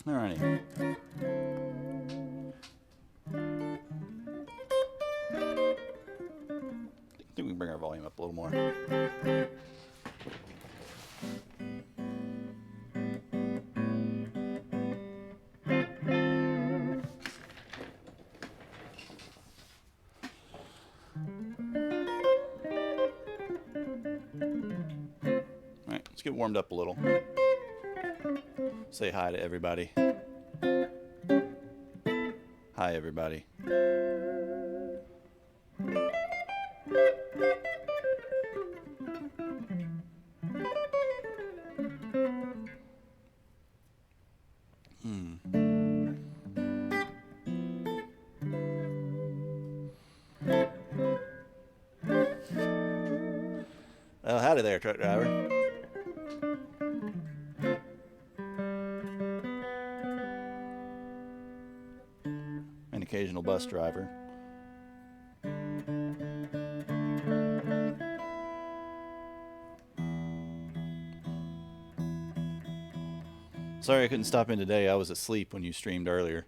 Alrighty. I think we can bring our volume up a little more. Alright, let's get warmed up a little. Say hi to everybody. Hi, everybody. Well, howdy there, truck driver. An occasional bus driver. Sorry I couldn't stop in today. I was asleep when you streamed earlier.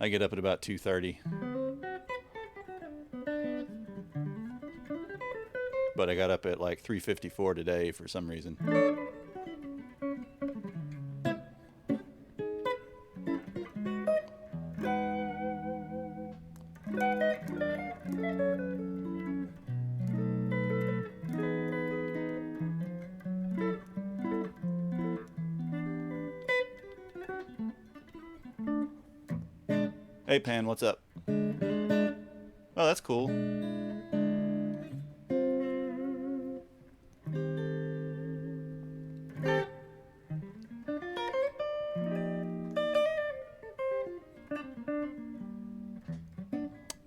I get up at about 2:30. But I got up at like 3:54 today for some reason. Hey Pan, what's up? Oh, that's cool.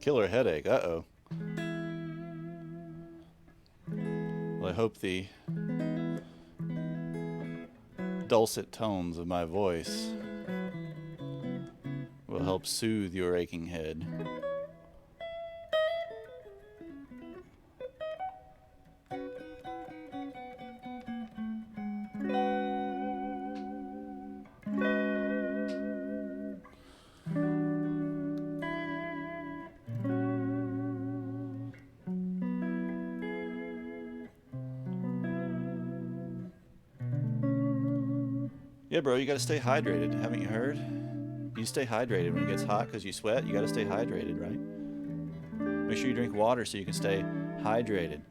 Killer headache, uh-oh. Well, I hope the dulcet tones of my voice will help soothe your aching head. Yeah, bro, you gotta stay hydrated. Haven't you heard? You stay hydrated when it gets hot because you sweat. You gotta stay hydrated, right? Make sure you drink water so you can stay hydrated.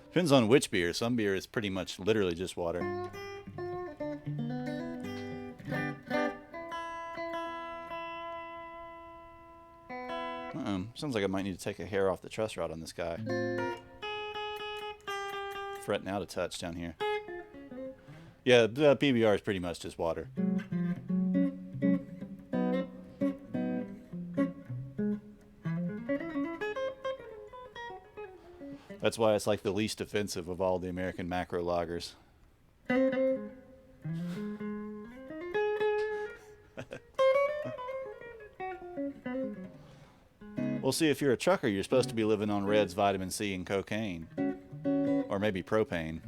Depends on which beer. Some beer is pretty much literally just water. Sounds like I might need to take a hair off the truss rod on this guy. Fretting out a touch down here. Yeah, the PBR is pretty much just water. That's why it's like the least offensive of all the American macro lagers. Well, see, if you're a trucker, you're supposed to be living on Red's vitamin C and cocaine. Or maybe propane.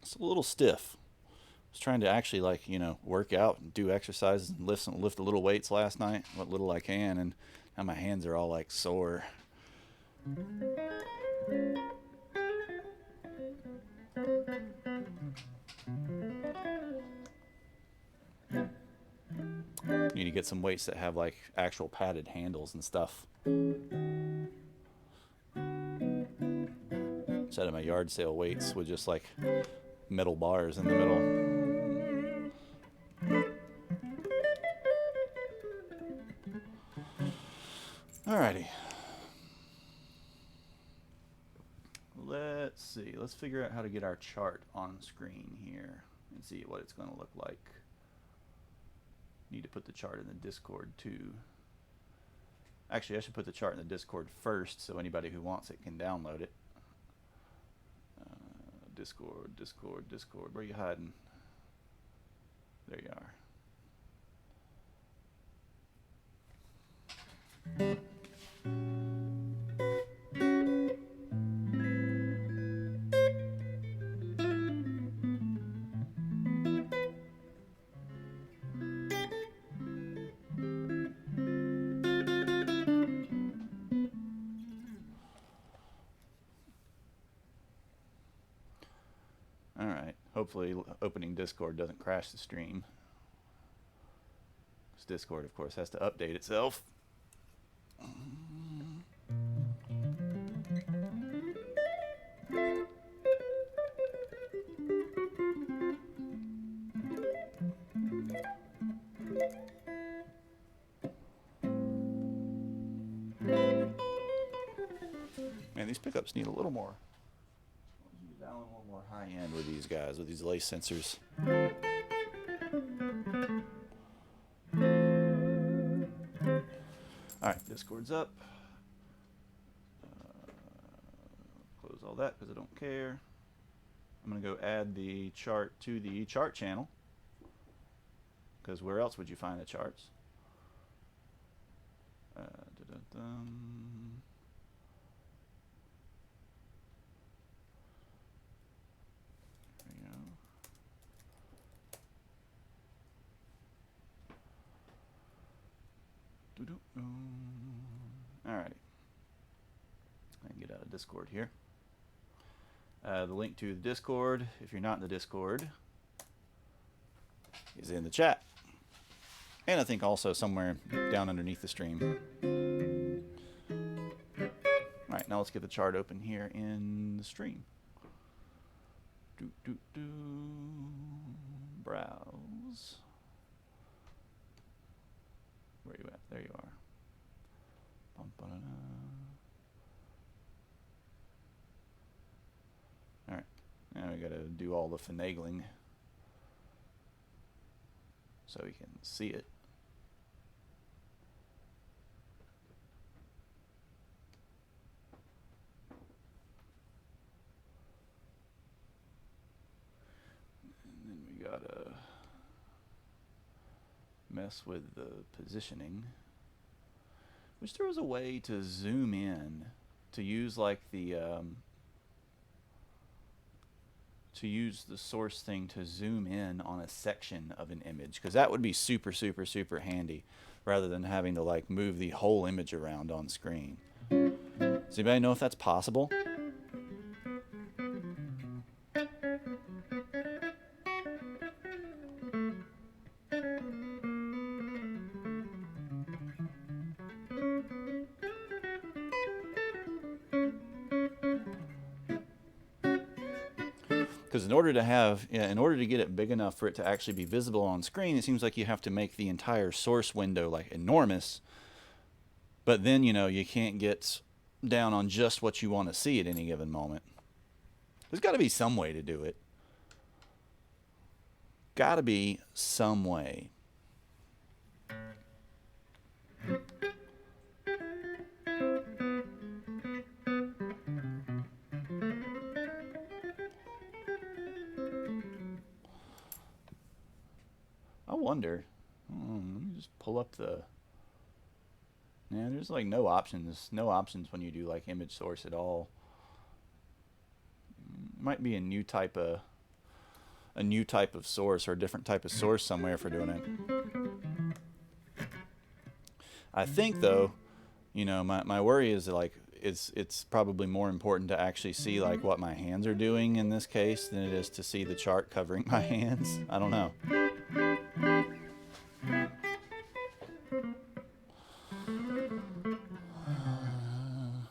It's a little stiff. I was trying to actually, like, you know, work out and do exercises and lift a little weights last night, what little I can, and now my hands are all like sore. Need to get some weights that have like actual padded handles and stuff. Instead of my yard sale weights with just like metal bars in the middle. Alrighty. Let's see. see. Let's figure out how to get our chart on screen here and see what it's going to look like. Need to put the chart in the Discord too. Actually, I should put the chart in the Discord first so anybody who wants it can download it. Discord, Discord, Discord. Where are you hiding? There you are. Alright, hopefully opening Discord doesn't crash the stream. Because Discord, of course, has to update itself. Man, these pickups need a little more. Down a little more high end with these guys, with these lace sensors. Alright, Discord's up. Close all that because I don't care. I'm going to go add the chart to the chart channel. Because where else would you find the charts? Alright. I can get out of Discord here. The link to the Discord, if you're not in the Discord, is in the chat. And I think also somewhere down underneath the stream. Alright, now let's get the chart open here in the stream. Browse. Where are you at? There you are. Alright, now we gotta do all the finagling so we can see it. And then we gotta mess with the positioning. Wish there was a way to zoom in, to use like the source thing to zoom in on a section of an image, because that would be super, super, super handy, rather than having to like move the whole image around on screen. Does anybody know if that's possible? Because in order to get it big enough for it to actually be visible on screen, it seems like you have to make the entire source window like enormous. But then, you know, you can't get down on just what you want to see at any given moment. There's got to be some way to do it. Got to be some way. I wonder. Let me just pull up the. Yeah, there's like no options. No options when you do like image source at all. It might be a new type of source or a different type of source somewhere for doing it. I think though, you know, my worry is like it's probably more important to actually see like what my hands are doing in this case than it is to see the chart covering my hands. I don't know.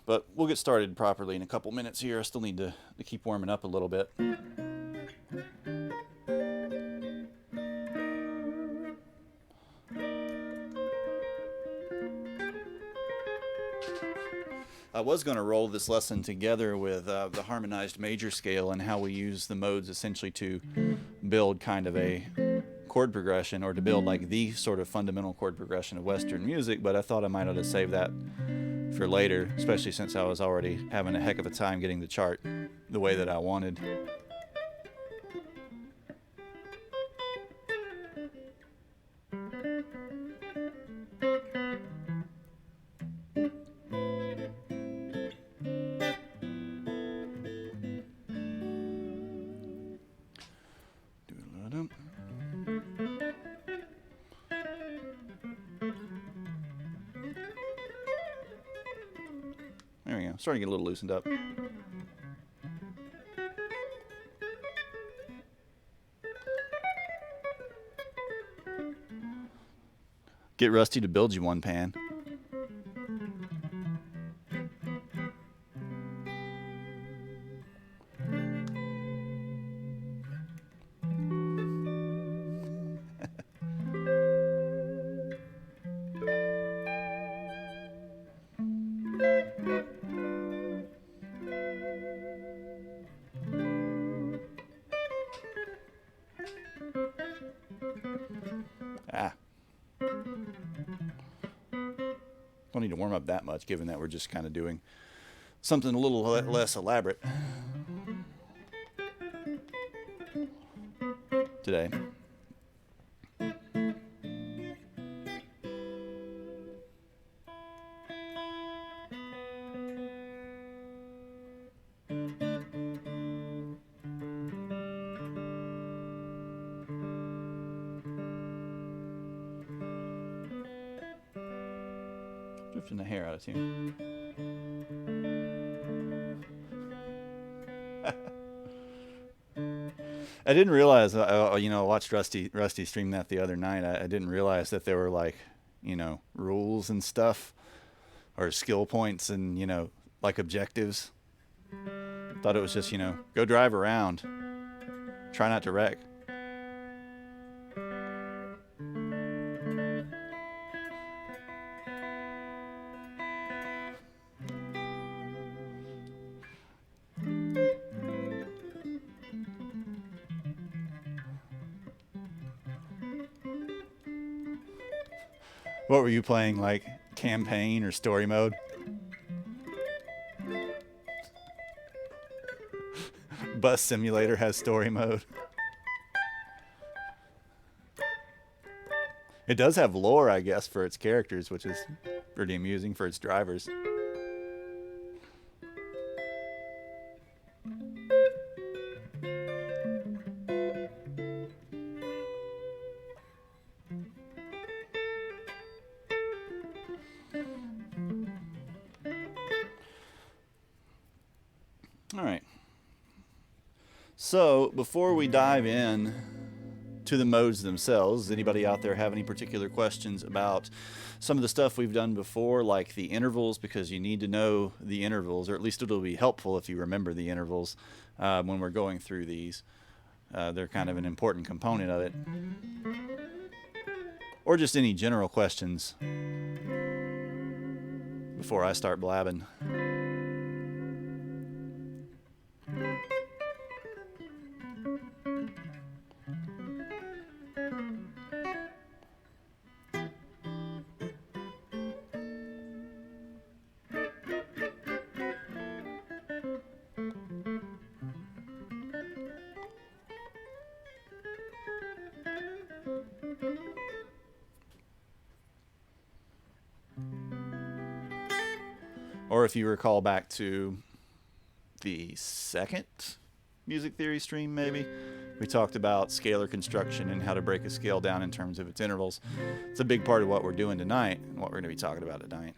But we'll get started properly in a couple minutes here. I still need to keep warming up a little bit. was going to roll this lesson together with the harmonized major scale and how we use the modes essentially to build kind of a chord progression, or to build like the sort of fundamental chord progression of Western music, but I thought I might have to save that for later, especially since I was already having a heck of a time getting the chart the way that I wanted. There we go. Starting to get a little loosened up. Get Rusty to build you one, Pan. Don't need to warm up that much, given that we're just kind of doing something a little less elaborate today. Drifting the hair out of tune. I didn't realize, I watched Rusty stream that the other night. I didn't realize that there were like, rules and stuff, or skill points and, like objectives. Thought it was just, go drive around. Try not to wreck. What were you playing, like campaign or story mode? Bus Simulator has story mode. It does have lore, I guess, for its characters, which is pretty amusing for its drivers. All right. So before we dive in to the modes themselves, does anybody out there have any particular questions about some of the stuff we've done before, like the intervals? Because you need to know the intervals, or at least it'll be helpful if you remember the intervals when we're going through these. They're kind of an important component of it. Or just any general questions before I start blabbing. Or if you recall back to the second music theory stream, maybe, we talked about scalar construction and how to break a scale down in terms of its intervals. It's a big part of what we're doing tonight and what we're going to be talking about tonight.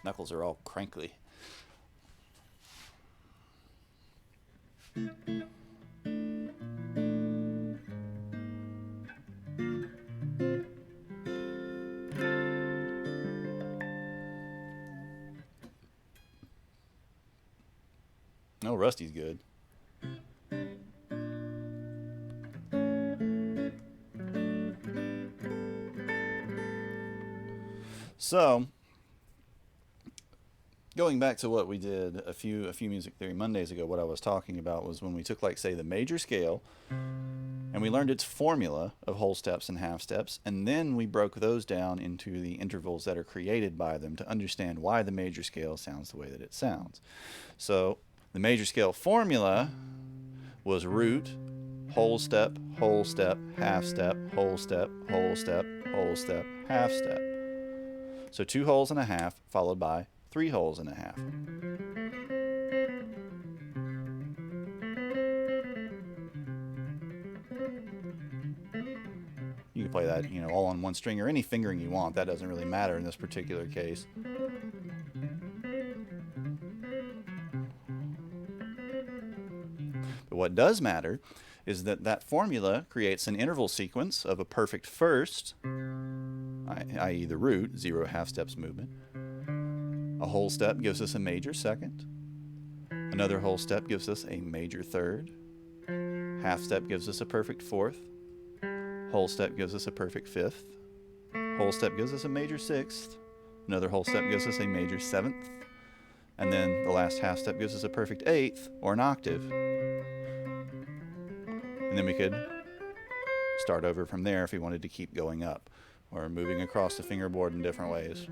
Knuckles are all crankly. Oh, Rusty's good. So, going back to what we did a few Music Theory Mondays ago, what I was talking about was when we took, like, say, the major scale, and we learned its formula of whole steps and half steps, and then we broke those down into the intervals that are created by them to understand why the major scale sounds the way that it sounds. So, the major scale formula was root, whole step, half step, whole step, whole step, whole step, half step. So 2 wholes and a half followed by 3 wholes and a half. You can play that, all on one string or any fingering you want. That doesn't really matter in this particular case. But what does matter is that formula creates an interval sequence of a perfect first, i.e. the root, 0 half steps movement. A whole step gives us a major second. Another whole step gives us a major third. Half step gives us a perfect fourth. Whole step gives us a perfect fifth. Whole step gives us a major sixth. Another whole step gives us a major seventh. And then the last half step gives us a perfect eighth, or an octave. And then we could start over from there if we wanted to keep going up, or moving across the fingerboard in different ways.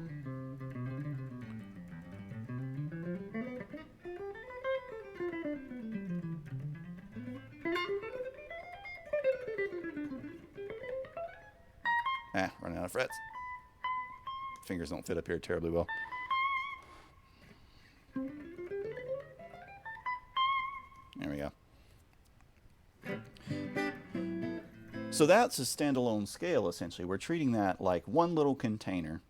Running out of frets. Fingers don't fit up here terribly well. There we go. So that's a standalone scale, essentially. We're treating that like one little container,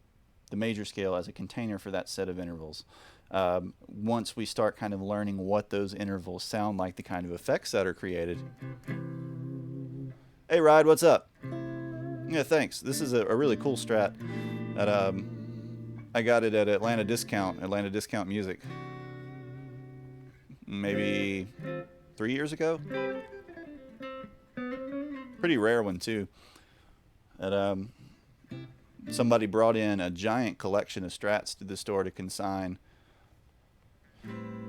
the major scale as a container for that set of intervals. Once we start kind of learning what those intervals sound like, the kind of effects that are created. Hey, Ride, what's up? Yeah, thanks. This is a really cool Strat that I got it at Atlanta Discount Music, maybe 3 years ago. Pretty rare one too. That somebody brought in a giant collection of Strats to the store to consign.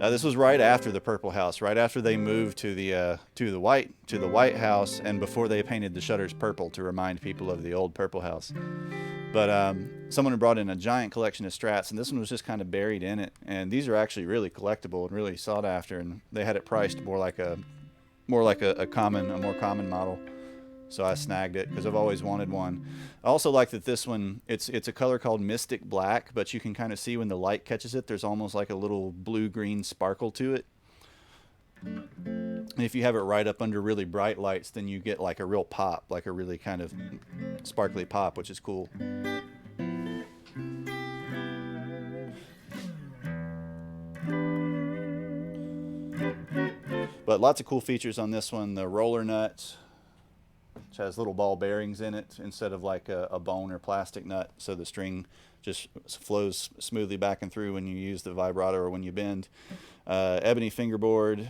This was right after the Purple House, right after they moved to the White House, and before they painted the shutters purple to remind people of the old Purple House. But someone had brought in a giant collection of Strats, and this one was just kind of buried in it. And these are actually really collectible and really sought after, and they had it priced more like a more common model. So I snagged it because I've always wanted one. I also like that this one, it's a color called Mystic Black, but you can kind of see when the light catches it, there's almost like a little blue-green sparkle to it. And if you have it right up under really bright lights, then you get like a real pop, like a really kind of sparkly pop, which is cool. But lots of cool features on this one. The roller nut, which has little ball bearings in it instead of like a bone or plastic nut, so the string just flows smoothly back and through when you use the vibrato or when you bend. Ebony fingerboard,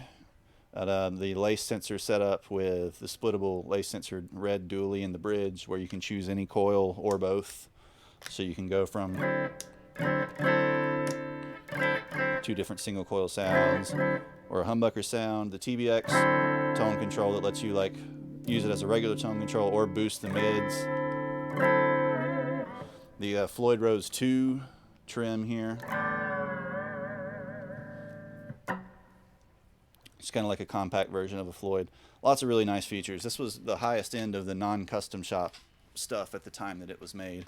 the lace sensor setup with the splittable lace sensor red dually in the bridge, where you can choose any coil or both, so you can go from 2 different single coil sounds or a humbucker sound. The TBX tone control that lets you like use it as a regular tone control or boost the mids. The Floyd Rose 2 trim here. It's kind of like a compact version of a Floyd. Lots of really nice features. This was the highest end of the non-custom shop stuff at the time that it was made.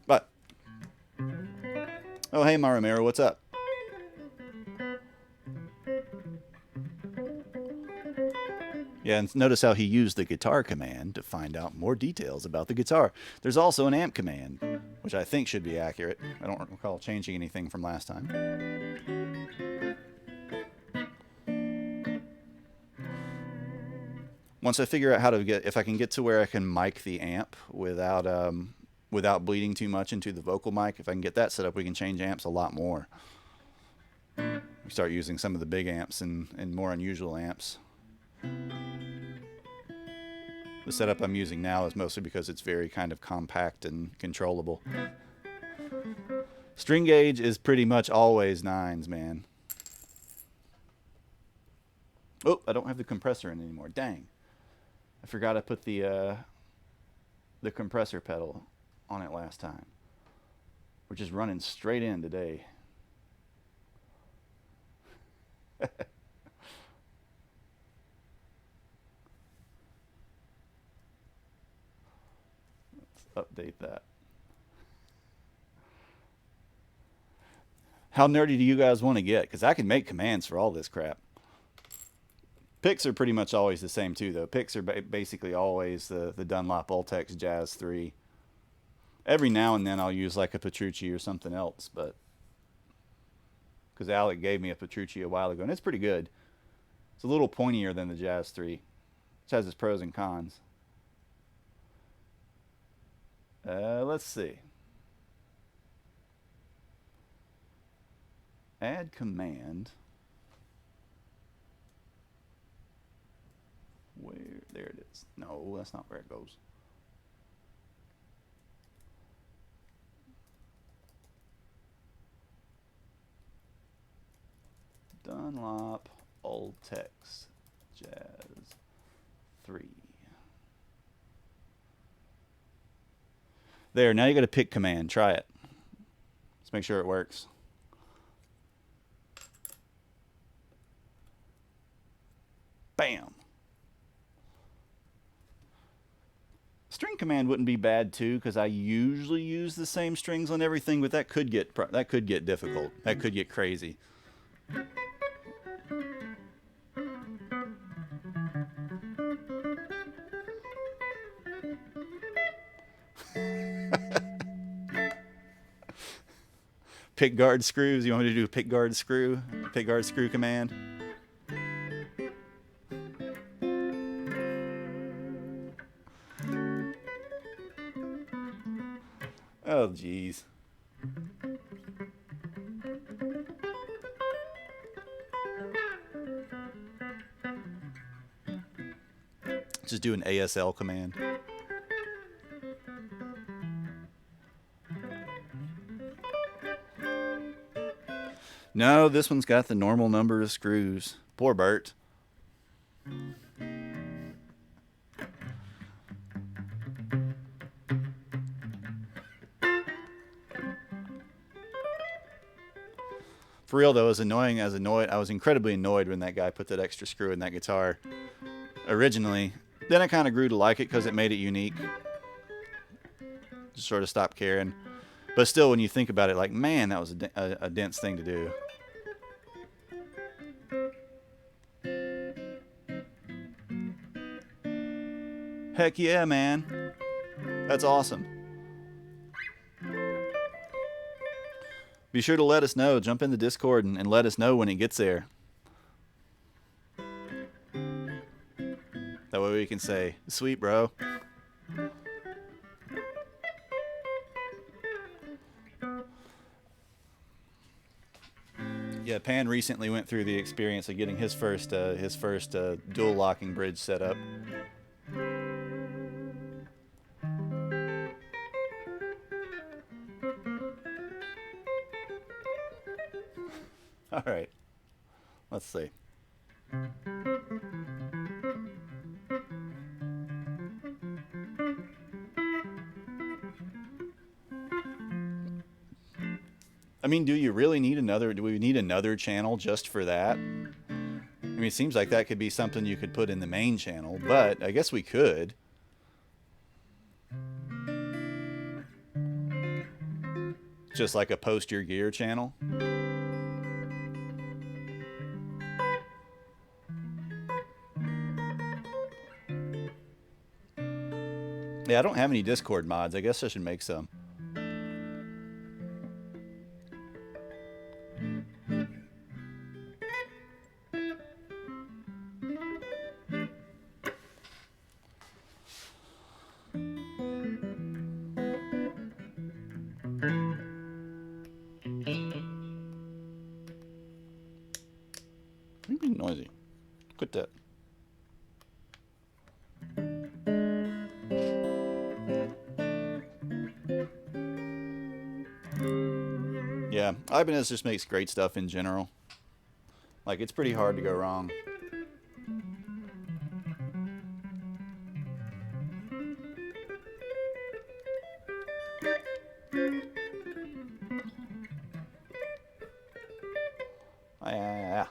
But, oh hey Maramero, what's up? Yeah, and notice how he used the guitar command to find out more details about the guitar. There's also an amp command, which I think should be accurate. I don't recall changing anything from last time. Once I figure out if I can get to where I can mic the amp without bleeding too much into the vocal mic, if I can get that set up, we can change amps a lot more. We start using some of the big amps and more unusual amps. The setup I'm using now is mostly because it's very kind of compact and controllable. String gauge is pretty much always 9s, man. Oh, I don't have the compressor in anymore. Dang. I forgot I put the compressor pedal on it last time. We're just running straight in today. Let's update that. How nerdy do you guys want to get? Because I can make commands for all this crap. Picks are pretty much always the same too, though. Picks are basically always the Dunlop Ultex Jazz 3. Every now and then I'll use like a Petrucci or something else, but because Alec gave me a Petrucci a while ago, and it's pretty good. It's a little pointier than the Jazz 3, which has its pros and cons. Let's see. Add command. Where? There it is. No, that's not where it goes. Dunlop Ultex Jazz 3. There, now you got to pick command. Try it. Let's make sure it works. Bam. String command wouldn't be bad too, because I usually use the same strings on everything, but that could get difficult. That could get crazy. Pick guard screws. You want me to do pick guard screw command? Oh, geez. Just do an ASL command. No, this one's got the normal number of screws. Poor Bert. For real though, I was incredibly annoyed when that guy put that extra screw in that guitar originally. Then I kind of grew to like it because it made it unique. Just sort of stopped caring. But still, when you think about it, like, man, that was a dense thing to do. Heck yeah, man. That's awesome. Be sure to let us know. Jump in the Discord and let us know when it gets there. That way we can say, sweet, bro. Yeah, Pan recently went through the experience of getting his first dual locking bridge set up. All right, let's see. I mean, do we need another channel just for that? I mean, it seems like that could be something you could put in the main channel, but I guess we could. Just like a post your gear channel. Yeah, I don't have any Discord mods. I guess I should make some. You're being noisy. Quit that. Yeah, Ibanez just makes great stuff in general. Like, it's pretty hard to go wrong. Yeah.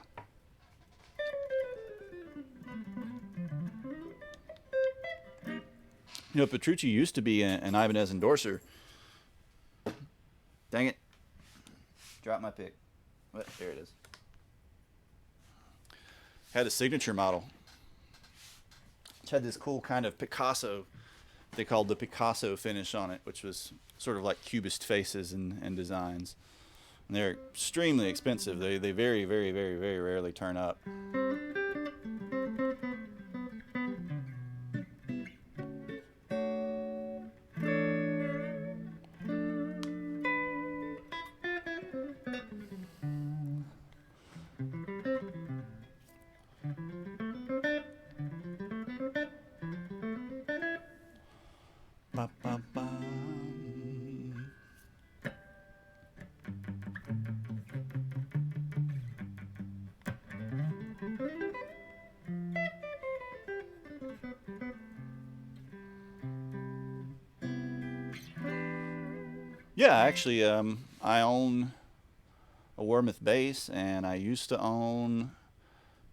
You know, Petrucci used to be an Ibanez endorser. Dang it. Drop my pick. What? There it is. Had a signature model. It had this cool kind of Picasso, they called the Picasso finish on it, which was sort of like cubist faces and designs. And they're extremely expensive. They very, very, very, very rarely turn up. Ba, ba, ba. Yeah, actually, I own a Wormuth bass, and I used to own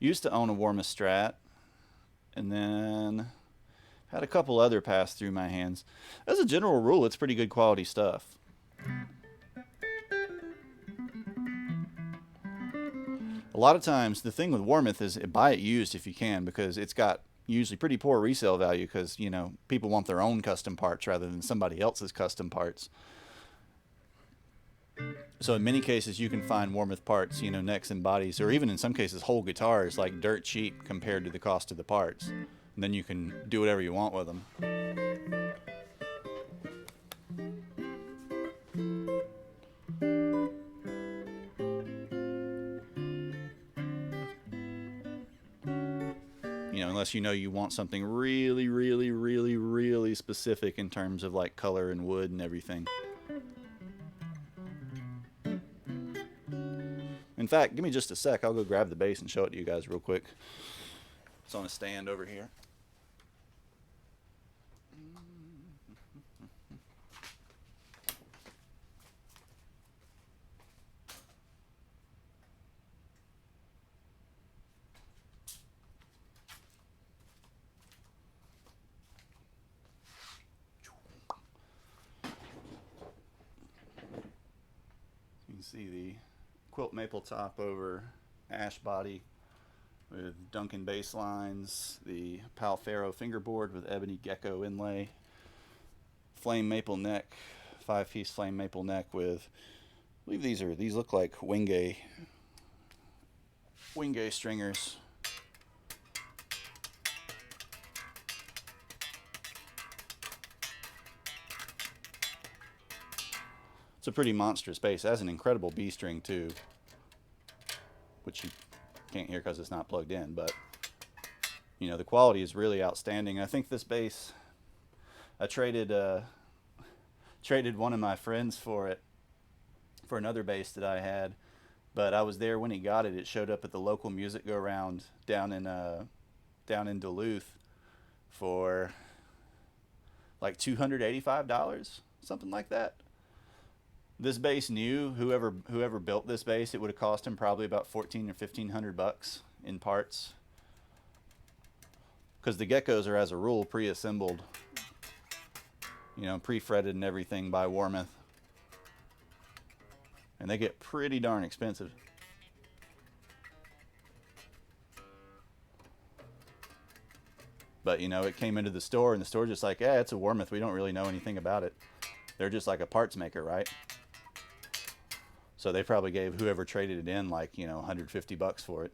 a Wormuth Strat, and then had a couple other pass through my hands. As a general rule, it's pretty good quality stuff. A lot of times, the thing with Wormuth is buy it used if you can, because it's got usually pretty poor resale value, because, you know, people want their own custom parts rather than somebody else's custom parts. So in many cases, you can find Wormuth parts, you know, necks and bodies, or even in some cases, whole guitars, like dirt cheap compared to the cost of the parts. And then you can do whatever you want with them. You know, unless you know you want something really, really, really, really specific in terms of like color and wood and everything. In fact, give me just a sec. I'll go grab the bass and show it to you guys real quick. It's on a stand over here. You can see the quilt maple top over ash body with Duncan bass lines, the Pal Faro fingerboard with ebony gecko inlay, flame maple neck, 5-piece flame maple neck with, I believe these look like Wingay stringers. It's a pretty monstrous bass. It has an incredible B string too, which you can't hear because it's not plugged in, but you know, the quality is really outstanding. I think this bass, I traded one of my friends for it, for another bass that I had, but I was there when he got it. It showed up at the local music go round down in Duluth for like $285, something like that. This bass new, whoever built this bass, it would have cost him probably about $1,400 or $1,500 in parts, because the geckos are, as a rule, pre-assembled, you know, pre-fretted and everything by Wormuth, and they get pretty darn expensive. But you know, it came into the store, and the store just like, yeah, it's a Wormuth. We don't really know anything about it. They're just like a parts maker, right? So they probably gave whoever traded it in like, you know, $150 for it.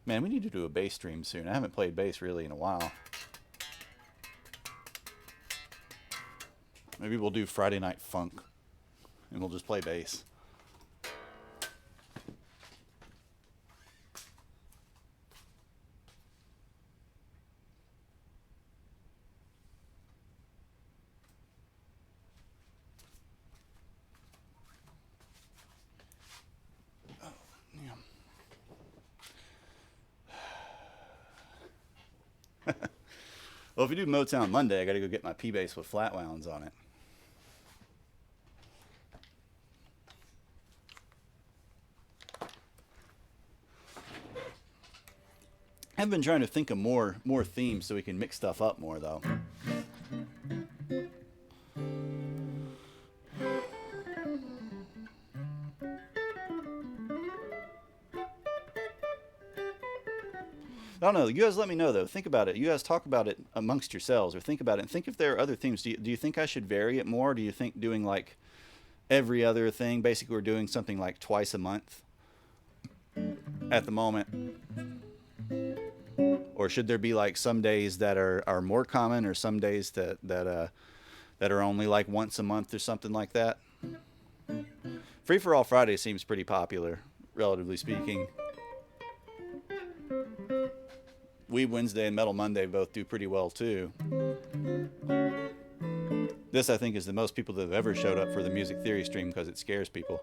Man, we need to do a bass stream soon. I haven't played bass really in a while. Maybe we'll do Friday Night Funk and we'll just play bass. Well, if we do Motown Monday, I got to go get my P bass with flat wounds on it. I've been trying to think of more themes so we can mix stuff up more, though. I don't know. You guys let me know, though. Think about it. You guys talk about it amongst yourselves, or think about it and think if there are other themes. Do you think I should vary it more? Do you think doing like every other thing, basically we're doing something like twice a month at the moment? Or should there be like some days that are more common, or some days that are only like once a month or something like that? Free for All Friday seems pretty popular, relatively speaking. Weeb Wednesday and Metal Monday both do pretty well too. This, I think, is the most people that have ever showed up for the music theory stream because it scares people.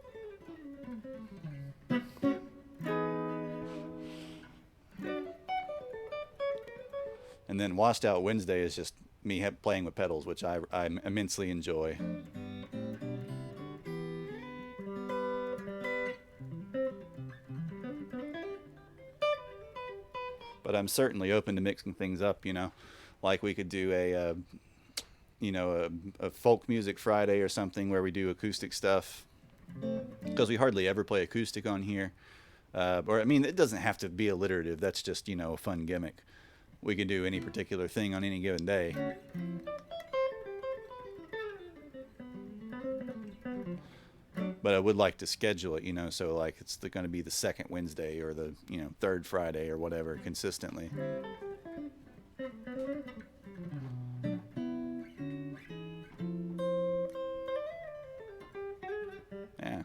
And then Washed Out Wednesday is just me playing with pedals, which I immensely enjoy. But I'm certainly open to mixing things up, you know. Like we could do a folk music Friday or something where we do acoustic stuff. Because we hardly ever play acoustic on here. Or, I mean, it doesn't have to be alliterative. That's just, you know, a fun gimmick. We can do any particular thing on any given day. But I would like to schedule it, you know, so like it's going to be the second Wednesday or the, you know, third Friday or whatever consistently. Yeah.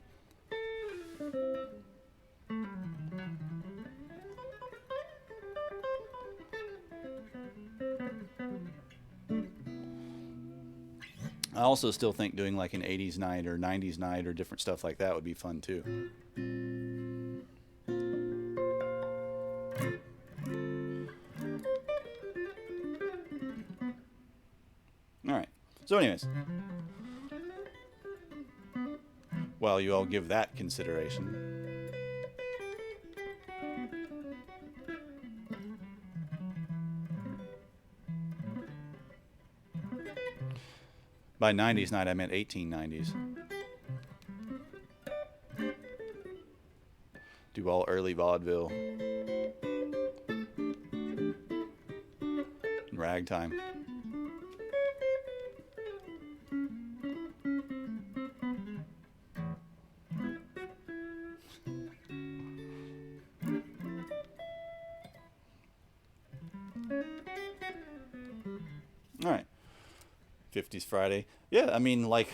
I also still think doing like an 80s night or 90s night or different stuff like that would be fun too. All right. So anyways, while you all give that consideration, by 90s night, I meant 1890s. Do all early vaudeville. And ragtime. All right. 50s Friday. Yeah, I mean, like,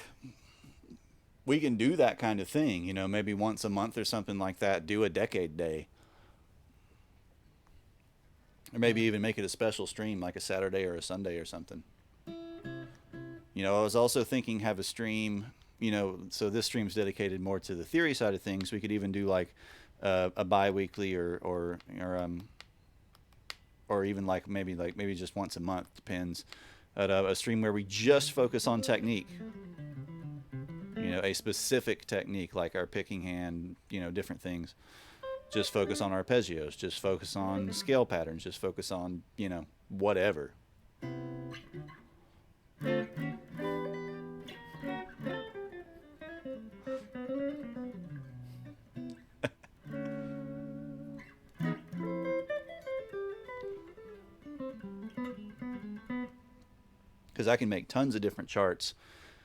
we can do that kind of thing, you know, maybe once a month or something like that, do a decade day. Or maybe even make it a special stream, like a Saturday or a Sunday or something. You know, I was also thinking have a stream, you know, so this stream's dedicated more to the theory side of things. We could even do like a bi-weekly or even like maybe just once a month, depends. At a stream where we just focus on technique, you know, a specific technique like our picking hand, you know, different things. Just focus on arpeggios, just focus on scale patterns, just focus on, you know, whatever. Because I can make tons of different charts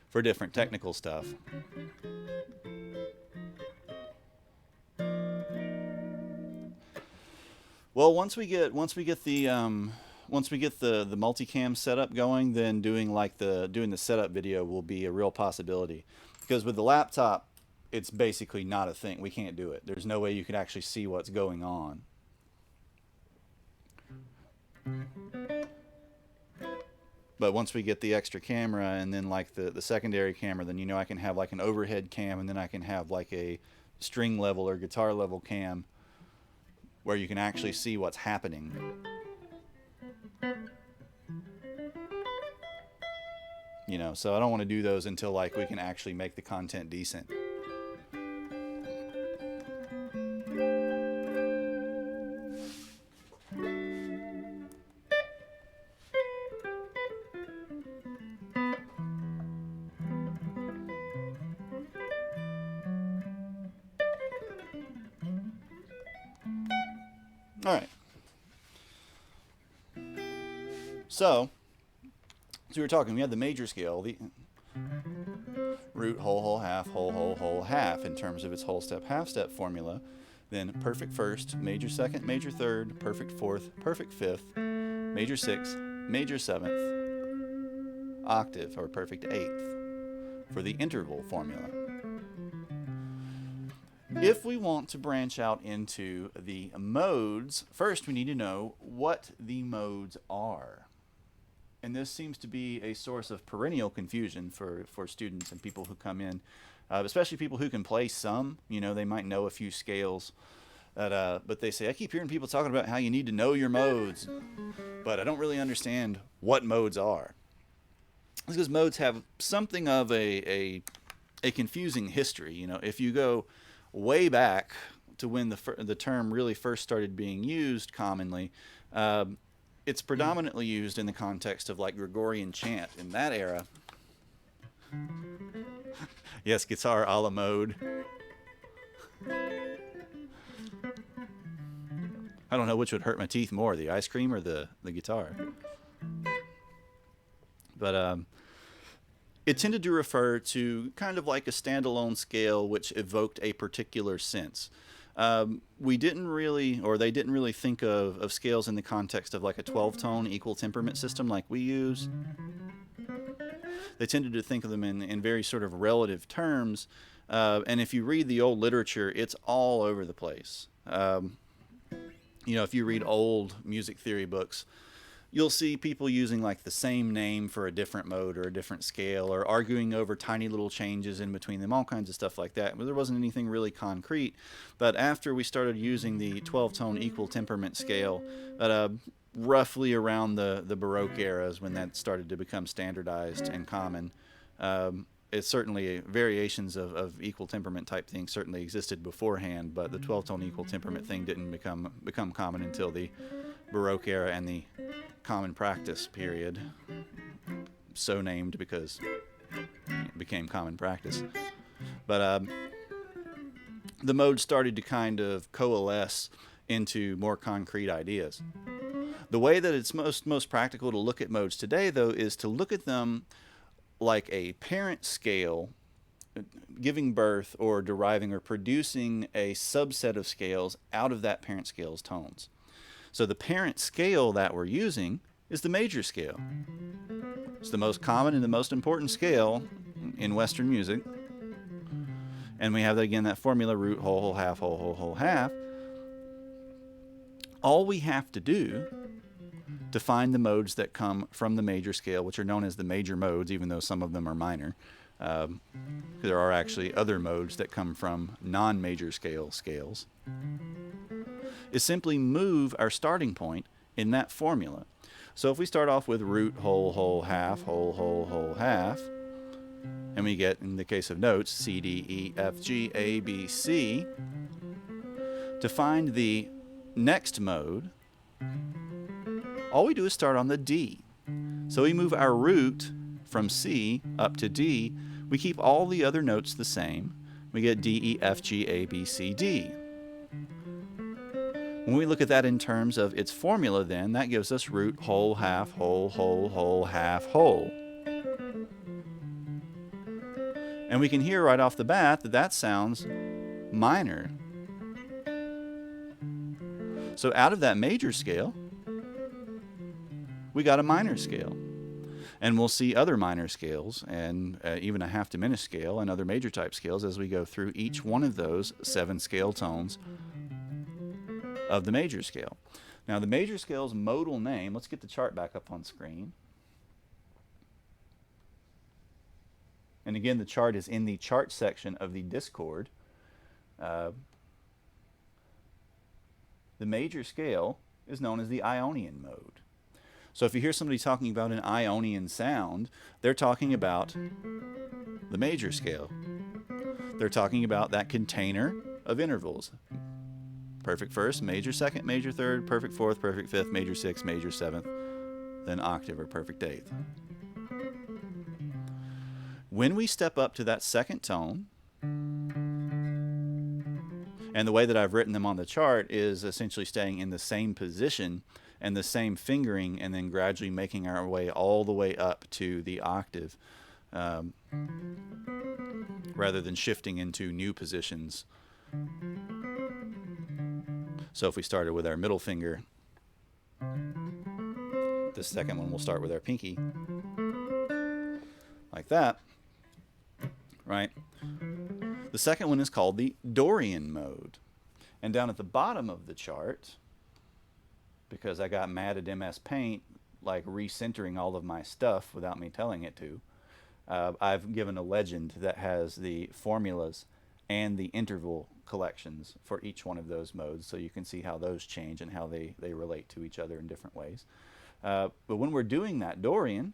for different technical stuff. Well, once we get the multicam setup going, then doing the setup video will be a real possibility. Because with the laptop, it's basically not a thing. We can't do it. There's no way you could actually see what's going on. But once we get the extra camera and then like the secondary camera, then, you know, I can have like an overhead cam, and then I can have like a string level or guitar level cam where you can actually see what's happening. you know, so I don't want to do those until like we can actually make the content decent. All right. So we were talking, we had the major scale, the root, whole, whole, half, whole, whole, whole, half in terms of its whole step, half step formula. Then perfect first, major second, major third, perfect fourth, perfect fifth, major sixth, major seventh, octave, or perfect eighth for the interval formula. If we want to branch out into the modes, first we need to know what the modes are. And this seems to be a source of perennial confusion for students and people who come in, especially people who can play some. You know, they might know a few scales, but they say, I keep hearing people talking about how you need to know your modes, but I don't really understand what modes are. It's because modes have something of a confusing history. You know, if you go way back to when the term really first started being used commonly, it's predominantly used in the context of like Gregorian chant in that era. Yes, guitar a la mode. I don't know which would hurt my teeth more, the ice cream or the guitar. But it tended to refer to kind of like a standalone scale which evoked a particular sense. We didn't really, or they didn't really think of scales in the context of like a 12-tone equal temperament system like we use. They tended to think of them in very sort of relative terms. And if you read the old literature, it's all over the place. You know, if you read old music theory books, you'll see people using like the same name for a different mode or a different scale, or arguing over tiny little changes in between them, all kinds of stuff like that. But there wasn't anything really concrete. But after we started using the 12-tone equal temperament scale, roughly around the Baroque eras when that started to become standardized and common, it's certainly variations of equal temperament type things certainly existed beforehand, but the 12-tone equal temperament thing didn't become common until the Baroque era and the common practice period, so named because it became common practice. But the modes started to kind of coalesce into more concrete ideas. The way that it's most practical to look at modes today, though, is to look at them like a parent scale giving birth or deriving or producing a subset of scales out of that parent scale's tones. So the parent scale that we're using is the major scale. It's the most common and the most important scale in Western music. And we have, again, that formula, root, whole, whole, half, whole, whole, whole, half. All we have to do to find the modes that come from the major scale, which are known as the major modes, even though some of them are minor. There are actually other modes that come from non-major scales, is simply move our starting point in that formula. So if we start off with root, whole, whole, half, whole, whole, whole, half, and we get, in the case of notes, C, D, E, F, G, A, B, C, to find the next mode, all we do is start on the D. So we move our root from C up to D. We keep all the other notes the same. We get D, E, F, G, A, B, C, D. When we look at that in terms of its formula, then, that gives us root, whole, half, whole, whole, whole, half, whole. And we can hear right off the bat that that sounds minor. So out of that major scale, we got a minor scale. And we'll see other minor scales and even a half diminished scale and other major type scales as we go through each one of those 7 scale tones of the major scale. Now the major scale's modal name, let's get the chart back up on screen. And again, the chart is in the chart section of the Discord. The major scale is known as the Ionian mode. So if you hear somebody talking about an Ionian sound, they're talking about the major scale. They're talking about that container of intervals. Perfect first, major second, major third, perfect fourth, perfect fifth, major sixth, major seventh, then octave or perfect eighth. When we step up to that second tone, and the way that I've written them on the chart is essentially staying in the same position and the same fingering, and then gradually making our way all the way up to the octave, rather than shifting into new positions. So if we started with our middle finger, the second one will start with our pinky, like that, right? The second one is called the Dorian mode. And down at the bottom of the chart, because I got mad at MS Paint, like recentering all of my stuff without me telling it to, I've given a legend that has the formulas and the interval collections for each one of those modes, so you can see how those change and how they relate to each other in different ways. But when we're doing that Dorian,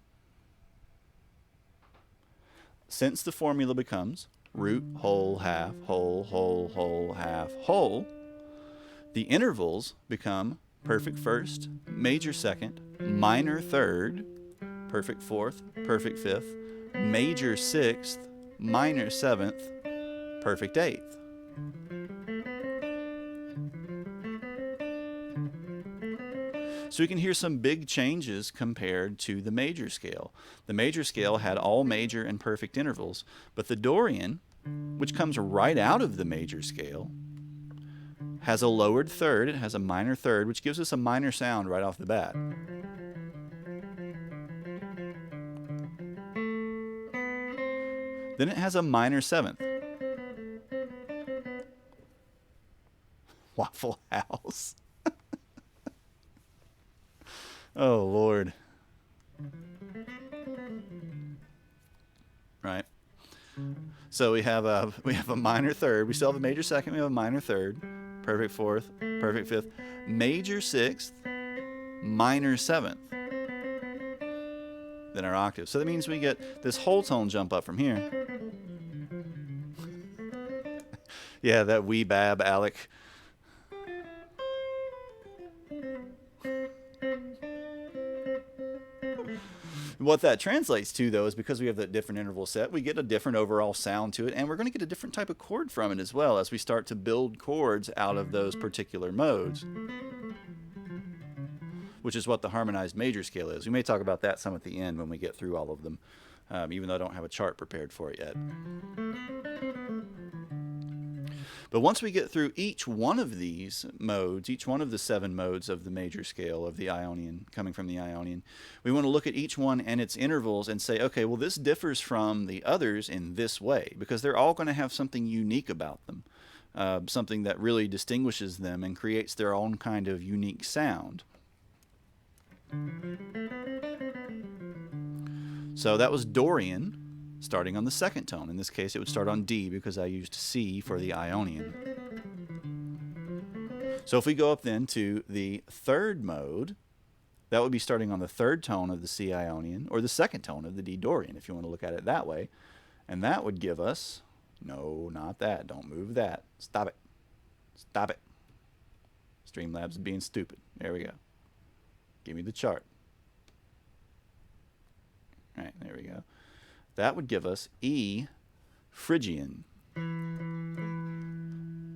since the formula becomes root, whole, half, whole, half, whole, the intervals become perfect first, major second, minor third, perfect fourth, perfect fifth, major sixth, minor seventh, perfect eighth. So we can hear some big changes compared to the major scale. The major scale had all major and perfect intervals, but the Dorian, which comes right out of the major scale, has a lowered third. It has a minor third, which gives us a minor sound right off the bat. Then it has a minor seventh. Waffle House. Oh, Lord. Right. So we have a minor third. We still have a major second. We have a minor third. Perfect fourth. Perfect fifth. Major sixth. Minor seventh. Then our octave. So that means we get this whole tone jump up from here. Yeah, that wee bab, Alec. What that translates to, though, is because we have that different interval set, we get a different overall sound to it, and we're going to get a different type of chord from it as well as we start to build chords out of those particular modes, which is what the harmonized major scale is. We may talk about that some at the end when we get through all of them, even though I don't have a chart prepared for it yet. But once we get through each one of these modes, each one of the 7 modes of the major scale of the Ionian, coming from the Ionian, we want to look at each one and its intervals and say, okay, well, this differs from the others in this way, because they're all going to have something unique about them, something that really distinguishes them and creates their own kind of unique sound. So that was Dorian, starting on the second tone. In this case, it would start on D because I used C for the Ionian. So if we go up then to the third mode, that would be starting on the third tone of the C Ionian, or the second tone of the D Dorian, if you want to look at it that way. And that would give us, no, not that, don't move that. Stop it. Stop it. Streamlabs is being stupid. There we go. Give me the chart. All right, there we go. That would give us E Phrygian.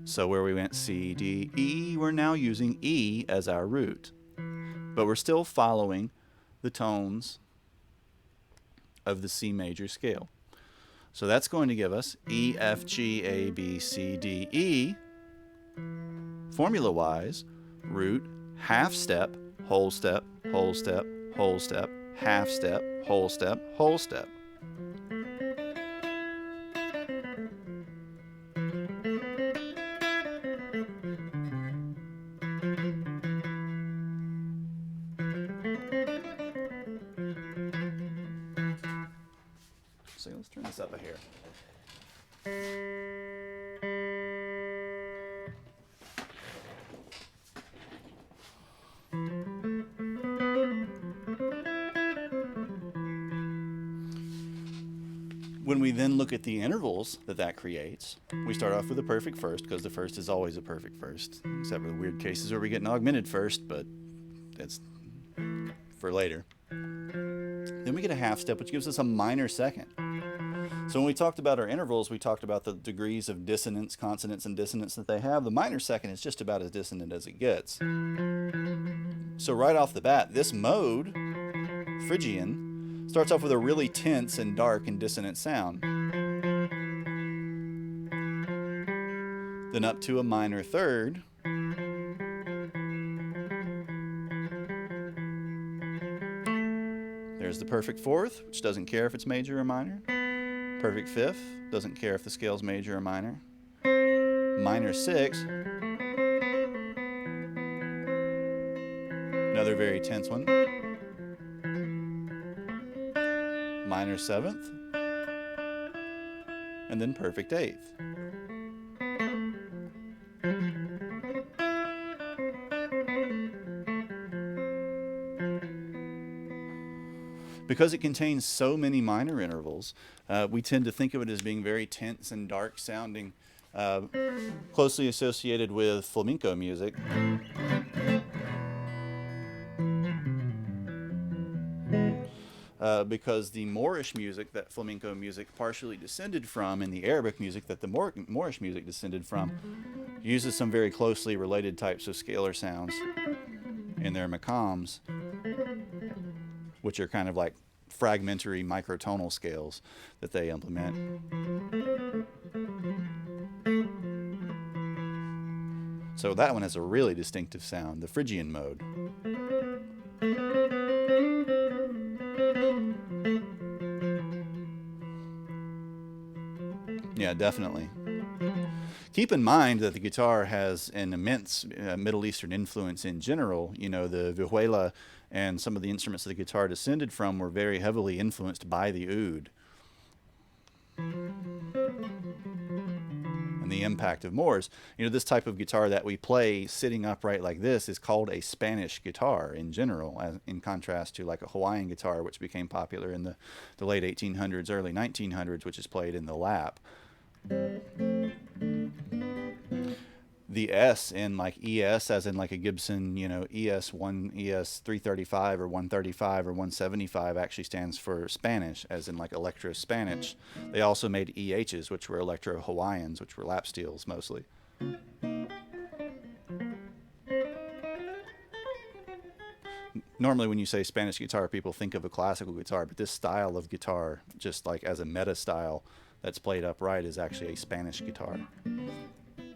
So where we went C, D, E, we're now using E as our root. But we're still following the tones of the C major scale. So that's going to give us E, F, G, A, B, C, D, E. Formula-wise, root, half step, whole step, whole step, whole step, half step, whole step, whole step. So let's turn this up a hair. When we then look at the intervals that creates, we start off with a perfect first, because the first is always a perfect first, except for the weird cases where we get an augmented first, but that's for later. Then we get a half step, which gives us a minor second. So when we talked about our intervals, we talked about the degrees of dissonance, consonance, and dissonance that they have. The minor second is just about as dissonant as it gets. So right off the bat, this mode, Phrygian, starts off with a really tense and dark and dissonant sound. Then up to a minor third. There's the perfect fourth, which doesn't care if it's major or minor. Perfect fifth, doesn't care if the scale's major or minor. Minor sixth, another very tense one. Minor seventh, and then perfect eighth. Because it contains so many minor intervals, we tend to think of it as being very tense and dark sounding, closely associated with flamenco music. Because the Moorish music that flamenco music partially descended from, and the Arabic music that the Moorish music descended from, uses some very closely related types of scalar sounds in their maqams, which are kind of like fragmentary microtonal scales that they implement. So that one has a really distinctive sound, the Phrygian mode. Yeah, definitely. Keep in mind that the guitar has an immense Middle Eastern influence in general. You know, the vihuela and some of the instruments that the guitar descended from were very heavily influenced by the oud and the impact of Moors. You know, this type of guitar that we play sitting upright like this is called a Spanish guitar in general, as in contrast to like a Hawaiian guitar, which became popular in the late 1800s, early 1900s, which is played in the lap. The S in like ES, as in like a Gibson, you know, ES1, ES335 or 135 or 175 actually stands for Spanish, as in like Electro Spanish. They also made EHs, which were Electro Hawaiians, which were lap steels mostly. Normally when you say Spanish guitar, people think of a classical guitar, but this style of guitar, just like as a meta style that's played upright, is actually a Spanish guitar,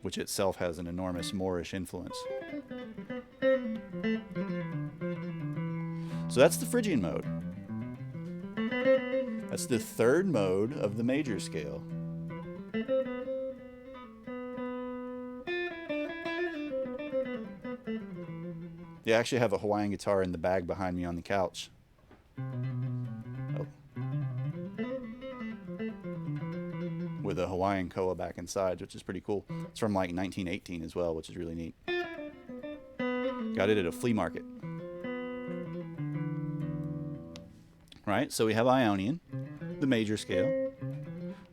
which itself has an enormous Moorish influence. So that's the Phrygian mode. That's the third mode of the major scale. They actually have a Hawaiian guitar in the bag behind me on the couch. Oh. With a Hawaiian koa back inside, which is pretty cool. It's from like 1918 as well, which is really neat. Got it at a flea market. Right, so we have Ionian, the major scale.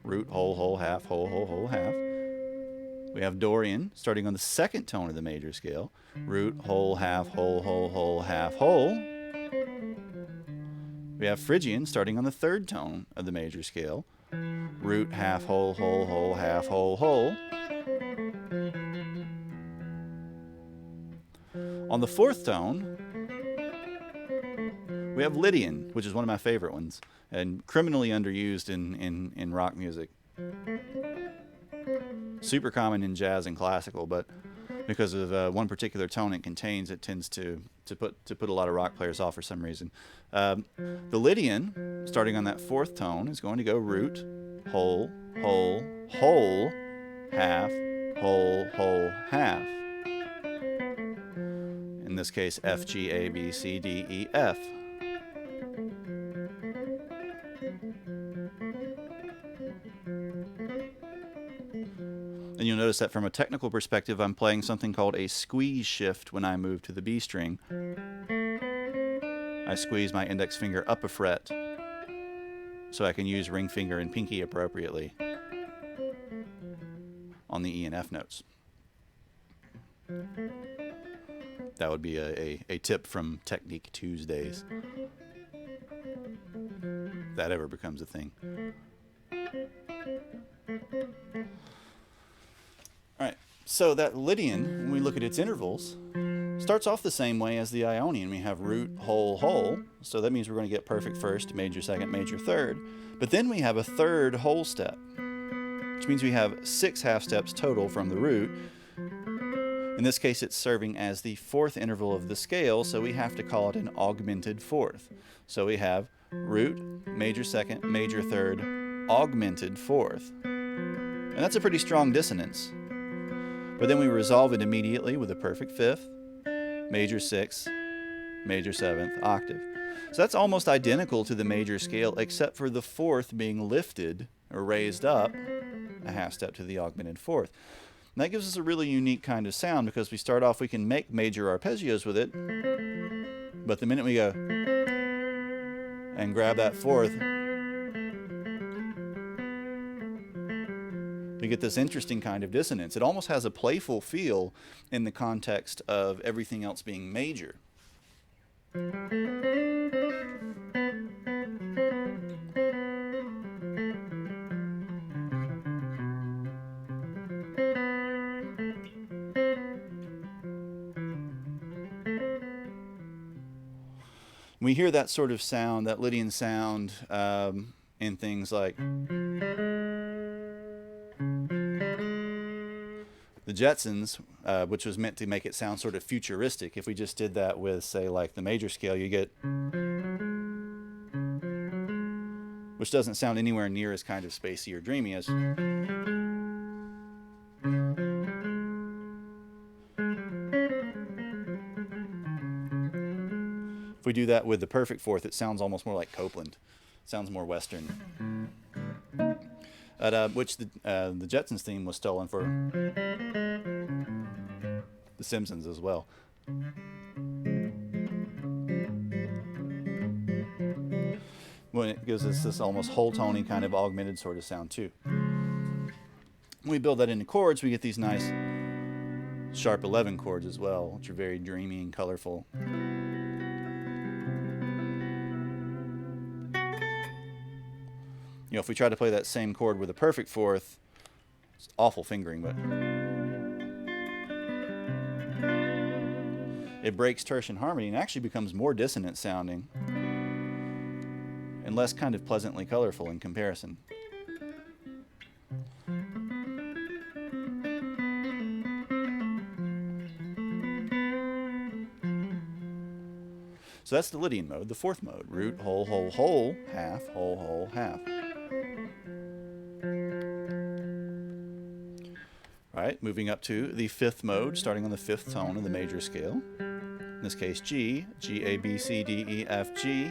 Root, whole, whole, half, whole, whole, whole, half. We have Dorian, starting on the second tone of the major scale. Root, whole, half, whole, whole, whole, half, whole. We have Phrygian, starting on the third tone of the major scale. Root, half, whole, whole, whole, half, whole, whole. On the fourth tone, we have Lydian, which is one of my favorite ones, and criminally underused in rock music. Super common in jazz and classical, but because of one particular tone it contains, it tends to put a lot of rock players off for some reason. The Lydian, starting on that fourth tone, is going to go root, whole, whole, whole, half, whole, whole, half. In this case, F, G, A, B, C, D, E, F. And you'll notice that from a technical perspective, I'm playing something called a squeeze shift when I move to the B string. I squeeze my index finger up a fret so I can use ring finger and pinky appropriately on the E and F notes. That would be a tip from Technique Tuesdays. If that ever becomes a thing. Alright, so that Lydian, when we look at its intervals, starts off the same way as the Ionian. We have root, whole, whole. So that means we're going to get perfect first, major second, major third. But then we have a third whole step, which means we have 6 half steps total from the root. In this case, it's serving as the 4th interval of the scale, so we have to call it an augmented 4th. So we have root, major second, major third, augmented 4th. And that's a pretty strong dissonance. But then we resolve it immediately with a perfect 5th, major 6th, major 7th octave. So that's almost identical to the major scale, except for the 4th being lifted or raised up a half step to the augmented 4th. And that gives us a really unique kind of sound, because we start off, we can make major arpeggios with it, but the minute we go and grab that 4th, we get this interesting kind of dissonance. It almost has a playful feel in the context of everything else being major. We hear that sort of sound, that Lydian sound, in things like the Jetsons, which was meant to make it sound sort of futuristic. If we just did that with, say, like the major scale, you get, which doesn't sound anywhere near as kind of spacey or dreamy as. If we do that with the perfect 4th, it sounds almost more like Copeland. It sounds more Western. Which the Jetsons theme was stolen for The Simpsons as well. When it gives us this almost whole tony kind of augmented sort of sound too. When we build that into chords, we get these nice sharp 11 chords as well, which are very dreamy and colorful. You know, if we try to play that same chord with a perfect 4th, it's awful fingering, but it breaks tertian harmony and actually becomes more dissonant sounding and less kind of pleasantly colorful in comparison. So that's the Lydian mode. The 4th mode, root, whole, whole, whole, half, whole, whole, half. Right, moving up to the 5th mode, starting on the 5th tone of the major scale. In this case, G, G, A, B, C, D, E, F, G.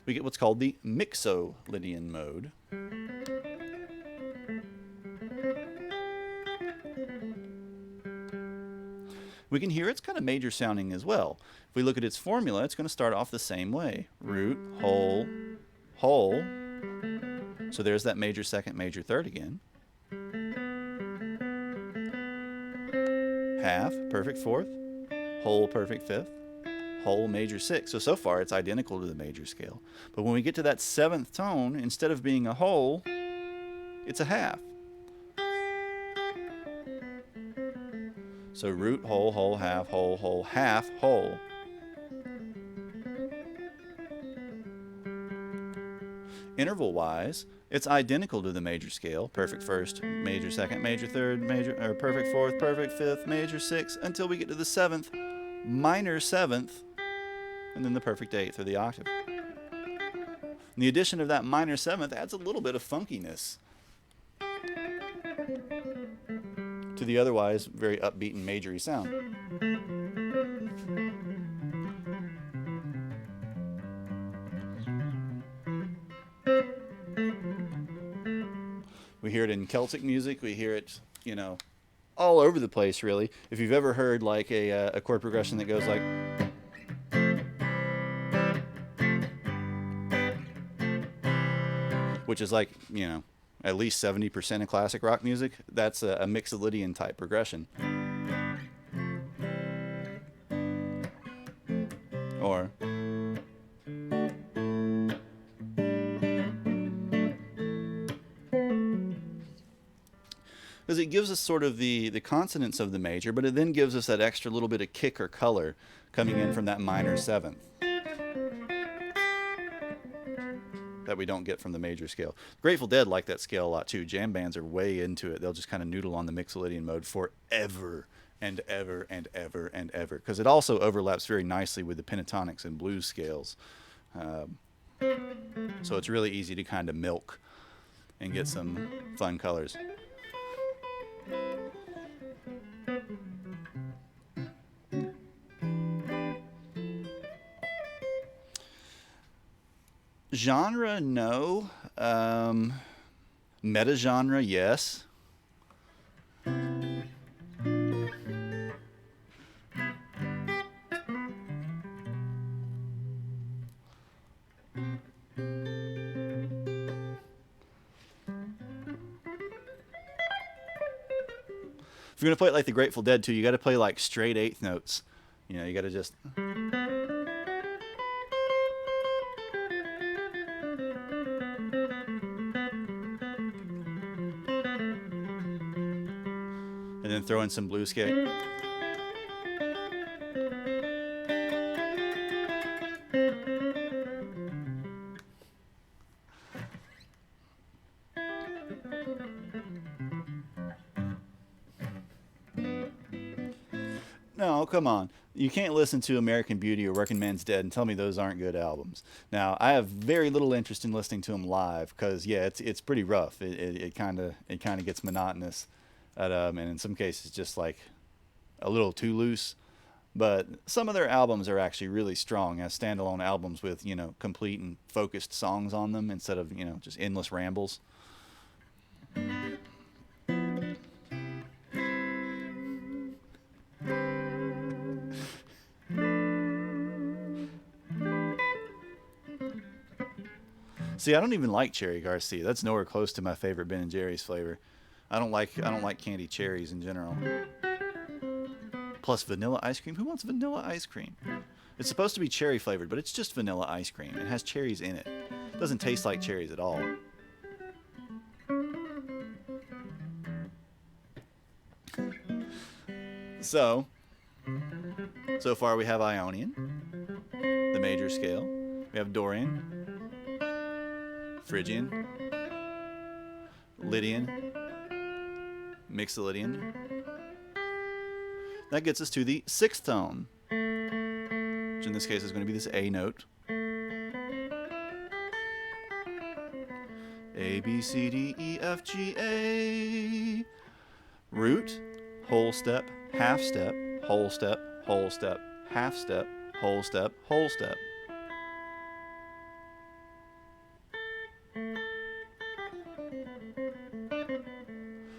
We get what's called the Mixolydian mode. We can hear it's kind of major sounding as well. If we look at its formula, it's going to start off the same way. Root, whole, whole. So there's that major second, major third again. Half, perfect 4th. Whole, perfect 5th. Whole, major 6th. So far it's identical to the major scale. But when we get to that 7th tone, instead of being a whole, it's a half. So root, whole, whole, half, whole. Interval-wise, it's identical to the major scale. Perfect 1st, major 2nd, major 3rd, major, or perfect 4th, perfect 5th, major 6th, until we get to the 7th, minor 7th, and then the perfect 8th, or the octave. And the addition of that minor 7th adds a little bit of funkiness to the otherwise very upbeat and majory sound. We hear it in Celtic music, we hear it, you know, all over the place, really. If you've ever heard like a chord progression that goes like, which is like, you know, at least 70% of classic rock music, that's a Mixolydian type progression. Or because it gives us sort of the consonants of the major, but it then gives us that extra little bit of kick or color coming in from that minor seventh that we don't get from the major scale. Grateful Dead like that scale a lot too. Jam bands are way into it. They'll just kind of noodle on the Mixolydian mode forever and ever and ever and ever, because it also overlaps very nicely with the pentatonics and blues scales. So it's really easy to kind of milk and get some fun colors. Genre, no. Meta genre, yes. If you're gonna play it like the Grateful Dead too, you got to play like straight eighth notes. You know, you got to just. And then throw in some blues scale. No, come on. You can't listen to American Beauty or Working Man's Dead and tell me those aren't good albums. Now, I have very little interest in listening to them live because, yeah, it's pretty rough. It kind of gets monotonous, and in some cases just like a little too loose. But some of their albums are actually really strong as standalone albums with, you know, complete and focused songs on them instead of, you know, just endless rambles. See, I don't even like Cherry Garcia. That's nowhere close to my favorite Ben and Jerry's flavor. I don't like candied cherries in general. Plus vanilla ice cream. Who wants vanilla ice cream? It's supposed to be cherry flavored, but it's just vanilla ice cream. It has cherries in it. It doesn't taste like cherries at all. So far we have Ionian, the major scale. We have Dorian, Phrygian, Lydian, Mixolydian. That gets us to the sixth tone, which in this case is going to be this A note. A, B, C, D, E, F, G, A. Root, whole step, half step, whole step, whole step, half step, whole step, whole step.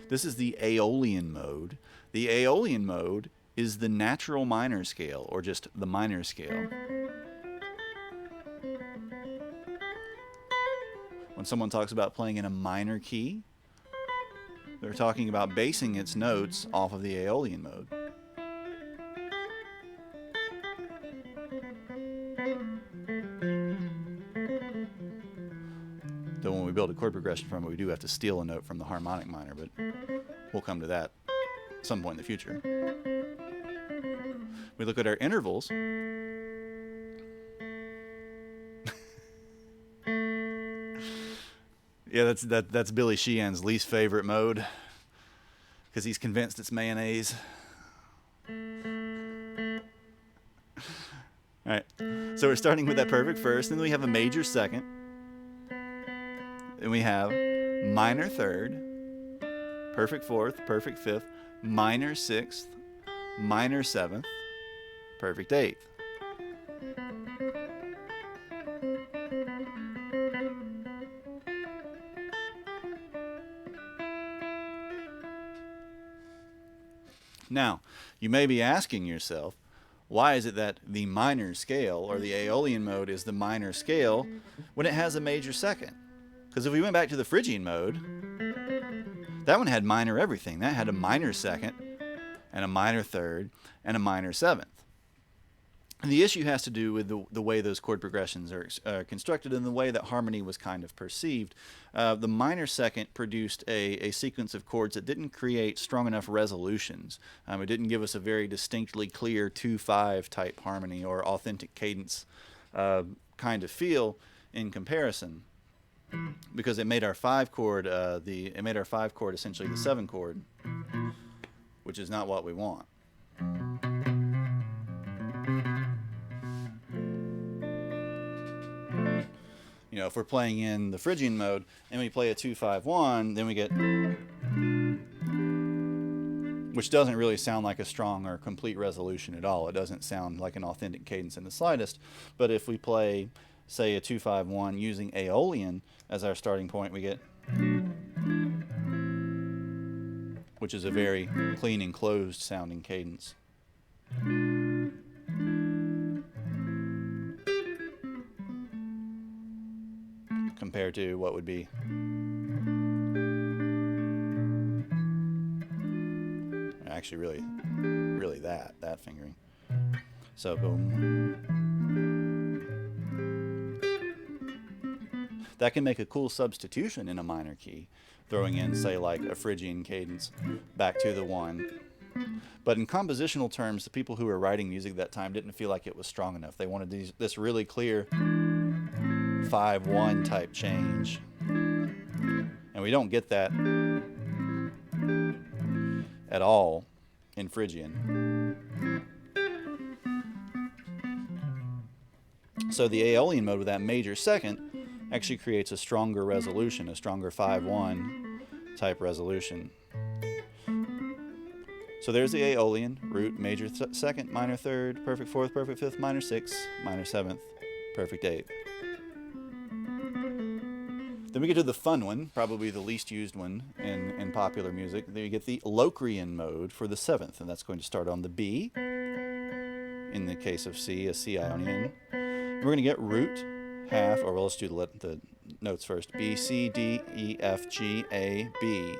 This is the Aeolian mode. The Aeolian mode is the natural minor scale, or just the minor scale. When someone talks about playing in a minor key, they're talking about basing its notes off of the Aeolian mode. Though when we build a chord progression from it, we do have to steal a note from the harmonic minor, but we'll come to that at some point in the future. We look at our intervals. Yeah, that's Billy Sheehan's least favorite mode because he's convinced it's mayonnaise. All right, so we're starting with that perfect first, and then we have a major second, and we have minor third, perfect fourth, perfect fifth, minor sixth, minor seventh, perfect eighth. Now, you may be asking yourself, why is it that the minor scale, or the Aeolian mode, is the minor scale when it has a major second? Because if we went back to the Phrygian mode, that one had minor everything. That had a minor second, and a minor third, and a minor seventh. And the issue has to do with the way those chord progressions are constructed and the way that harmony was kind of perceived. The minor second produced a sequence of chords that didn't create strong enough resolutions. It didn't give us a very distinctly clear 2-5 type harmony or authentic cadence kind of feel in comparison, because it made our 5 chord essentially the 7 chord, which is not what we want. You know, if we're playing in the Phrygian mode and we play a 2-5-1, then we get, which doesn't really sound like a strong or complete resolution at all. It doesn't sound like an authentic cadence in the slightest. But if we play, say, a 2-5-1 using Aeolian as our starting point, we get, which is a very clean and closed sounding cadence. Compared to what would be actually really that fingering. So boom. That can make a cool substitution in a minor key, throwing in, say, like a Phrygian cadence back to the 1. But in compositional terms, the people who were writing music at that time didn't feel like it was strong enough. They wanted this really clear 5-1 type change, and we don't get that at all in Phrygian. So the Aeolian mode with that major second actually creates a stronger resolution, a stronger 5-1 type resolution. So there's the Aeolian: root, major second, minor third, perfect fourth, perfect fifth, minor sixth, minor seventh, perfect eighth. Then we get to the fun one, probably the least used one in popular music. Then you get the Locrian mode for the 7th, and that's going to start on the B. In the case of C, a C Ionian. We're going to get root, half, or well, let's do the notes first. B, C, D, E, F, G, A, B.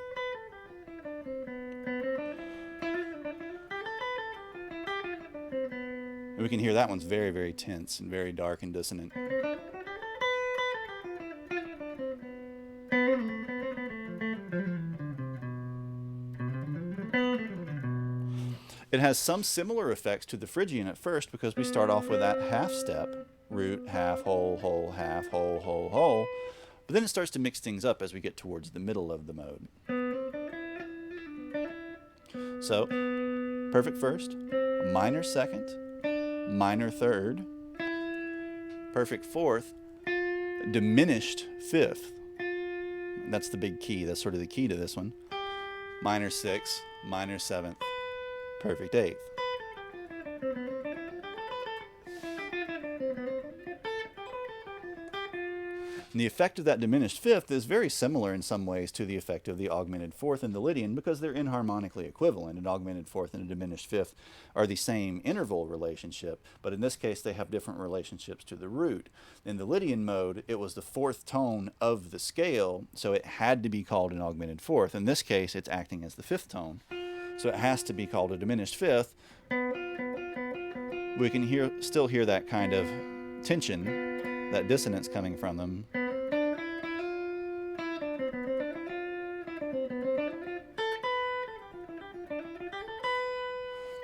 And we can hear that one's very, very tense and very dark and dissonant. It has some similar effects to the Phrygian at first because we start off with that half step, root, half, whole, whole, half, whole, whole, whole. But then it starts to mix things up as we get towards the middle of the mode. So, perfect first, minor second, minor third, perfect fourth, diminished fifth. That's the big key. That's sort of the key to this one. Minor sixth, minor seventh, perfect eighth. And the effect of that diminished fifth is very similar in some ways to the effect of the augmented fourth and the Lydian because they're inharmonically equivalent. An augmented fourth and a diminished fifth are the same interval relationship, but in this case they have different relationships to the root. In the Lydian mode, it was the fourth tone of the scale, so it had to be called an augmented fourth. In this case, it's acting as the fifth tone, so it has to be called a diminished fifth. We can still hear that kind of tension, that dissonance coming from them.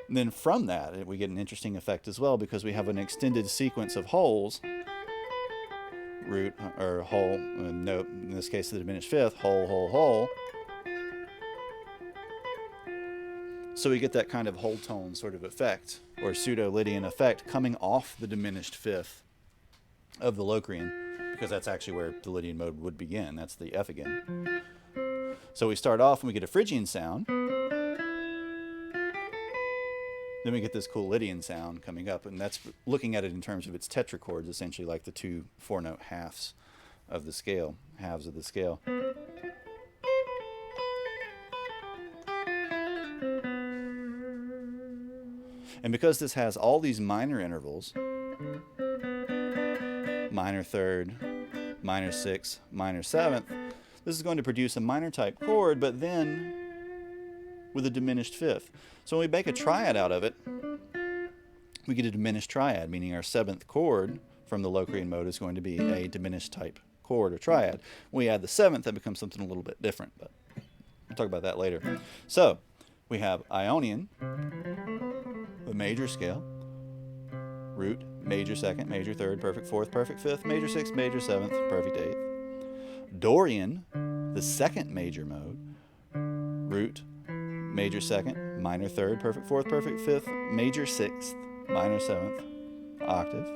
And then from that, we get an interesting effect as well because we have an extended sequence of wholes, root or whole, note, in this case the diminished fifth, whole, whole, whole. So we get that kind of whole tone sort of effect, or pseudo-Lydian effect, coming off the diminished fifth of the Locrian, because that's actually where the Lydian mode would begin. That's the F again. So we start off and we get a Phrygian sound. Then we get this cool Lydian sound coming up, and that's looking at it in terms of its tetrachords, essentially like the two 4-note halves of the scale, halves of the scale. And because this has all these minor intervals, minor third, minor sixth, minor seventh, this is going to produce a minor type chord, but then with a diminished fifth. So when we make a triad out of it, we get a diminished triad, meaning our seventh chord from the Locrian mode is going to be a diminished type chord or triad. When we add the seventh, that becomes something a little bit different, but we'll talk about that later. So we have Ionian, the major scale, root, major second, major third, perfect fourth, perfect fifth, major sixth, major seventh, perfect eighth. Dorian, the second major mode, root, major second, minor third, perfect fourth, perfect fifth, major sixth, minor seventh, octave.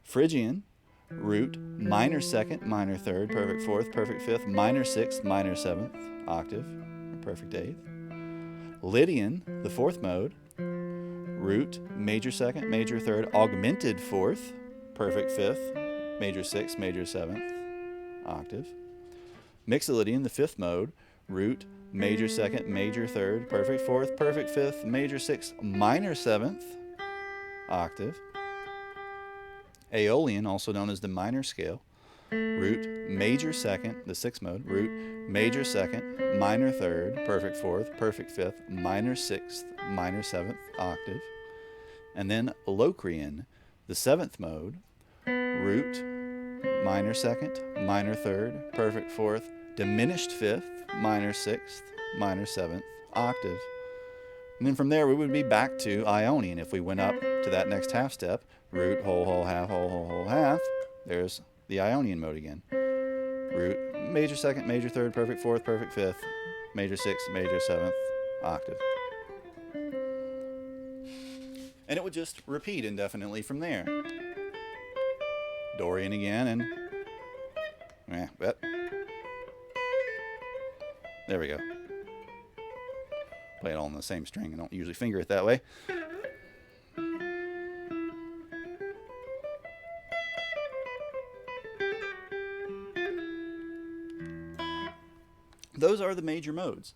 Phrygian, root, minor second, minor third, perfect fourth, perfect fifth, minor sixth, minor seventh, octave, or perfect eighth. Lydian, the fourth mode, root, major second, major third, augmented fourth, perfect fifth, major sixth, major seventh, octave. Mixolydian, the fifth mode, root, major second, major third, perfect fourth, perfect fifth, major sixth, minor seventh, octave. Aeolian, also known as the minor scale, root, major second, the sixth mode, root, major second, minor third, perfect fourth, perfect fifth, minor sixth, minor seventh, octave. And then Locrian, the seventh mode, root, minor second, minor third, perfect fourth, diminished fifth, minor sixth, minor seventh, octave. And then from there we would be back to Ionian. If we went up to that next half step, root, whole, whole, half, whole, whole, whole, half, there's the Ionian mode again. Root, major second, major third, perfect fourth, perfect fifth, major sixth, major seventh, octave. And it would just repeat indefinitely from there. Dorian again, and there we go. Play it all on the same string. I don't usually finger it that way. Those are the major modes.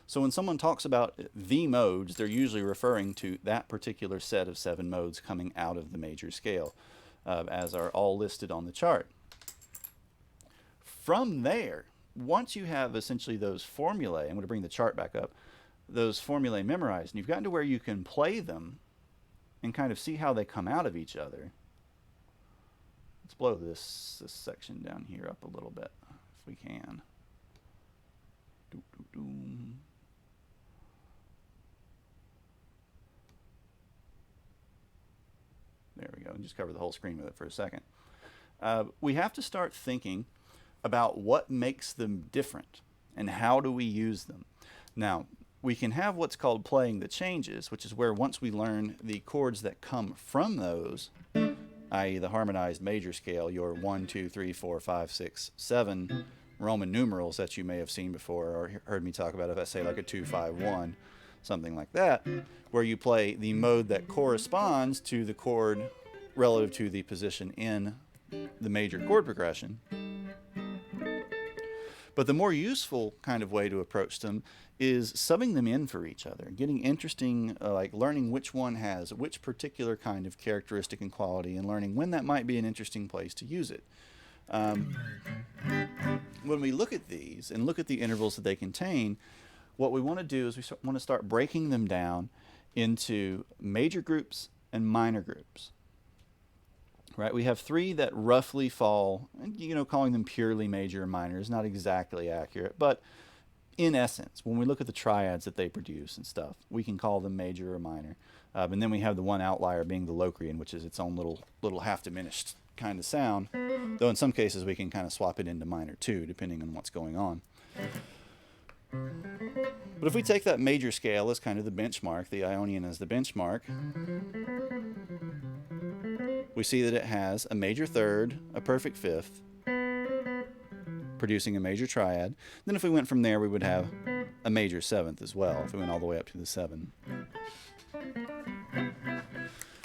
So when someone talks about the modes, they're usually referring to that particular set of 7 modes coming out of the major scale, as are all listed on the chart. From there, once you have essentially those formulae, I'm going to bring the chart back up, those formulae memorized, and you've gotten to where you can play them and kind of see how they come out of each other. Let's blow this section down here up a little bit, if we can. There we go. Just cover the whole screen with it for a second. We have to start thinking about what makes them different and how do we use them. Now, we can have what's called playing the changes, which is where once we learn the chords that come from those, i.e. the harmonized major scale, your 1, 2, 3, 4, 5, 6, 7 Roman numerals that you may have seen before or heard me talk about, if I say like a 2, 5, 1, something like that, where you play the mode that corresponds to the chord relative to the position in the major chord progression. But the more useful kind of way to approach them is subbing them in for each other, getting interesting, like learning which one has which particular kind of characteristic and quality, and learning when that might be an interesting place to use it. When we look at these and look at the intervals that they contain, what we want to do is we want to start breaking them down into major groups and minor groups. Right? We have 3 that roughly fall, calling them purely major or minor is not exactly accurate, but in essence, when we look at the triads that they produce and stuff, we can call them major or minor. And then we have the one outlier being the Locrian, which is its own little half-diminished kind of sound, though in some cases we can kind of swap it into minor too, depending on what's going on. But if we take that major scale as kind of the benchmark, the Ionian as the benchmark, we see that it has a major third, a perfect fifth, producing a major triad. Then if we went from there, we would have a major seventh as well, if we went all the way up to the 7.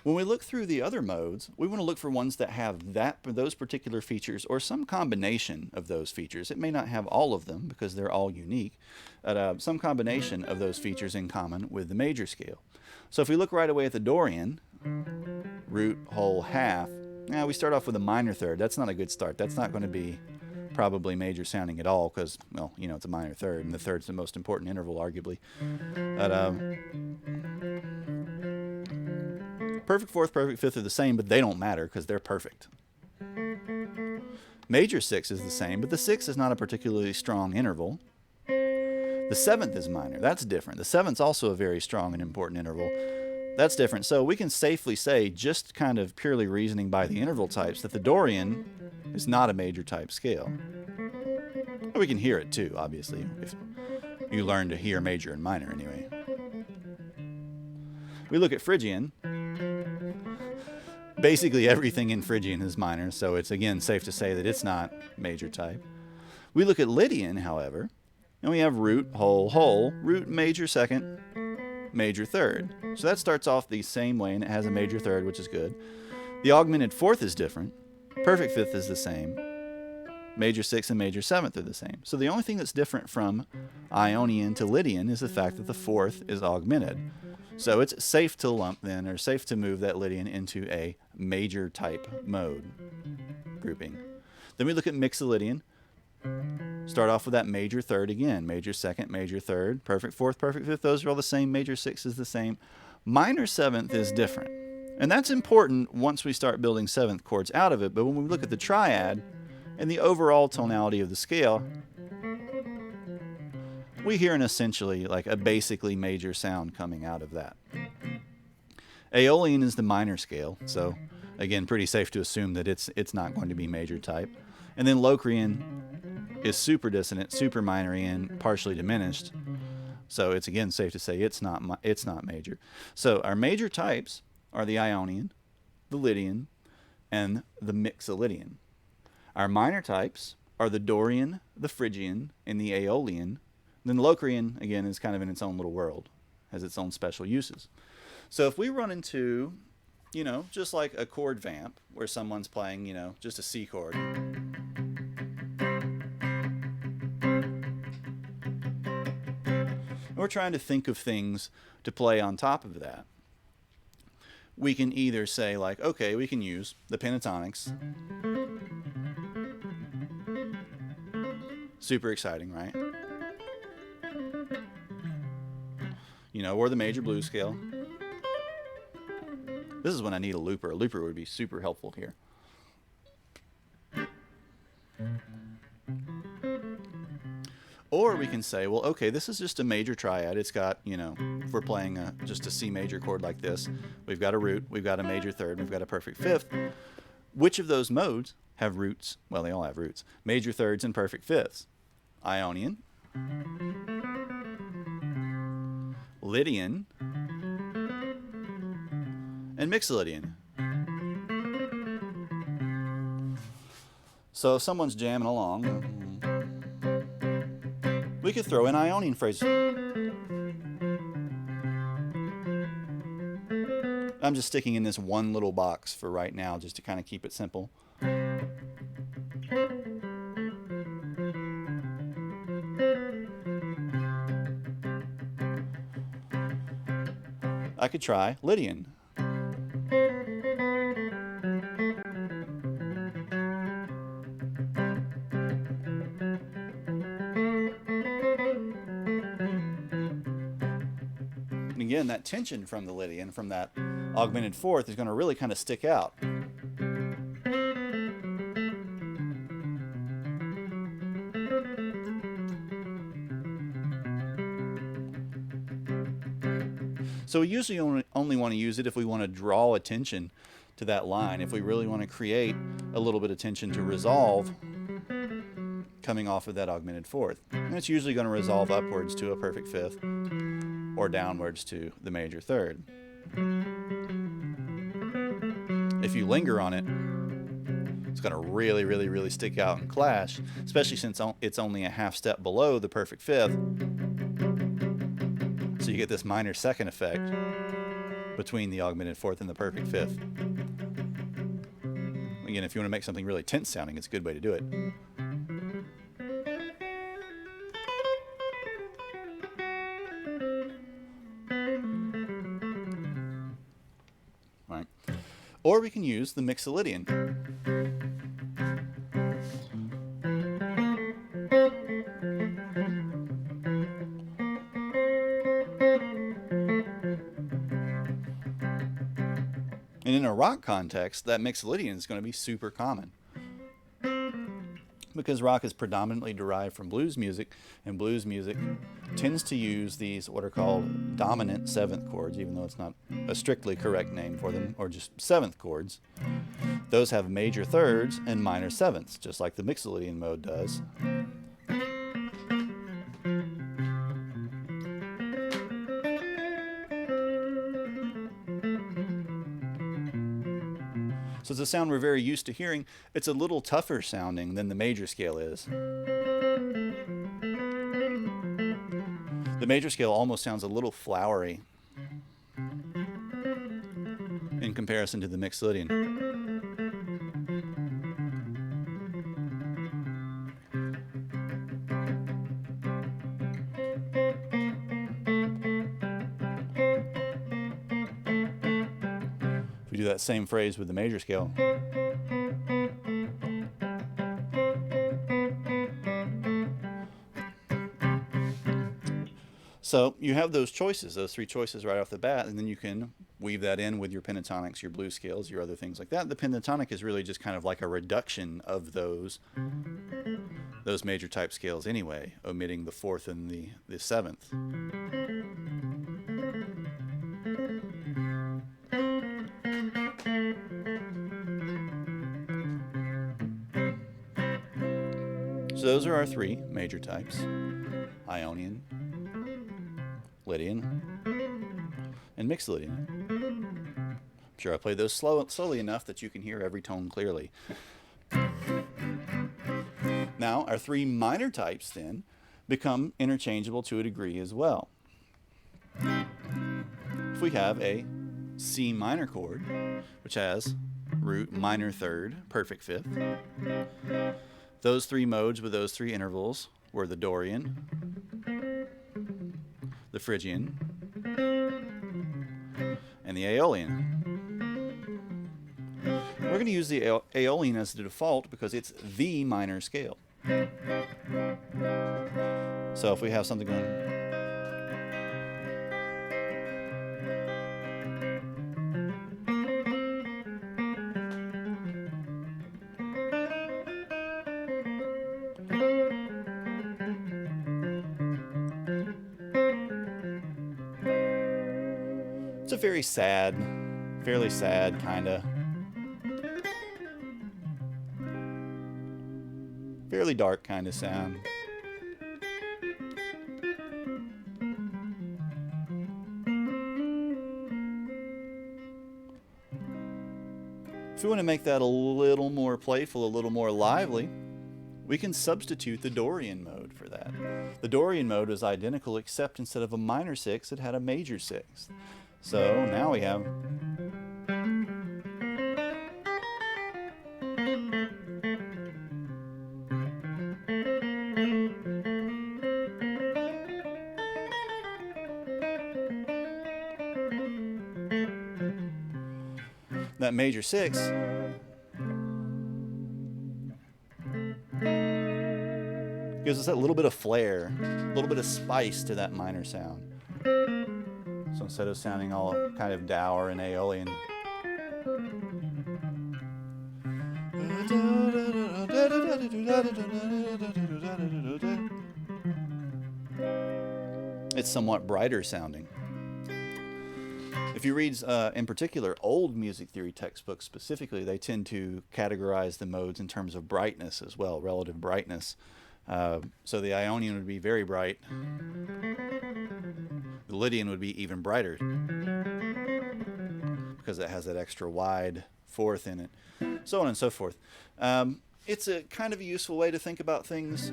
When we look through the other modes, we want to look for ones that have those particular features or some combination of those features. It may not have all of them because they're all unique, but some combination of those features in common with the major scale. So if we look right away at the Dorian, root, whole, half, now we start off with a minor third. That's not a good start. That's not going to be probably major sounding at all because, well, you know, it's a minor third, and the third's the most important interval, arguably. But perfect fourth, perfect fifth are the same, but they don't matter because they're perfect. Major six is the same, but the sixth is not a particularly strong interval. The seventh is minor. That's different. The seventh's also a very strong and important interval. That's different. So we can safely say, just kind of purely reasoning by the interval types, that the Dorian is not a major type scale. We can hear it too, obviously, if you learn to hear major and minor anyway. We look at Phrygian. Basically everything in Phrygian is minor, so it's again safe to say that it's not major type. We look at Lydian, however, and we have root, whole, whole, root, major second, major third. So that starts off the same way, and it has a major third, which is good. The augmented fourth is different. Perfect fifth is the same. Major sixth and major seventh are the same. So the only thing that's different from Ionian to Lydian is the fact that the fourth is augmented. So it's safe to lump then, or safe to move that Lydian into a major type mode grouping. Then we look at Mixolydian. Start off with that major third again. Major second, major third, perfect fourth, perfect fifth. Those are all the same. Major sixth is the same. Minor seventh is different. And that's important once we start building seventh chords out of it. But when we look at the triad and the overall tonality of the scale, we hear an essentially like a basically major sound coming out of that. Aeolian is the minor scale, so again, pretty safe to assume that it's not going to be major type. And then Locrian is super dissonant, super minorian, partially diminished. So it's again safe to say it's not major. So our major types are the Ionian, the Lydian, and the Mixolydian. Our minor types are the Dorian, the Phrygian, and the Aeolian. Then Locrian, again, is kind of in its own little world, has its own special uses. So if we run into, you know, just like a chord vamp where someone's playing, you know, just a C chord. And we're trying to think of things to play on top of that. We can either say like, okay, we can use the pentatonics. Super exciting, right? You know, or the major blues scale. This is when I need a looper. A looper would be super helpful here. Or we can say, well, okay, this is just a major triad. It's got, you know, if we're playing just a C major chord like this, we've got a root, we've got a major third, we've got a perfect fifth. Which of those modes have roots? Well, they all have roots. Major thirds and perfect fifths. Ionian, Lydian, and Mixolydian. So if someone's jamming along, we could throw in Ionian phrases. I'm just sticking in this one little box for right now just to kind of keep it simple. I could try Lydian. And again, that tension from the Lydian, from that augmented fourth, is going to really kind of stick out. So we usually only want to use it if we want to draw attention to that line, if we really want to create a little bit of tension to resolve coming off of that augmented fourth. And it's usually going to resolve upwards to a perfect fifth or downwards to the major third. If you linger on it, it's going to really, really, really stick out and clash, especially since it's only a half step below the perfect fifth. So you get this minor second effect, between the augmented fourth and the perfect fifth. Again, if you want to make something really tense sounding, it's a good way to do it. All right. Or we can use the Mixolydian. And in a rock context, that Mixolydian is going to be super common, because rock is predominantly derived from blues music, and blues music tends to use these what are called dominant seventh chords, even though it's not a strictly correct name for them, or just seventh chords. Those have major thirds and minor sevenths, just like the Mixolydian mode does. So it's a sound we're very used to hearing. It's a little tougher sounding than the major scale is. The major scale almost sounds a little flowery in comparison to the Mixolydian. If we do that same phrase with the major scale. So you have those choices, those three choices right off the bat, and then you can weave that in with your pentatonics, your blues scales, your other things like that. The pentatonic is really just kind of like a reduction of those major type scales anyway, omitting the fourth and the seventh. So those are our three major types: Ionian, Lydian, and Mixolydian. I'm sure I played those slowly enough that you can hear every tone clearly. Now, our three minor types then become interchangeable to a degree as well. If we have a C minor chord, which has root, minor third, perfect fifth, those three modes with those three intervals were the Dorian, the Phrygian, and the Aeolian. We're going to use the Aeolian as the default because it's the minor scale. So if we have something going... It's a very sad, fairly sad kind of, fairly dark kind of sound. If we want to make that a little more playful, a little more lively, we can substitute the Dorian mode for that. The Dorian mode is identical, except instead of a minor sixth, it had a major sixth. So now we have that major sixth gives us that little bit of flair, a little bit of spice to that minor sound. So instead of sounding all kind of dour and Aeolian, it's somewhat brighter sounding. If you read, in particular, old music theory textbooks specifically, they tend to categorize the modes in terms of brightness as well, relative brightness. So the Ionian would be very bright. The Lydian would be even brighter because it has that extra wide fourth in it, so on and so forth. It's a kind of a useful way to think about things,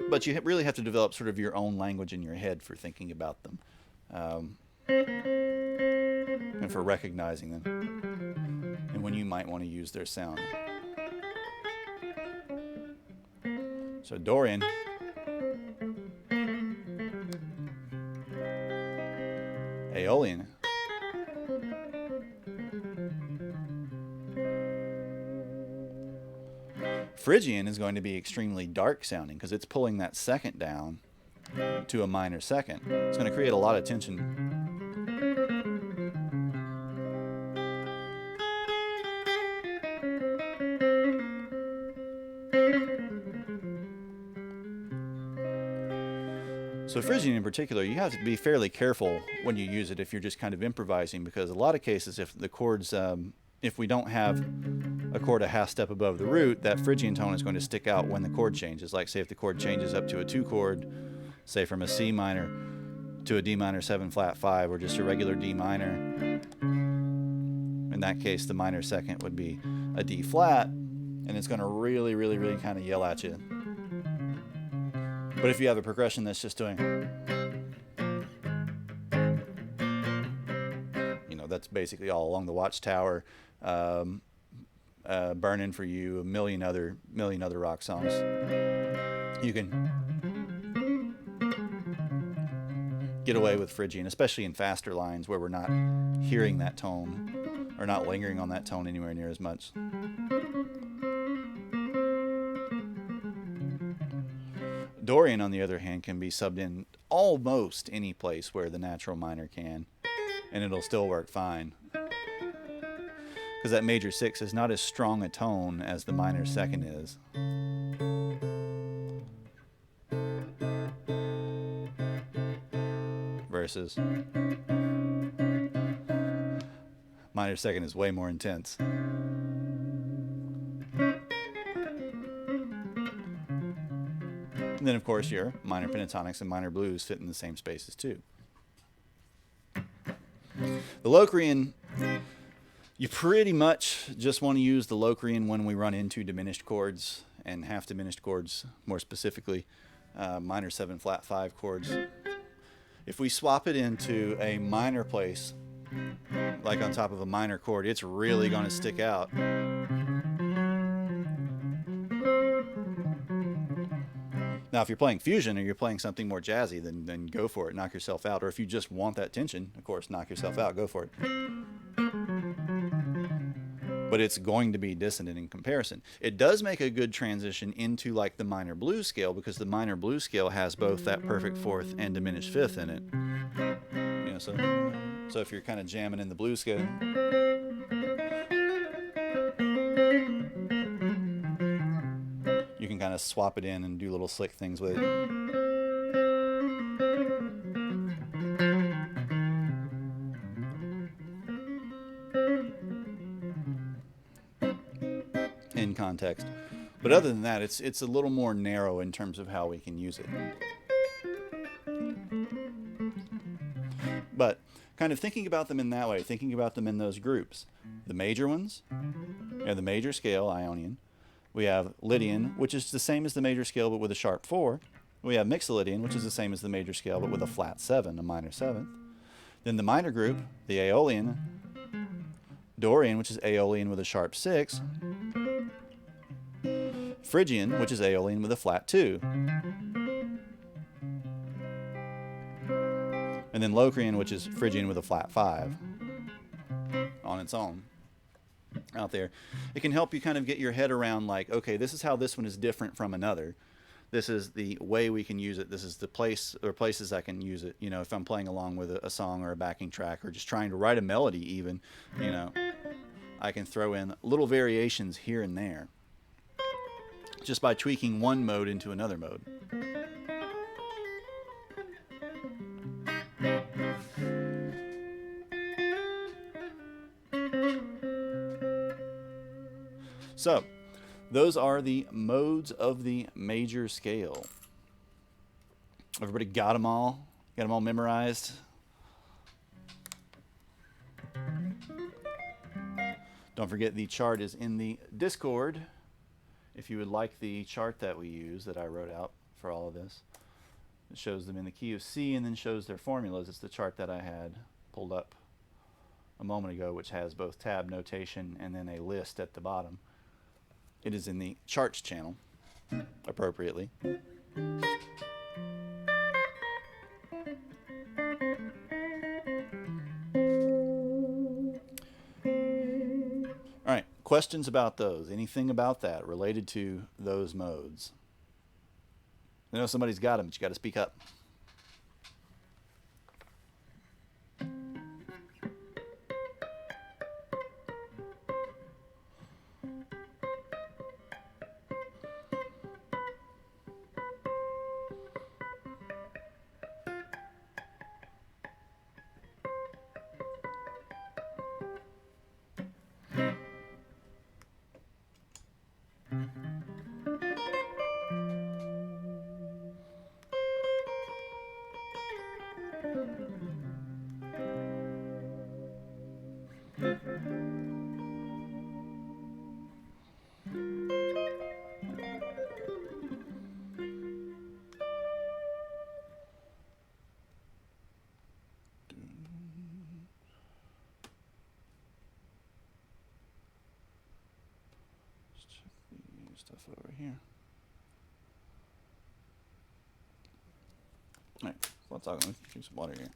but you really have to develop sort of your own language in your head for thinking about them. and for recognizing them, and when you might want to use their sound. So Dorian, Aeolian, Phrygian is going to be extremely dark sounding because it's pulling that second down to a minor second. It's going to create a lot of tension. So Phrygian in particular, you have to be fairly careful when you use it if you're just kind of improvising, because a lot of cases if the chords, if we don't have a chord a half step above the root, that Phrygian tone is going to stick out when the chord changes. Like say if the chord changes up to a 2 chord, say from a C minor to a D minor 7 flat 5 or just a regular D minor, in that case the minor second would be a D flat, and it's going to really kind of yell at you. But if you have a progression that's just doing, you know, that's basically all along the Watchtower, Burning for You, a million other rock songs, you can get away with Phrygian, especially in faster lines where we're not hearing that tone or not lingering on that tone anywhere near as much. Dorian, on the other hand, can be subbed in almost any place where the natural minor can, and it'll still work fine. Because that major 6 is not as strong a tone as the minor second is. Versus minor second is way more intense. And then, of course, your minor pentatonics and minor blues fit in the same spaces, too. The Locrian, you pretty much just want to use the Locrian when we run into diminished chords and half diminished chords, more specifically, minor 7 flat 5 chords. If we swap it into a minor place, like on top of a minor chord, it's really going to stick out. Now, if you're playing fusion or you're playing something more jazzy, then go for it, knock yourself out. Or if you just want that tension, of course, knock yourself out, go for it. But it's going to be dissonant in comparison. It does make a good transition into like the minor blues scale, because the minor blues scale has both that perfect fourth and diminished fifth in it. You know, so if you're kind of jamming in the blues scale, you can kind of swap it in and do little slick things with it. In context. But other than that, it's a little more narrow in terms of how we can use it. But kind of thinking about them in that way, thinking about them in those groups. The major ones, we have the major scale, Ionian. We have Lydian, which is the same as the major scale but with a sharp 4. We have Mixolydian, which is the same as the major scale but with a flat 7, a minor 7th. Then the minor group, the Aeolian, Dorian, which is Aeolian with a sharp 6. Phrygian, which is Aeolian with a flat 2. And then Locrian, which is Phrygian with a flat 5 on its own out there. It can help you kind of get your head around like, okay, this is how this one is different from another. This is the way we can use it. This is the place or places I can use it. You know, if I'm playing along with a song or a backing track or just trying to write a melody even, you know, I can throw in little variations here and there just by tweaking one mode into another mode. So, those are the modes of the major scale. Everybody got them all? Got them all memorized? Don't forget the chart is in the Discord. If you would like the chart that we use, that I wrote out for all of this. It shows them in the key of C and then shows their formulas. It's the chart that I had pulled up a moment ago, which has both tab notation and then a list at the bottom. It is in the charts channel, appropriately. All right, questions about those? Anything about that related to those modes? I know somebody's got them, but you got to speak up. Stuff over here. All right, so let's drink some water here.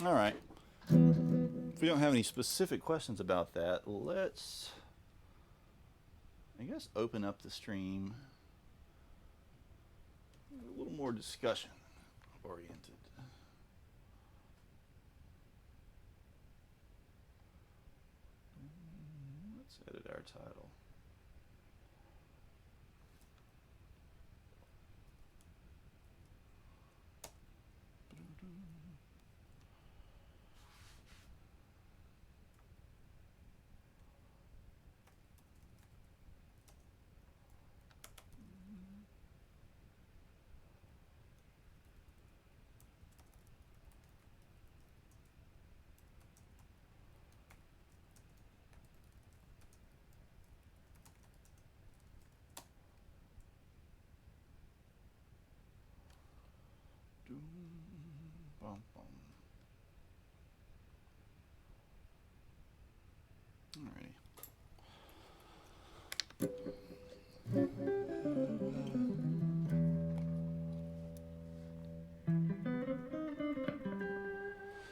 All right. If we don't have any specific questions about that, let's, I guess, open up the stream. A little more discussion oriented. Let's edit our title. Bum, bum. Alrighty.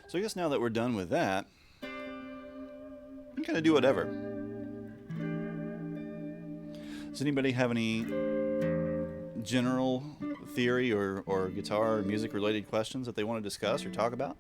So I guess now that we're done with that, I'm gonna do whatever. Does anybody have any general theory or guitar or music related questions that they want to discuss or talk about?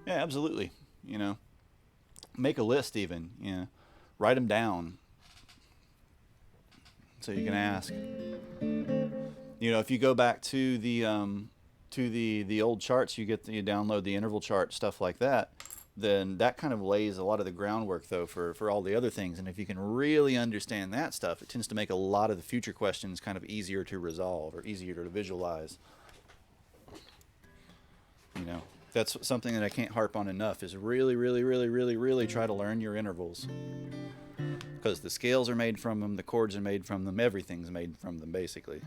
Yeah, absolutely. You know, make a list even, you know, write them down so you can ask. You know, if you go back to the old charts, you download the interval chart, stuff like that. then that kind of lays a lot of the groundwork, though, for all the other things. And if you can really understand that stuff, it tends to make a lot of the future questions kind of easier to resolve or easier to visualize. You know, that's something that I can't harp on enough, is really, really, really, really, really try to learn your intervals. Because the scales are made from them, the chords are made from them, everything's made from them, basically.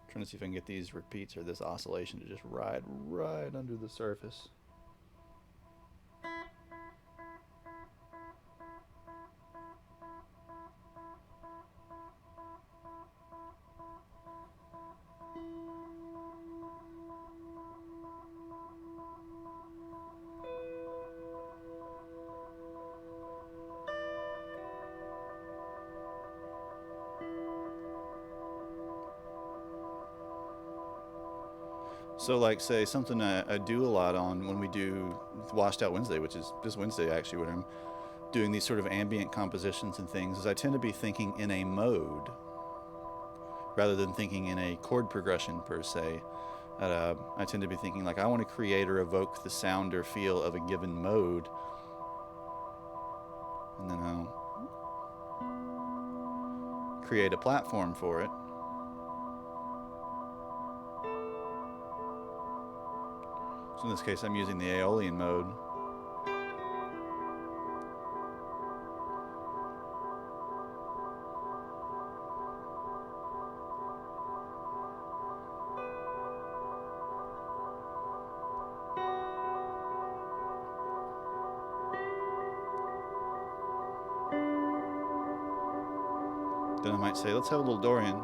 Trying to see if I can get these repeats or this oscillation to just ride right under the surface. So, like, say, something I do a lot on when we do Washed Out Wednesday, which is this Wednesday, actually, when I'm doing these sort of ambient compositions and things, is I tend to be thinking in a mode rather than thinking in a chord progression, per se. I tend to be thinking, like, I want to create or evoke the sound or feel of a given mode. And then I'll create a platform for it. So in this case, I'm using the Aeolian mode. Then I might say, let's have a little Dorian.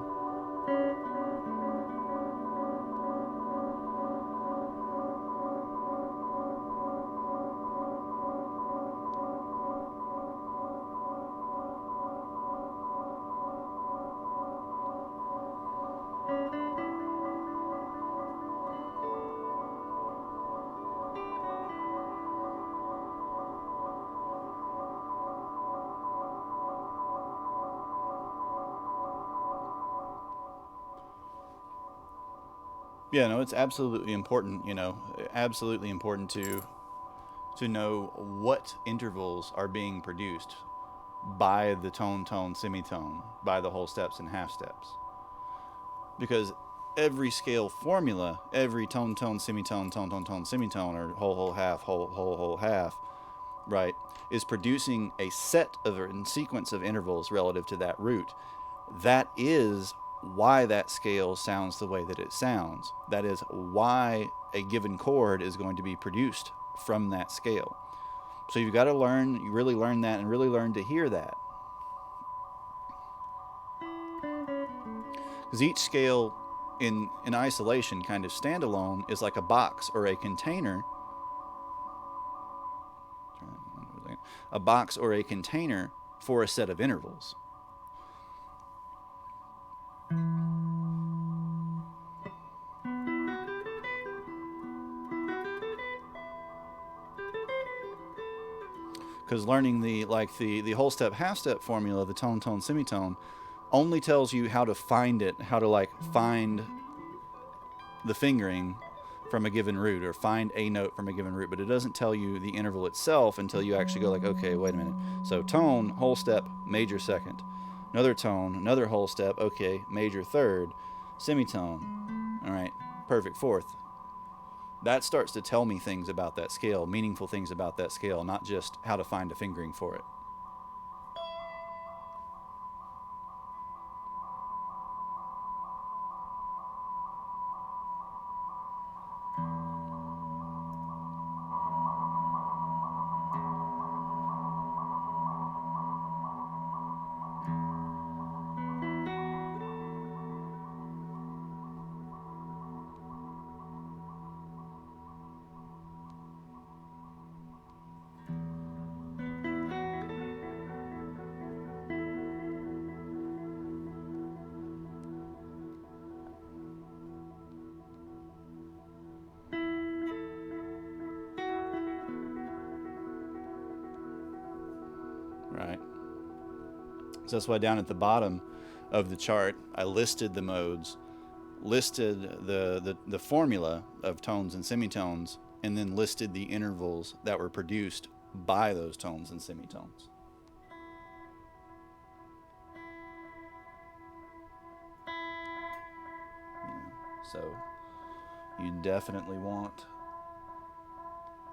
Yeah, no, it's absolutely important, absolutely important to know what intervals are being produced by the tone, tone, semitone, by the whole steps and half steps. Because every scale formula, every tone, tone, semitone, tone, tone, tone, semitone, or whole, whole, half, whole, whole, whole, half, right, is producing a set of a sequence of intervals relative to that root. That is why that scale sounds the way that it sounds. That is why a given chord is going to be produced from that scale. So you've got to you really learn that and really learn to hear that. Because each scale in isolation, kind of standalone, is like a box or a container. A box or a container for a set of intervals. Because learning the whole step, half step formula, the tone, tone, semitone, only tells you how to find it, how to find the fingering, from a given root, or find a note from a given root, but it doesn't tell you the interval itself until you actually go like, okay, wait a minute. So tone, whole step, major second. Another tone, another whole step, okay, major third, semitone, all right, perfect fourth. That starts to tell me things about that scale, meaningful things about that scale, not just how to find a fingering for it. Right. So that's why down at the bottom of the chart, I listed the modes, listed the formula of tones and semitones, and then listed the intervals that were produced by those tones and semitones. Yeah, so you definitely want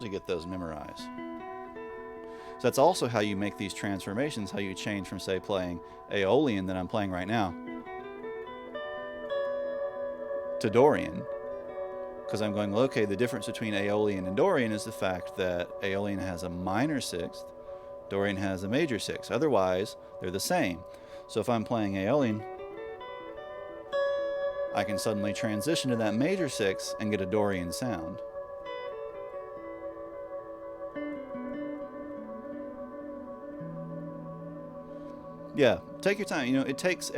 to get those memorized. So that's also how you make these transformations, how you change from, say, playing Aeolian that I'm playing right now to Dorian. Because I'm going, well, okay, the difference between Aeolian and Dorian is the fact that Aeolian has a minor sixth, Dorian has a major sixth. Otherwise, they're the same. So if I'm playing Aeolian, I can suddenly transition to that major sixth and get a Dorian sound. Yeah, take your time. You know, it takes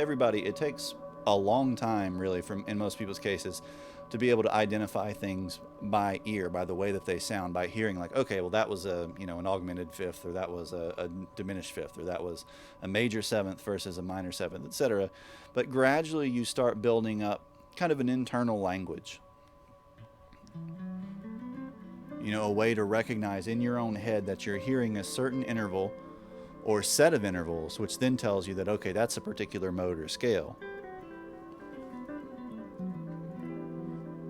a long time, really, in most people's cases, to be able to identify things by ear, by the way that they sound, by hearing, like, okay, well, that was an augmented fifth, or that was a diminished fifth, or that was a major seventh versus a minor seventh, etc. But gradually you start building up kind of an internal language. You know, a way to recognize in your own head that you're hearing a certain interval or set of intervals, which then tells you that, okay, that's a particular mode or scale.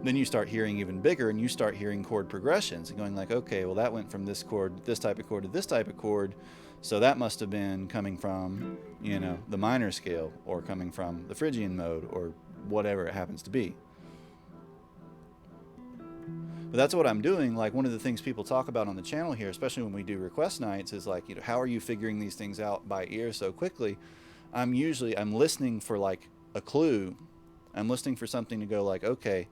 Then you start hearing even bigger, and you start hearing chord progressions and going like, okay, well, that went from this chord, this type of chord, to this type of chord, so that must have been coming from, the minor scale, or coming from the Phrygian mode, or whatever it happens to be. But that's what I'm doing. Like, one of the things people talk about on the channel here, especially when we do request nights, is like, how are you figuring these things out by ear so quickly? I'm listening for like a clue. I'm listening for something to go like, okay,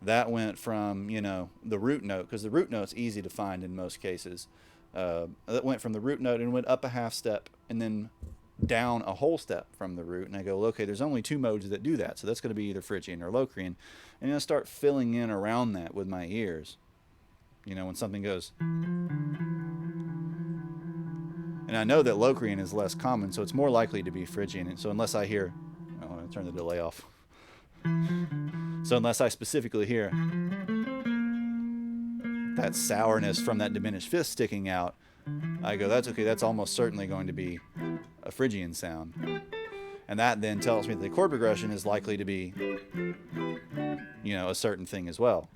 that went from, the root note, because the root note's easy to find in most cases. That went from the root note and went up a half step and then down a whole step from the root. And I go, okay, there's only two modes that do that. So that's going to be either Phrygian or Locrian. And I start filling in around that with my ears. When something goes. And I know that Locrian is less common, so it's more likely to be Phrygian. And so unless I hear, I'm going to turn the delay off. So unless I specifically hear that sourness from that diminished fifth sticking out, I go, that's okay, that's almost certainly going to be a Phrygian sound. And that then tells me that the chord progression is likely to be, a certain thing as well.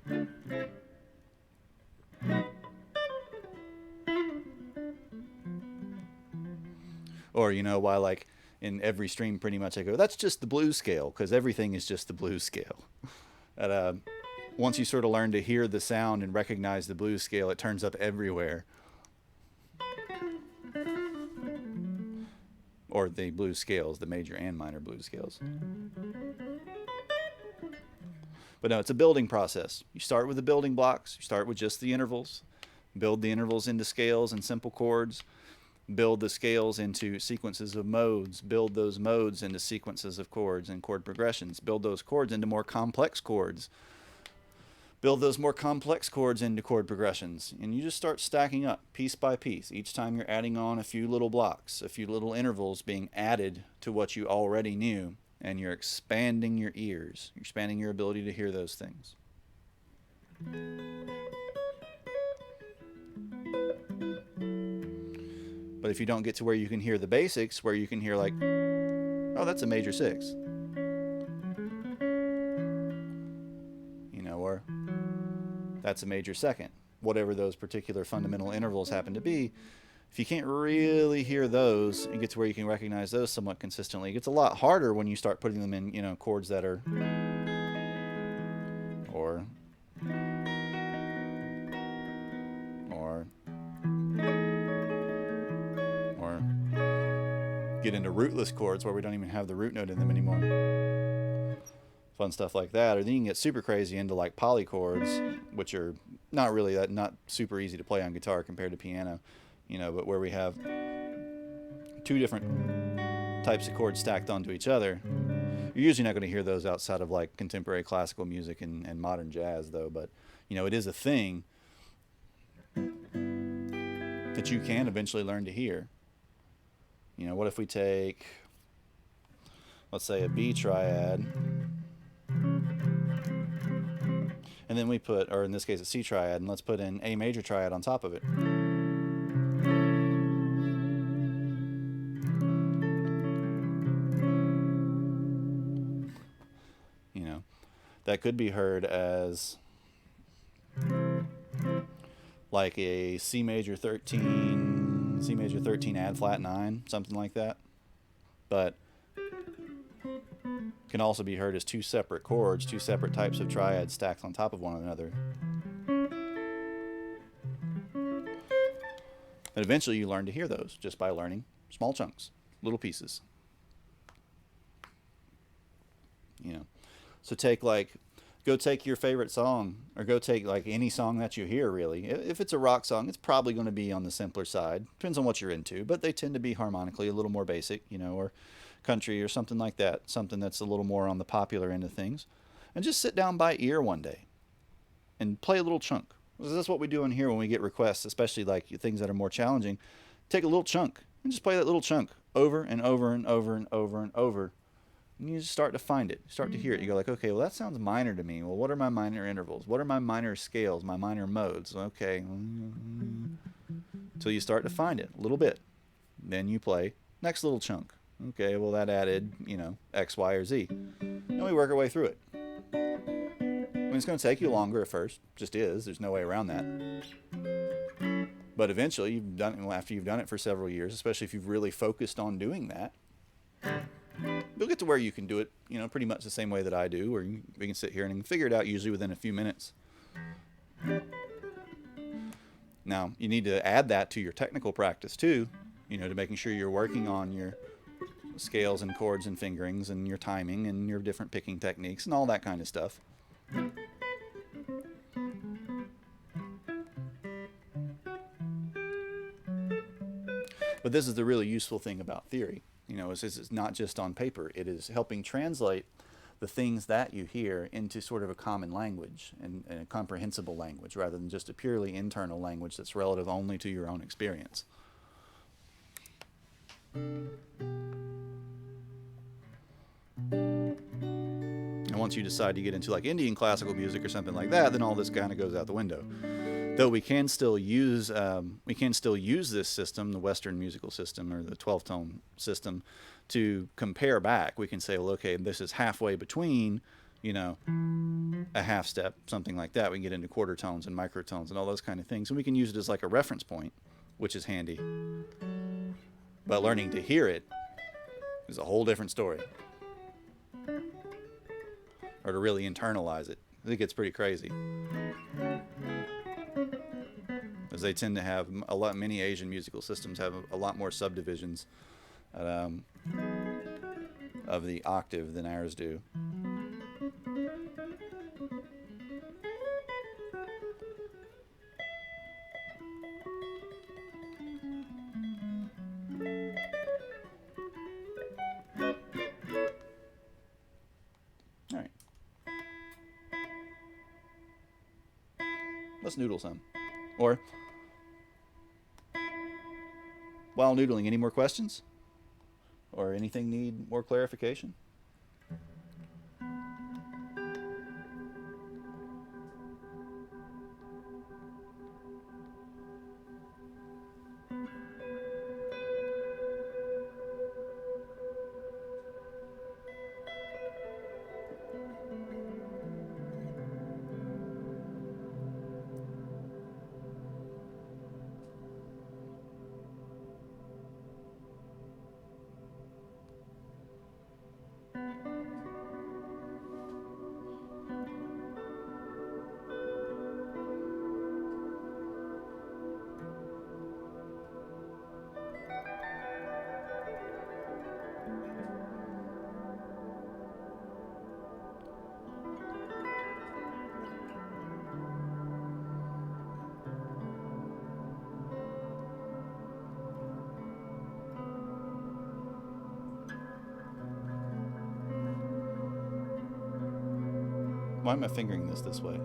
Or, why, like, in every stream pretty much I go, that's just the blues scale, because everything is just the blues scale. Once you sort of learn to hear the sound and recognize the blues scale, it turns up everywhere. Or the blues scales, the major and minor blues scales. But no, it's a building process. You start with the building blocks. You start with just the intervals. Build the intervals into scales and simple chords. Build the scales into sequences of modes. Build those modes into sequences of chords and chord progressions. Build those chords into more complex chords. Build those more complex chords into chord progressions. And you just start stacking up piece by piece. Each time you're adding on a few little blocks, a few little intervals being added to what you already knew. And you're expanding your ears. You're expanding your ability to hear those things. if you don't get to where you can hear the basics, where you can hear like, oh, that's a major 6, you know, or that's a major 2nd, whatever those particular fundamental intervals happen to be. If you can't really hear those and get to where you can recognize those somewhat consistently, it gets a lot harder when you start putting them in, you know, chords that are, or get into rootless chords where we don't even have the root note in them anymore. Fun stuff like that. Or then you can get super crazy into like polychords, which are not really not super easy to play on guitar compared to piano, you know, but where we have 2 different types of chords stacked onto each other. You're usually not going to hear those outside of like contemporary classical music and modern jazz, though. But you know, it is a thing that you can eventually learn to hear. You know, what if we take, let's say, a B triad, and then we put, or in this case a C triad, and let's put in A major triad on top of it. You know, that could be heard as like a C major 13, C major 13 add flat 9, something like that. But can also be heard as 2 separate chords, 2 separate types of triads stacked on top of one another. And eventually you learn to hear those just by learning small chunks, little pieces. You know, so go take your favorite song, or go take like any song that you hear, really. If it's a rock song, it's probably going to be on the simpler side. Depends on what you're into, but they tend to be harmonically a little more basic, you know, or country or something like that, something that's a little more on the popular end of things. And just sit down by ear one day and play a little chunk. That's what we do in here when we get requests, especially like things that are more challenging. Take a little chunk and just play that little chunk over and over and over and over and over. And you just start to find it, start to hear it. You go like, okay, well, that sounds minor to me. Well, what are my minor intervals? What are my minor scales, my minor modes? Okay. Until you start to find it a little bit. Then you play next little chunk. Okay, well, that added, you know, X, Y, or Z. And we work our way through it. I mean, it's going to take you longer at first. Just is. There's no way around that. But eventually, you've done it, after you've done it for several years, especially if you've really focused on doing that, you'll get to where you can do it, you know, pretty much the same way that I do, where we can sit here and figure it out usually within a few minutes. Now, you need to add that to your technical practice too, you know, to making sure you're working on your scales and chords and fingerings and your timing and your different picking techniques and all that kind of stuff. But this is the really useful thing about theory, you know, is it's not just on paper. It is helping translate the things that you hear into sort of a common language and a comprehensible language, rather than just a purely internal language that's relative only to your own experience. And once you decide to get into like Indian classical music or something like that, then all this kind of goes out the window. Though we can still use this system, the Western musical system or the 12-tone system, to compare back. We can say, well, okay, this is halfway between, you know, a half step, something like that. We can get into quarter tones and microtones and all those kind of things, and we can use it as like a reference point, which is handy. But learning to hear it is a whole different story. Or to really internalize it. I think it's pretty crazy. As they tend to have many Asian musical systems have a lot more subdivisions of the octave than ours do. All right. Let's noodle some. Or, while noodling, any more questions? Or anything need more clarification? Why am I fingering this way?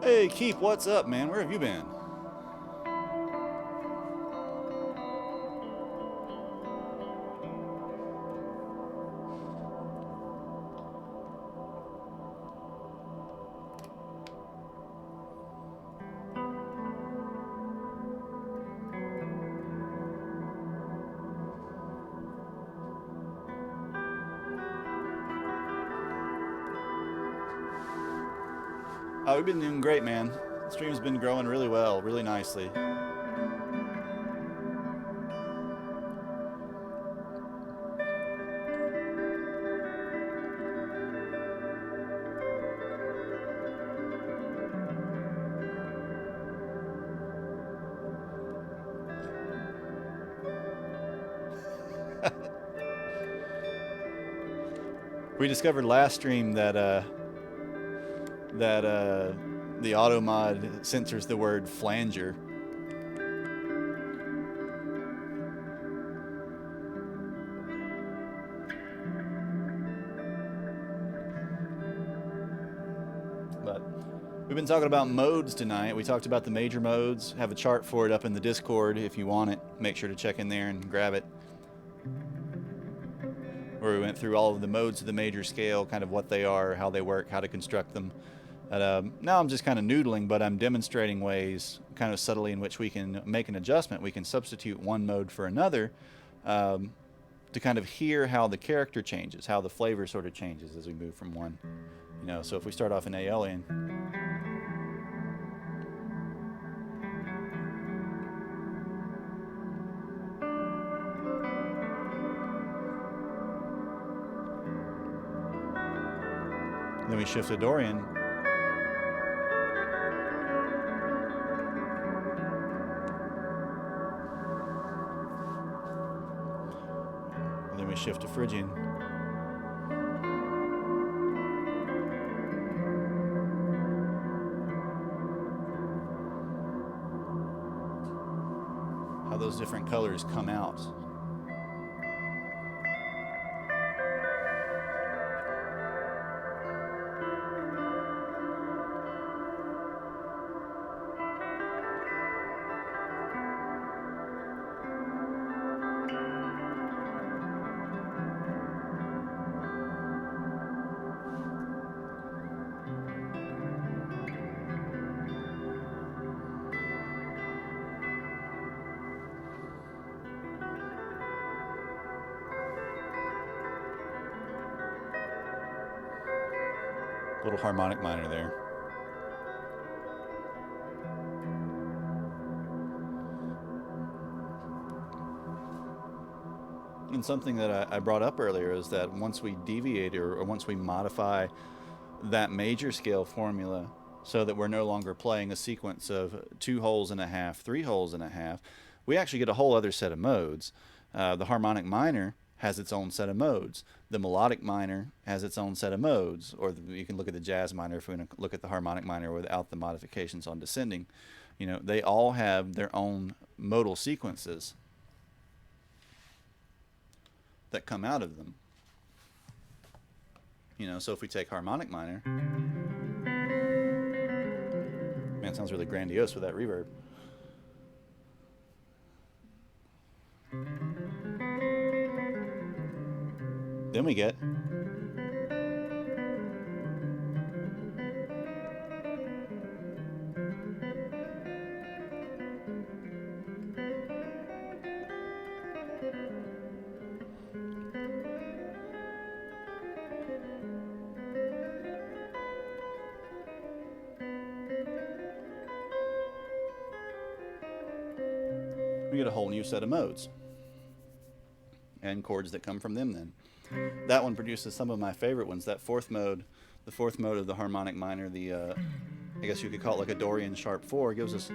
Hey, Keep, what's up, man? Where have you been? Oh, we've been doing great, man. The stream's been growing really well, really nicely. We discovered last stream that the auto mod censors the word flanger. But we've been talking about modes tonight. We talked about the major modes. Have a chart for it up in the Discord if you want it. Make sure to check in there and grab it. Where we went through all of the modes of the major scale, kind of what they are, how they work, how to construct them. Now I'm just kind of noodling, but I'm demonstrating ways, kind of subtly, in which we can make an adjustment. We can substitute one mode for another to kind of hear how the character changes, how the flavor sort of changes as we move from one. You know, so if we start off in Aeolian, then we shift to Dorian. And then we shift to Phrygian. How those different colors come out. Little harmonic minor there. And something that I brought up earlier is that once we deviate or once we modify that major scale formula so that we're no longer playing a sequence of 2 holes and a half, 3 holes and a half, we actually get a whole other set of modes. The harmonic minor has its own set of modes. The melodic minor has its own set of modes. Or you can look at the jazz minor if we're going to look at the harmonic minor without the modifications on descending. You know, they all have their own modal sequences that come out of them. You know, so if we take harmonic minor, man, it sounds really grandiose with that reverb. Then we get a whole new set of modes and chords that come from them then. That one produces some of my favorite ones. That fourth mode, the fourth mode of the harmonic minor, the I guess you could call it like a Dorian sharp 4, gives us,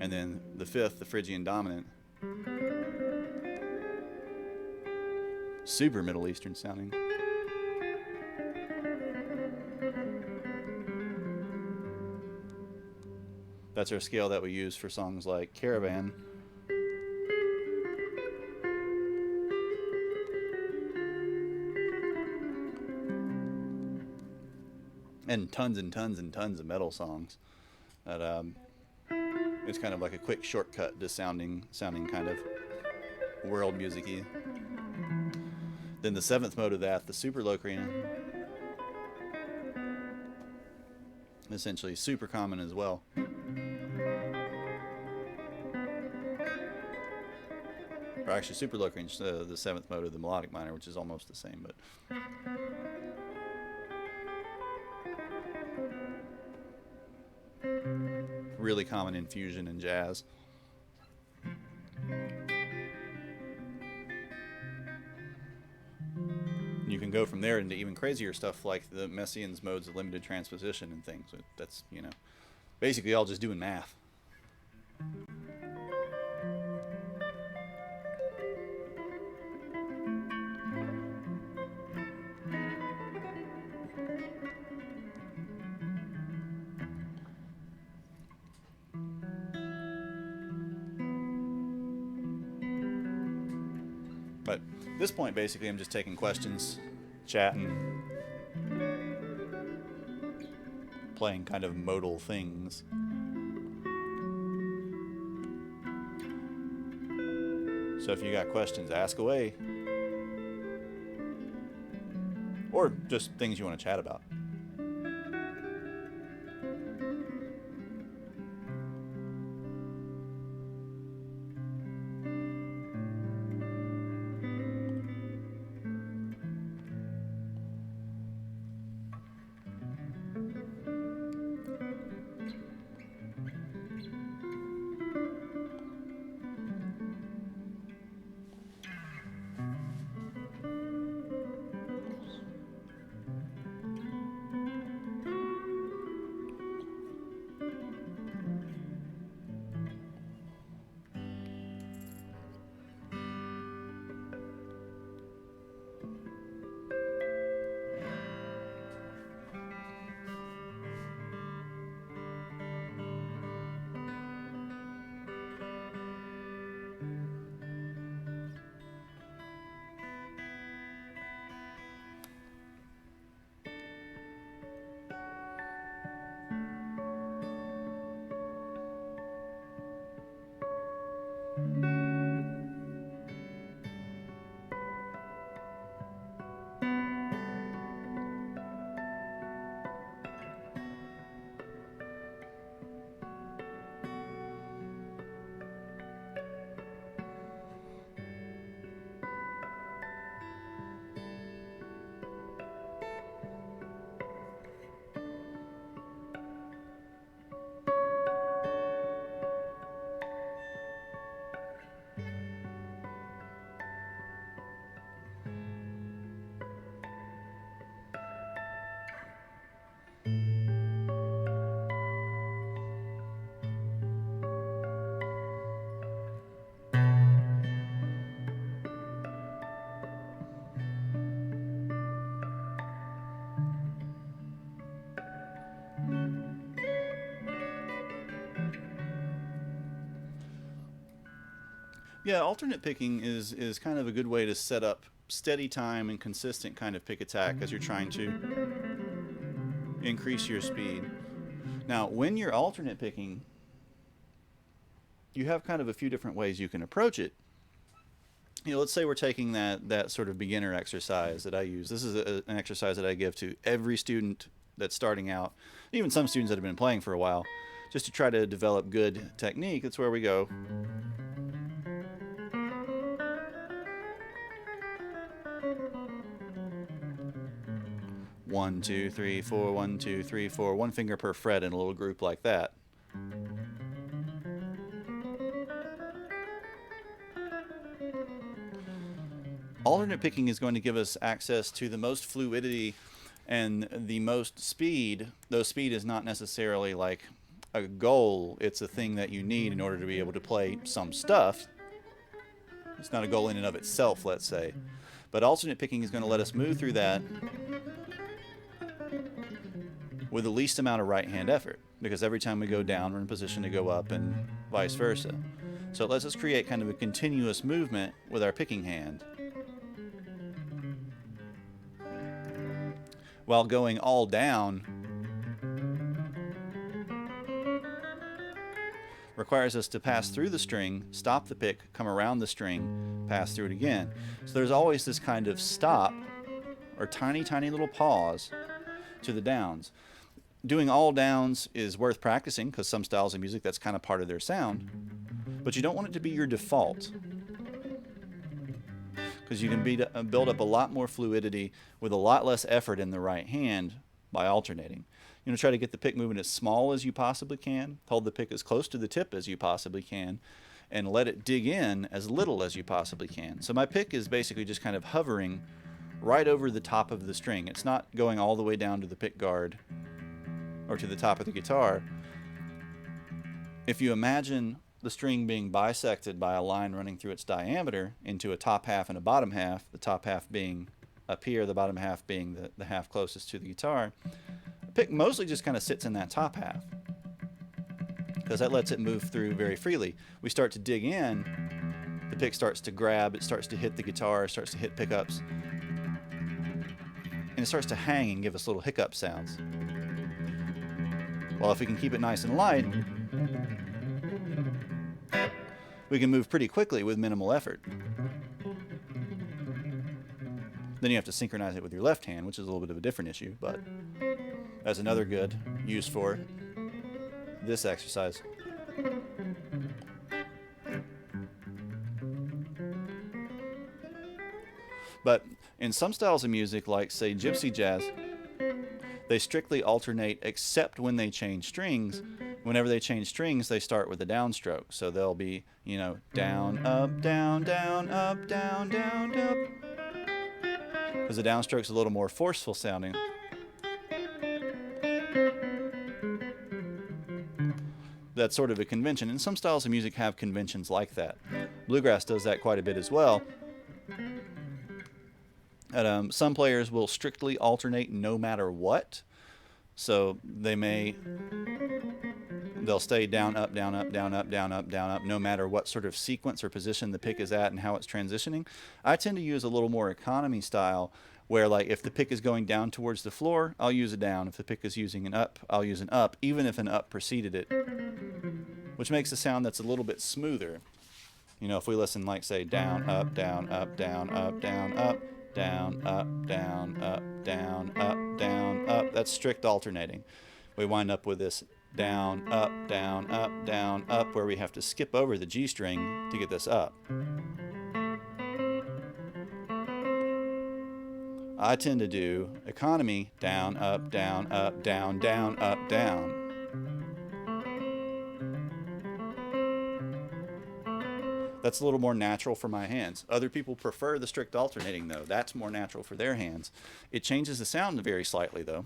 and then the fifth, the Phrygian dominant, super Middle Eastern sounding. That's our scale that we use for songs like Caravan. And tons and tons and tons of metal songs. That it's kind of like a quick shortcut to sounding kind of world music-y. Then the seventh mode of that, the super Locrian, essentially super common as well. Or actually, super Locrian, the seventh mode of the melodic minor, which is almost the same, but. Really common in fusion and jazz. You can go from there into even crazier stuff like the Messiaen's modes of limited transposition and things. That's, you know, basically all just doing math. But at this point, basically, I'm just taking questions, chatting, playing kind of modal things. So if you got questions, ask away. Or just things you want to chat about. Yeah, alternate picking is kind of a good way to set up steady time and consistent kind of pick attack as you're trying to increase your speed. Now, when you're alternate picking, you have kind of a few different ways you can approach it. You know, let's say we're taking that sort of beginner exercise that I use. This is an exercise that I give to every student that's starting out, even some students that have been playing for a while, just to try to develop good technique. That's where we go. One, two, three, four, 1, 2, 3, 4, one finger per fret in a little group like that. Alternate picking is going to give us access to the most fluidity and the most speed, though speed is not necessarily like a goal. It's a thing that you need in order to be able to play some stuff. It's not a goal in and of itself, let's say. But alternate picking is going to let us move through that with the least amount of right hand effort, because every time we go down, we're in position to go up and vice versa. So it lets us create kind of a continuous movement with our picking hand, while going all down requires us to pass through the string, stop the pick, come around the string, pass through it again. So there's always this kind of stop or tiny little pause to the downs. Doing all downs is worth practicing because some styles of music, that's kind of part of their sound, but you don't want it to be your default, because you can build up a lot more fluidity with a lot less effort in the right hand by alternating. You want to try to get the pick moving as small as you possibly can, hold the pick as close to the tip as you possibly can, and let it dig in as little as you possibly can. So my pick is basically just kind of hovering right over the top of the string. It's not going all the way down to the pick guard or to the top of the guitar. If you imagine the string being bisected by a line running through its diameter into a top half and a bottom half, the top half being up here, the bottom half being the half closest to the guitar, the pick mostly just kind of sits in that top half because that lets it move through very freely. We start to dig in, the pick starts to grab, it starts to hit the guitar, starts to hit pickups, and it starts to hang and give us little hiccup sounds. Well, if we can keep it nice and light, we can move pretty quickly with minimal effort. Then you have to synchronize it with your left hand, which is a little bit of a different issue, but that's another good use for this exercise. But in some styles of music, like say gypsy jazz, they strictly alternate except when they change strings. Whenever they change strings, they start with the downstroke. So they'll be, you know, down, up, down, up, down, up. Because the downstroke's a little more forceful sounding. That's sort of a convention. And some styles of music have conventions like that. Bluegrass does that quite a bit as well. Some players will strictly alternate no matter what. So they'll stay down, up, down, up, down, up, down, up, down, up, no matter what sort of sequence or position the pick is at and how it's transitioning. I tend to use a little more economy style where, like, if the pick is going down towards the floor, I'll use a down. If the pick is using an up, I'll use an up, even if an up preceded it, which makes a sound that's a little bit smoother. You know, if we listen, like, say, down, up, down, up, down, up, down, up, down, up, down, up, down, up, down, up. That's strict alternating. We wind up with this down, up, down, up, down, up, where we have to skip over the G string to get this up. I tend to do economy, down, up, down, up, down, down, up, down. That's a little more natural for my hands. Other people prefer the strict alternating, though. That's more natural for their hands. It changes the sound very slightly, though.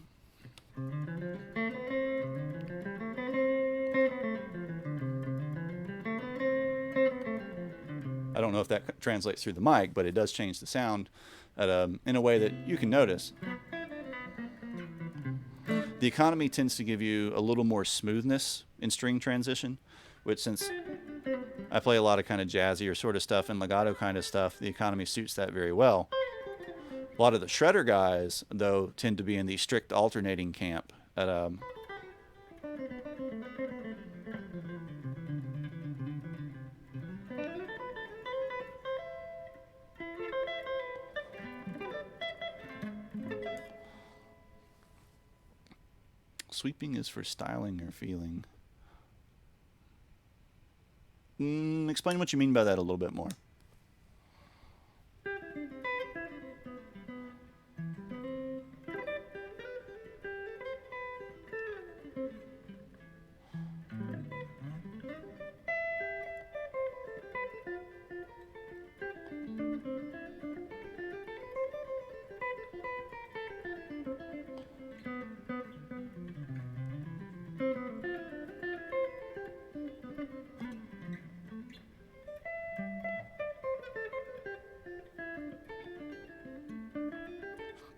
I don't know if that translates through the mic, but it does change the sound in a way that you can notice. The economy tends to give you a little more smoothness in string transition, which, since I play a lot of kind of jazzier sort of stuff and legato kind of stuff. The economy suits that very well. A lot of the shredder guys, though, tend to be in the strict alternating camp. Sweeping is for styling or feeling. Explain what you mean by that a little bit more.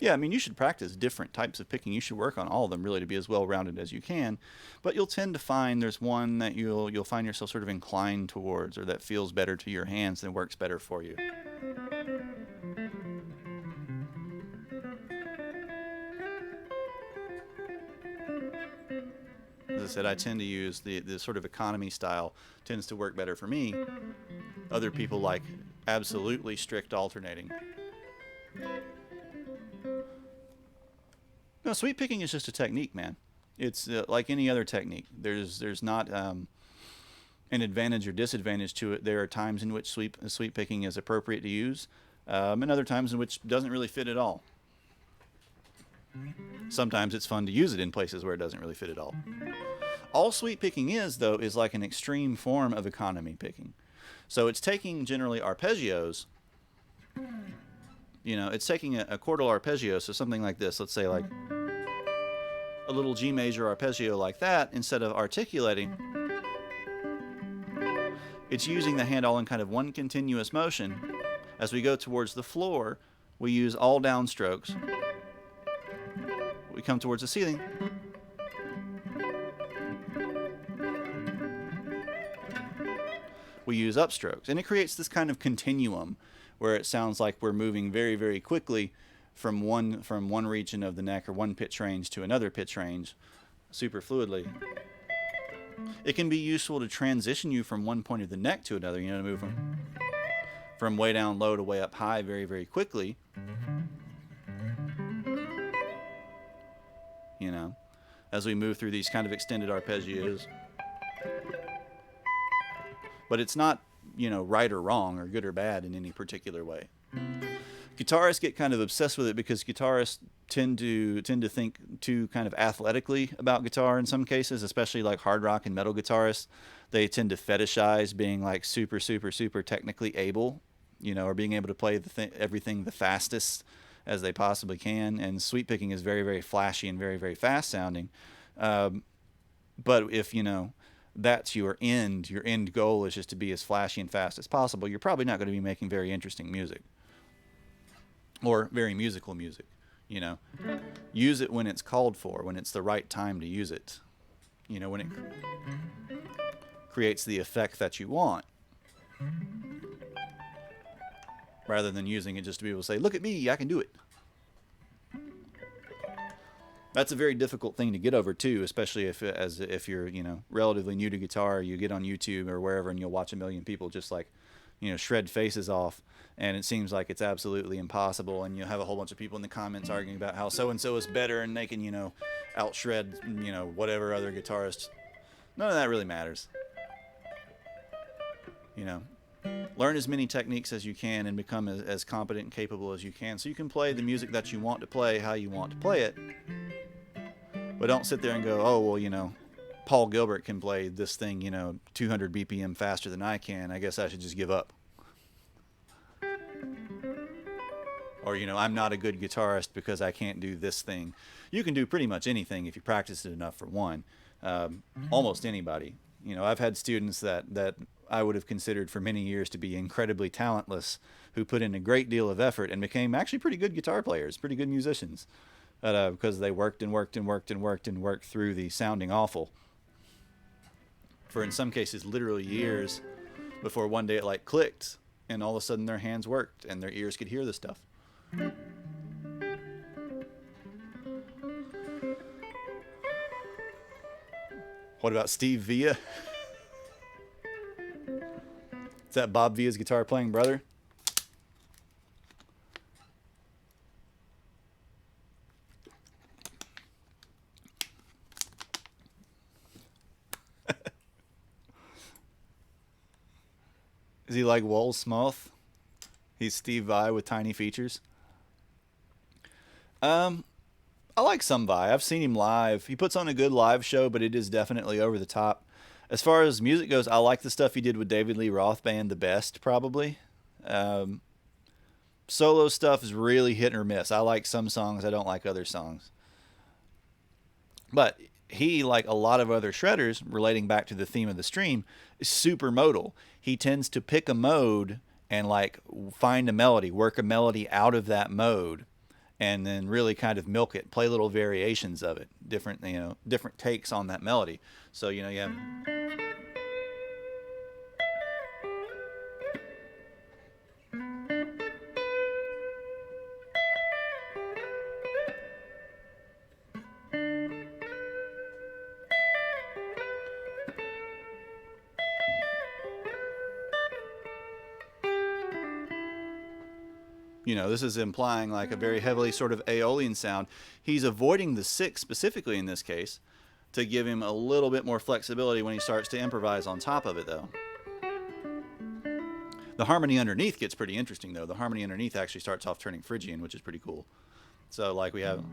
Yeah, I mean, you should practice different types of picking. You should work on all of them really to be as well-rounded as you can. But you'll tend to find there's one that you'll find yourself sort of inclined towards, or that feels better to your hands and works better for you. As I said, I tend to use the sort of economy style tends to work better for me. Other people like absolutely strict alternating. No, sweep picking is just a technique, man. It's like any other technique. There's not an advantage or disadvantage to it. There are times in which sweep picking is appropriate to use, and other times in which it doesn't really fit at all. Sometimes it's fun to use it in places where it doesn't really fit at all. All sweep picking is, though, is like an extreme form of economy picking. So it's taking generally arpeggios. You know, it's taking a chordal arpeggio, so something like this. Let's say like a little G major arpeggio like that. Instead of articulating, it's using the hand all in kind of one continuous motion. As we go towards the floor, we use all downstrokes. We come towards the ceiling. We use upstrokes. And it creates this kind of continuum where it sounds like we're moving very, very quickly from one region of the neck or one pitch range to another pitch range super fluidly. It can be useful to transition you from one point of the neck to another, you know, to move from way down low to way up high very, very quickly. You know, as we move through these kind of extended arpeggios. But it's not, you know, right or wrong or good or bad in any particular way. Guitarists get kind of obsessed with it because guitarists tend to think too kind of athletically about guitar in some cases, especially like hard rock and metal guitarists. They tend to fetishize being like super, super, super technically able, you know, or being able to play everything the fastest as they possibly can. And sweep picking is very, very flashy and very, very fast sounding. But if, you know, that's your end goal is just to be as flashy and fast as possible, you're probably not going to be making very interesting music or very musical music. You know, use it when it's called for, when it's the right time to use it, you know, when it creates the effect that you want, rather than using it just to be able to say, look at me, I can do it. That's a very difficult thing to get over too, especially if you're, you know, relatively new to guitar. You get on YouTube or wherever and you'll watch a million people just like, you know, shred faces off, and it seems like it's absolutely impossible, and you'll have a whole bunch of people in the comments arguing about how so and so is better and they can, you know, out shred, you know, whatever other guitarists. None of that really matters. You know, learn as many techniques as you can and become as competent and capable as you can so you can play the music that you want to play how you want to play it. But don't sit there and go, oh, well, you know, Paul Gilbert can play this thing, you know, 200 BPM faster than I can. I guess I should just give up. Or, you know, I'm not a good guitarist because I can't do this thing. You can do pretty much anything if you practice it enough, for one. Almost anybody. You know, I've had students that I would have considered for many years to be incredibly talentless who put in a great deal of effort and became actually pretty good guitar players, pretty good musicians. Because they worked and worked and worked and worked and worked through the sounding awful for, in some cases, literal years before one day it like clicked, and all of a sudden their hands worked and their ears could hear the stuff. What about Steve Villa? Is that Bob Villa's guitar playing brother? Is he like Wal Smoth? He's Steve Vai with tiny features. I like some Vai. I've seen him live. He puts on a good live show, but it is definitely over the top. As far as music goes, I like the stuff he did with David Lee Roth Band the best, probably. Solo stuff is really hit or miss. I like some songs. I don't like other songs. But he, like a lot of other shredders, relating back to the theme of the stream, is super modal. He tends to pick a mode and like find a melody, work a melody out of that mode, and then really kind of milk it, play little variations of it, different takes on that melody. So you have this is implying like a very heavily sort of Aeolian sound. He's avoiding the six specifically in this case to give him a little bit more flexibility when he starts to improvise on top of it, though. The harmony underneath gets pretty interesting, though. The harmony underneath actually starts off turning Phrygian, which is pretty cool. So, like, we have...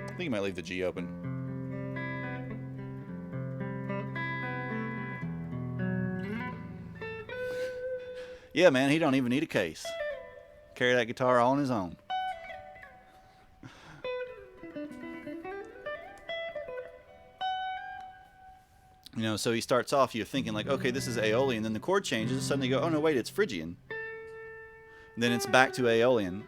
I think you might leave the G open. Yeah, man, he don't even need a case. Carry that guitar all on his own. So he starts off, you're thinking like, okay, this is Aeolian, then the chord changes, and suddenly you go, oh no, wait, it's Phrygian. And then it's back to Aeolian.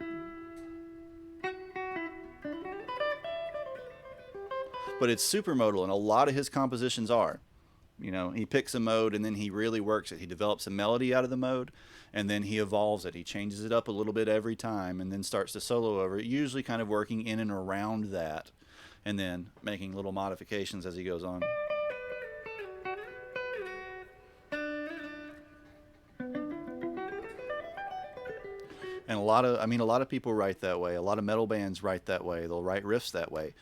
But it's super modal, and a lot of his compositions are. He picks a mode and then he really works it. He develops a melody out of the mode and then he evolves it. He changes it up a little bit every time and then starts to solo over it, usually kind of working in and around that and then making little modifications as he goes on. And a lot of people write that way. A lot of metal bands write that way. They'll write riffs that way.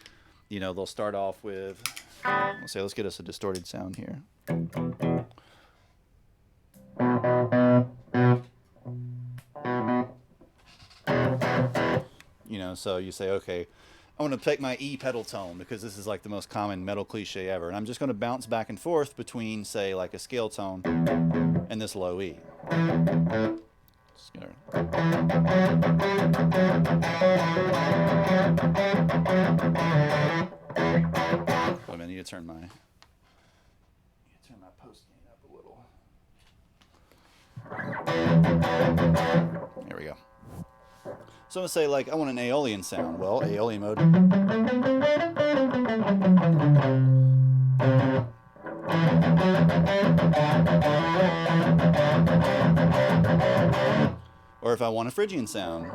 They'll start off with... let's get us a distorted sound here. So you say, okay, I want to take my E pedal tone because this is like the most common metal cliche ever. And I'm just going to bounce back and forth between, say, like a scale tone and this low E. I need to turn my post gain up a little. There we go. So I'm gonna say like I want an Aeolian sound. Well, Aeolian mode. Or if I want a Phrygian sound.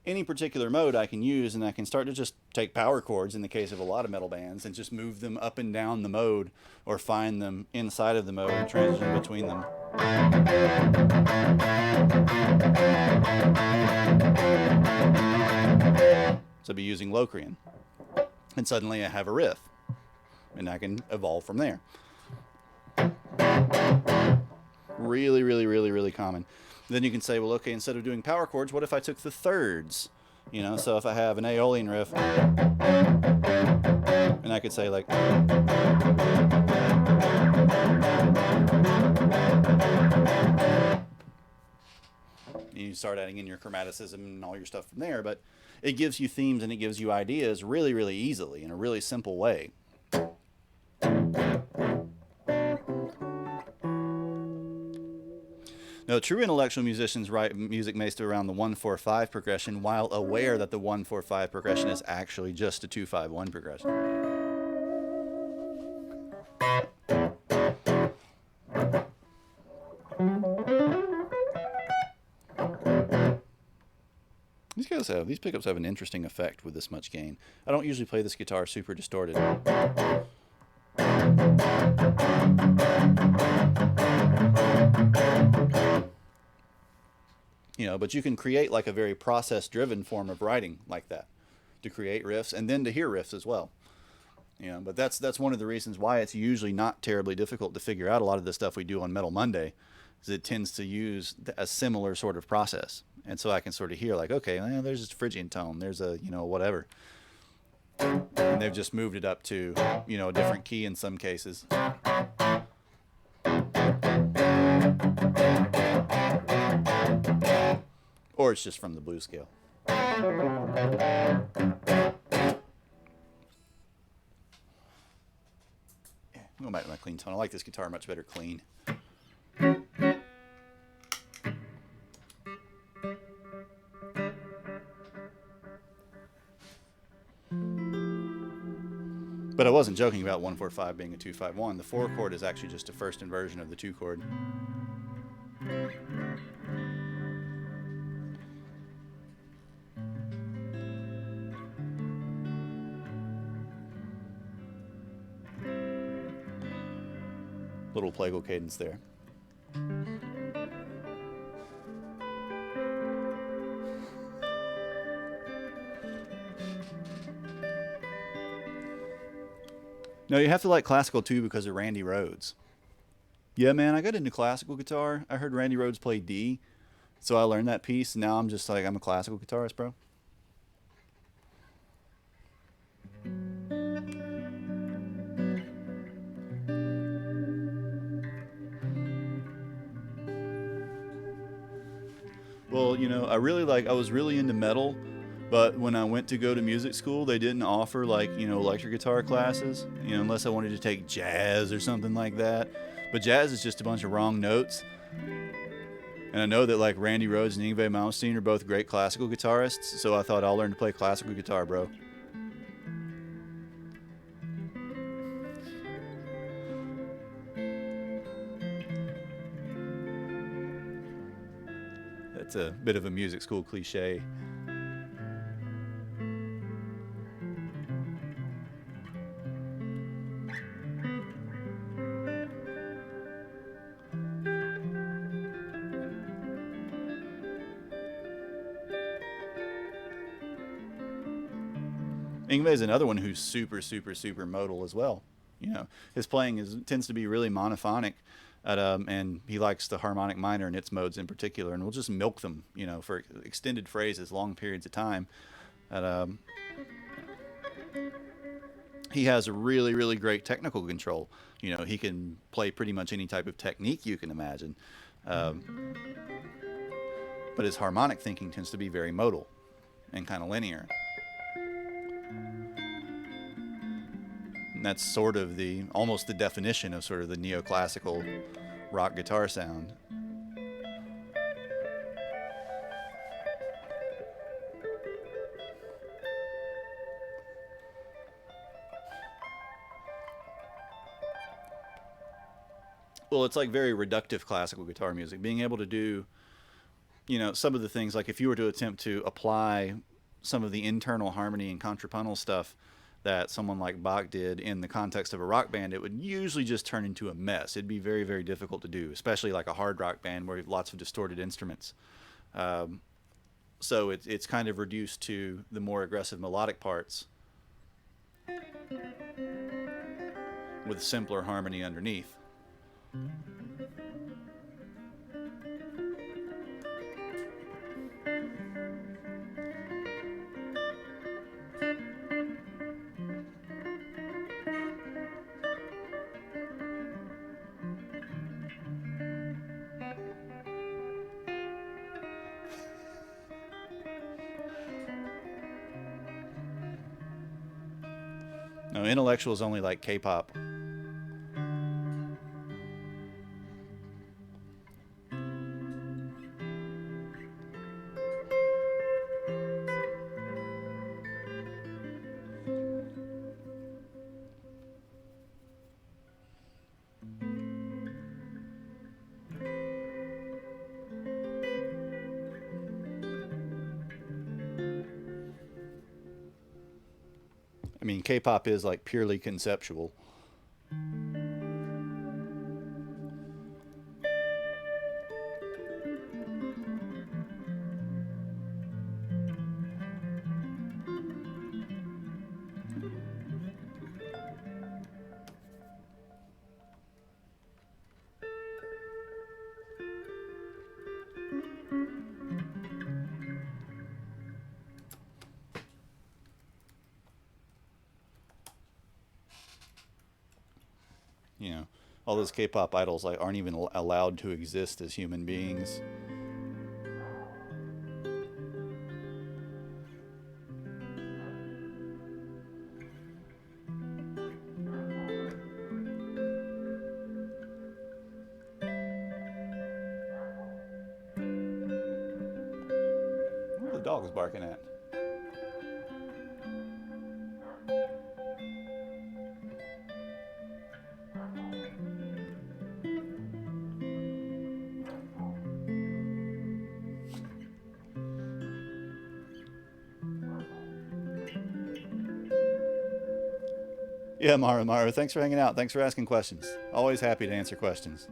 Any particular mode I can use, and I can start to just take power chords in the case of a lot of metal bands and just move them up and down the mode or find them inside of the mode and transition between them. So I'll be using Locrian. And suddenly I have a riff. And I can evolve from there. Really, really, really, really common. Then you can say, well, okay, instead of doing power chords, what if I took the thirds? So if I have an Aeolian riff, and I could say like... You start adding in your chromaticism and all your stuff from there, but it gives you themes and it gives you ideas really, really easily in a really simple way. No, true intellectual musicians write music based around the 1-4-5 progression while aware that the 1-4-5 progression is actually just a 2-5-1 progression. These pickups have an interesting effect with this much gain. I don't usually play this guitar super distorted. You know, but you can create like a very process-driven form of writing like that, to create riffs and then to hear riffs as well. You know, but that's one of the reasons why it's usually not terribly difficult to figure out a lot of the stuff we do on Metal Monday, is it tends to use a similar sort of process. And so I can sort of hear like, okay, well, there's this Phrygian tone, there's a, you know, whatever. And they've just moved it up to, you know, a different key in some cases. Or it's just from the blues scale. Yeah, go back to my clean tone. I like this guitar much better clean. But I wasn't joking about 1-4-5 being a 2-5-1. The 4 chord is actually just a first inversion of the 2 chord. Little plagal cadence there. No, you have to like classical too because of Randy Rhoads. Yeah, man, I got into classical guitar. I heard Randy Rhoads play D, so I learned that piece. And now I'm just like, I'm a classical guitarist, bro. Well, you know, I was really into metal, but when I went to go to music school, they didn't offer like, you know, electric guitar classes, you know, unless I wanted to take jazz or something like that. But jazz is just a bunch of wrong notes. And I know that like Randy Rhoads and Yngwie Malmsteen are both great classical guitarists, so I thought I'll learn to play classical guitar, bro. That's a bit of a music school cliche. Yngwie is another one who's super, super, super modal as well. You know, his playing tends to be really monophonic, and he likes the harmonic minor and its modes in particular, and we'll just milk them, you know, for extended phrases, long periods of time. And, he has a really, really great technical control. You know, he can play pretty much any type of technique you can imagine. Um, but his harmonic thinking tends to be very modal and kind of linear. And that's sort of almost the definition of sort of the neoclassical rock guitar sound. Well, it's like very reductive classical guitar music. Being able to do, you know, some of the things, like if you were to attempt to apply some of the internal harmony and contrapuntal stuff that someone like Bach did in the context of a rock band, it would usually just turn into a mess. It'd be very, very difficult to do, especially like a hard rock band where you have lots of distorted instruments. So it's kind of reduced to the more aggressive melodic parts with simpler harmony underneath. No, intellectual is only like K-pop. I mean, K-pop is like purely conceptual. You know, all those K-pop idols like aren't even allowed to exist as human beings. What are the dogs barking at? Yeah, Maru, thanks for hanging out. Thanks for asking questions. Always happy to answer questions.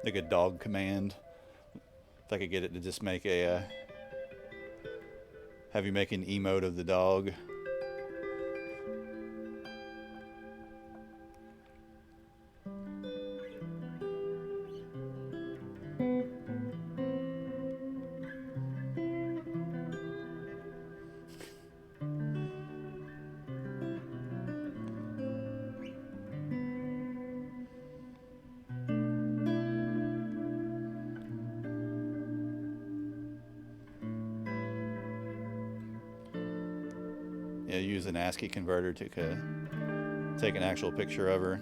Like a dog command. If I could get it to just make have you make an emote of the dog. Yeah, use an ASCII converter to take an actual picture of her.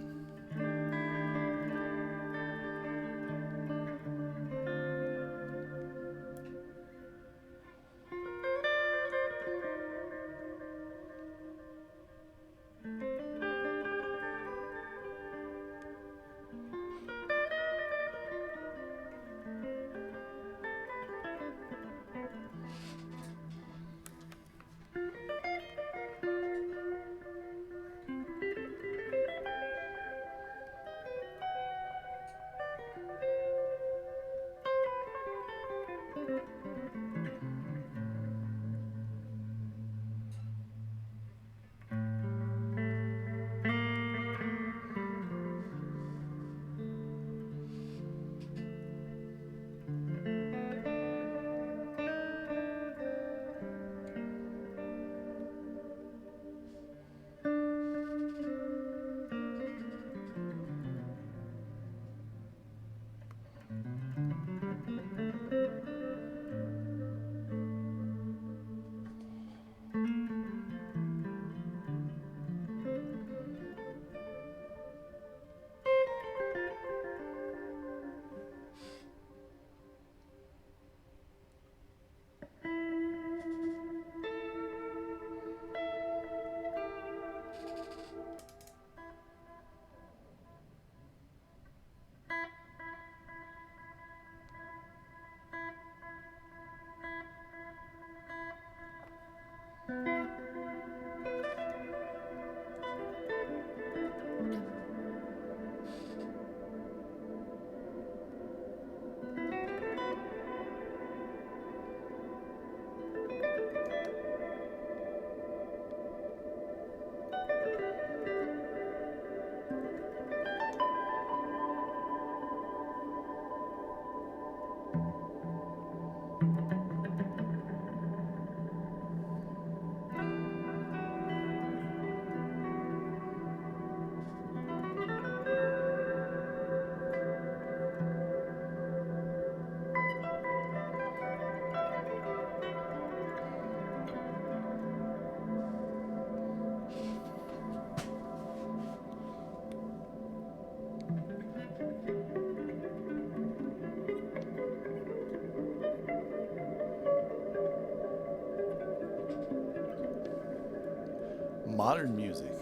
modern music.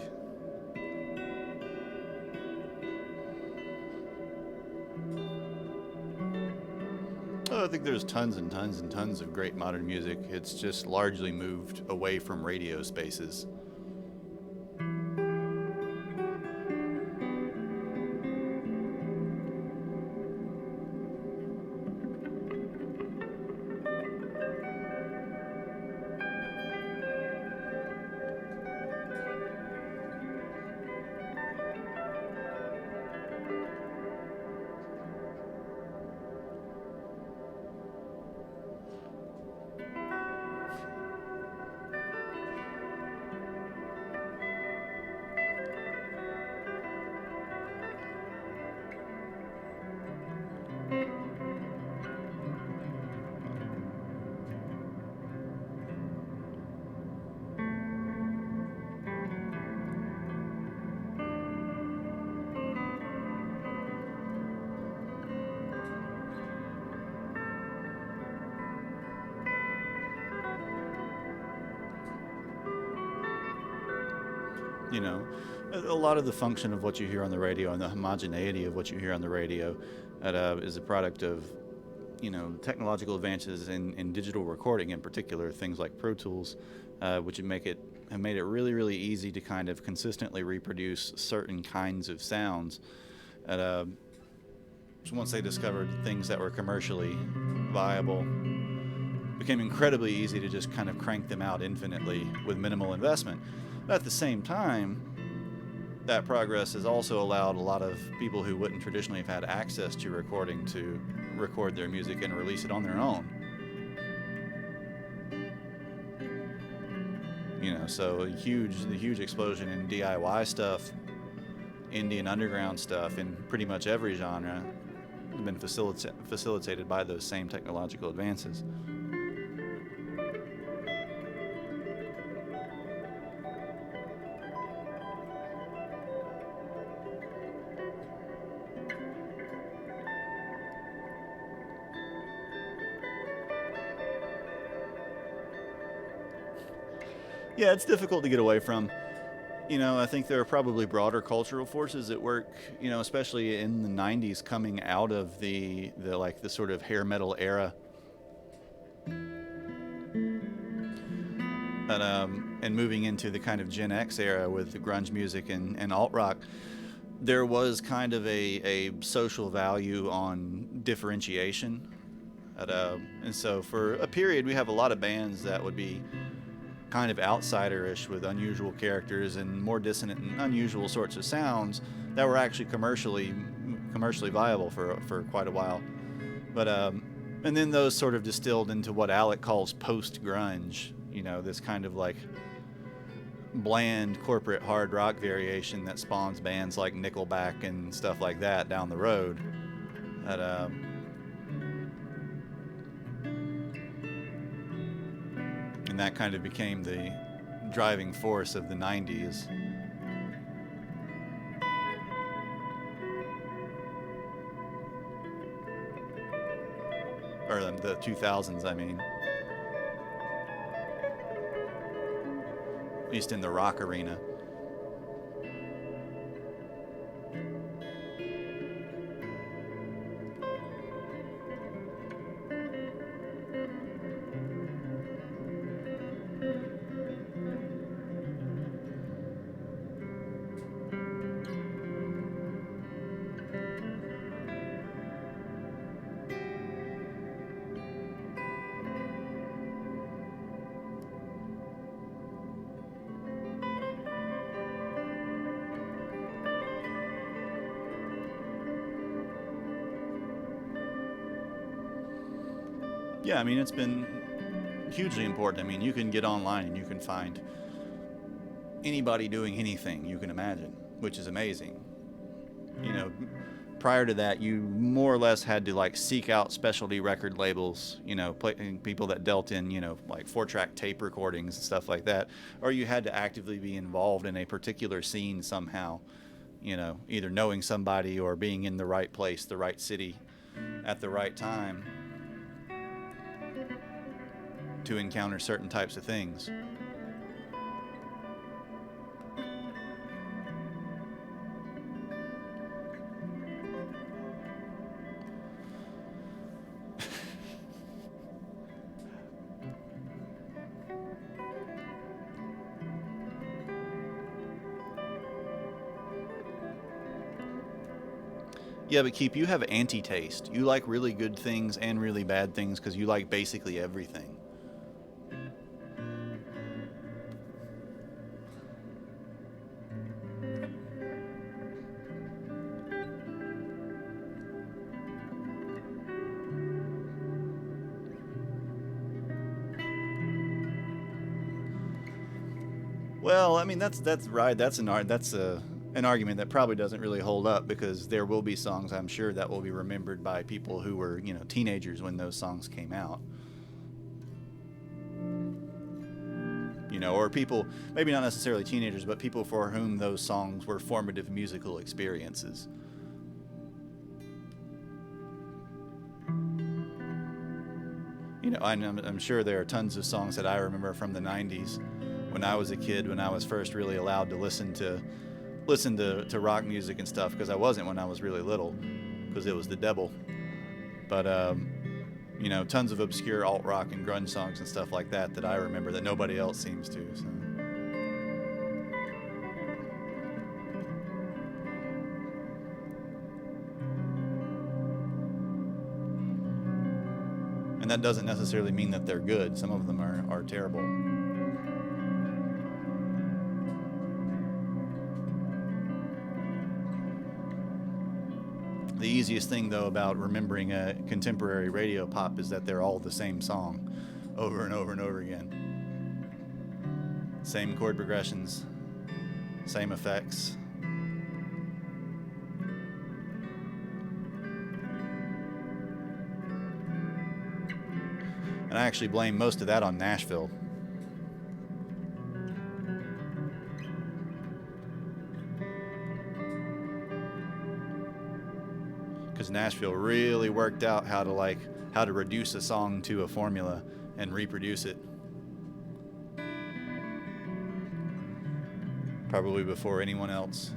Oh, I think there's tons and tons and tons of great modern music. It's just largely moved away from radio spaces. You know, a lot of the function of what you hear on the radio and the homogeneity of what you hear on the radio is a product of, technological advances in digital recording, in particular things like Pro Tools, which have made it really, really easy to kind of consistently reproduce certain kinds of sounds. At, so once they discovered things that were commercially viable, it became incredibly easy to just kind of crank them out infinitely with minimal investment. But at the same time, that progress has also allowed a lot of people who wouldn't traditionally have had access to recording to record their music and release it on their own. So the huge explosion in DIY stuff, indie and underground stuff in pretty much every genre have been facilitated by those same technological advances. Yeah, it's difficult to get away from. I think there are probably broader cultural forces at work, especially in the 90s coming out of the sort of hair metal era. And moving into the kind of Gen X era with the grunge music and alt rock, there was kind of a social value on differentiation. And so for a period, we have a lot of bands that would be kind of outsider-ish with unusual characters and more dissonant and unusual sorts of sounds that were actually commercially viable for quite a while. But and then those sort of distilled into what Alec calls post-grunge, this kind of like bland corporate hard rock variation that spawns bands like Nickelback and stuff like that down the road. And that kind of became the driving force of the 90s. Or the 2000s, I mean. At least in the rock arena. Yeah, I mean, it's been hugely important. I mean, you can get online and you can find anybody doing anything you can imagine, which is amazing. Prior to that, you more or less had to like seek out specialty record labels, people that dealt in, like 4-track tape recordings and stuff like that, or you had to actively be involved in a particular scene somehow, either knowing somebody or being in the right place, the right city at the right time to encounter certain types of things. Yeah, but Keep, you have anti-taste. You like really good things and really bad things because you like basically everything. Well, I mean that's right. That's an argument that probably doesn't really hold up because there will be songs I'm sure that will be remembered by people who were teenagers when those songs came out. Or people maybe not necessarily teenagers, but people for whom those songs were formative musical experiences. I'm sure there are tons of songs that I remember from the '90s when I was a kid, when I was first really allowed to listen to rock music and stuff because I wasn't when I was really little because it was the devil. But tons of obscure alt rock and grunge songs and stuff like that I remember that nobody else seems to. So. And that doesn't necessarily mean that they're good. Some of them are terrible. The easiest thing, though, about remembering a contemporary radio pop is that they're all the same song over and over and over again. Same chord progressions, same effects. And I actually blame most of that on Nashville. Because Nashville really worked out how to reduce a song to a formula and reproduce it. Probably before anyone else.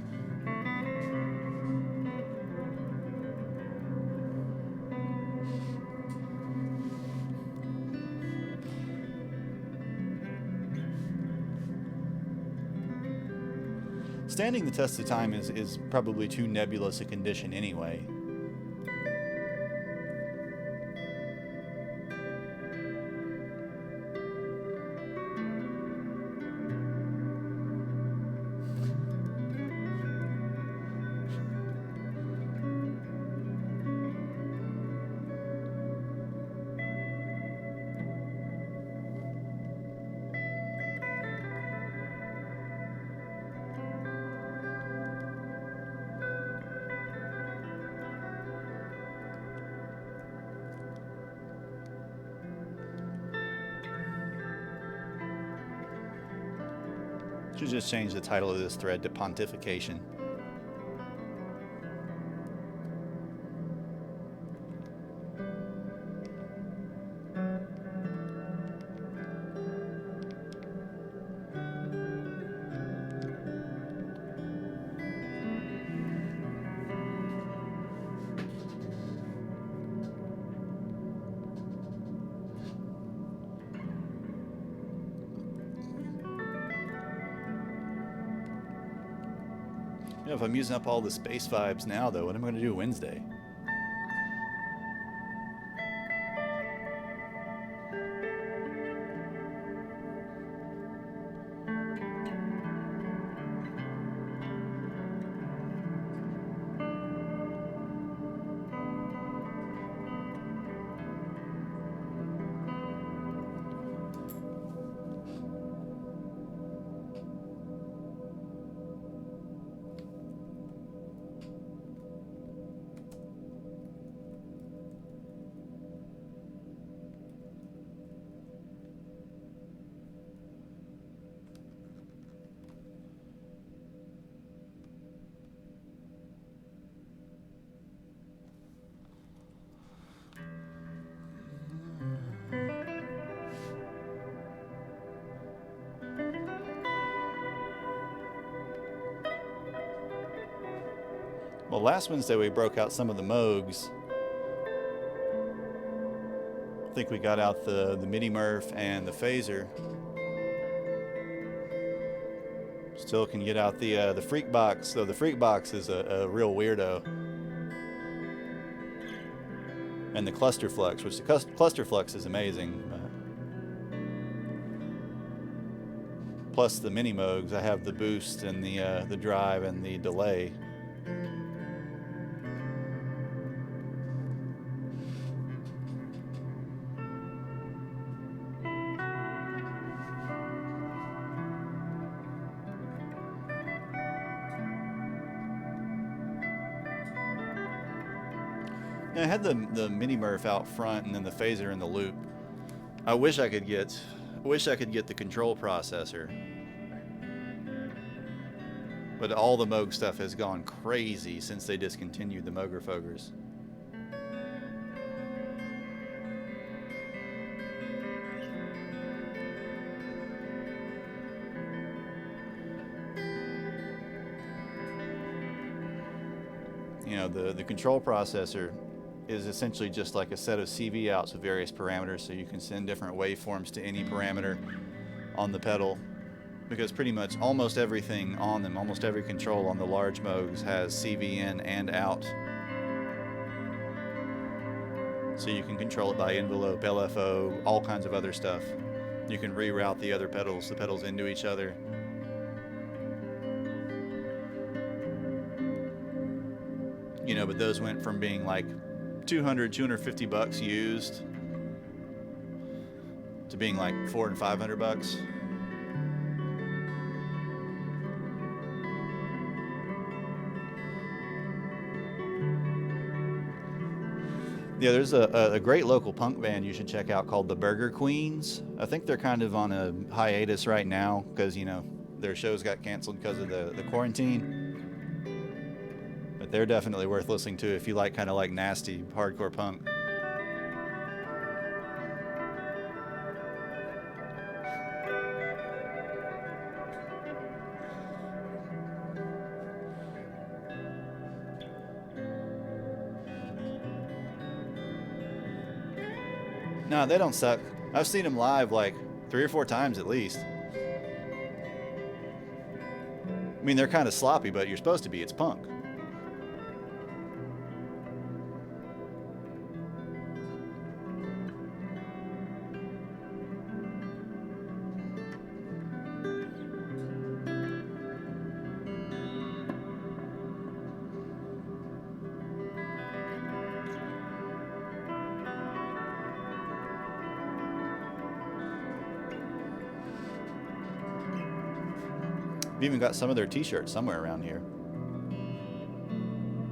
Standing the test of time is probably too nebulous a condition anyway. Should just change the title of this thread to Pontification. If I'm using up all the space vibes now, though, what am I going to do Wednesday? Well, last Wednesday we broke out some of the Moogs. I think we got out the MIDI Murph and the Phaser. Still can get out the Freak Box, though the Freak Box is a real weirdo. and the cluster flux, which the cluster flux is amazing. Plus the mini Moogs, I have the boost and the drive and the delay. I had the mini Murph out front and then the phaser in the loop. I wish I could get the control processor, but all the Moog stuff has gone crazy since they discontinued the Mooger Fogers. You know, the control processor is essentially just like a set of CV outs with various parameters, so you can send different waveforms to any parameter on the pedal, because pretty much almost everything on them, almost every control on the large Moogs has CV in and out. So you can control it by envelope, LFO, all kinds of other stuff. You can reroute the pedals into each other. You know, but those went from being like $250 used to being like $400 and $500. Yeah, there's a great local punk band you should check out called the Burger Queens. I think they're kind of on a hiatus right now because, you know, their shows got canceled because of the quarantine. But they're definitely worth listening to if you like kind of like nasty hardcore punk. No, they don't suck. I've seen them live like 3 or 4 times at least. I mean, they're kind of sloppy, but you're supposed to be. It's punk. I've even got some of their t-shirts somewhere around here.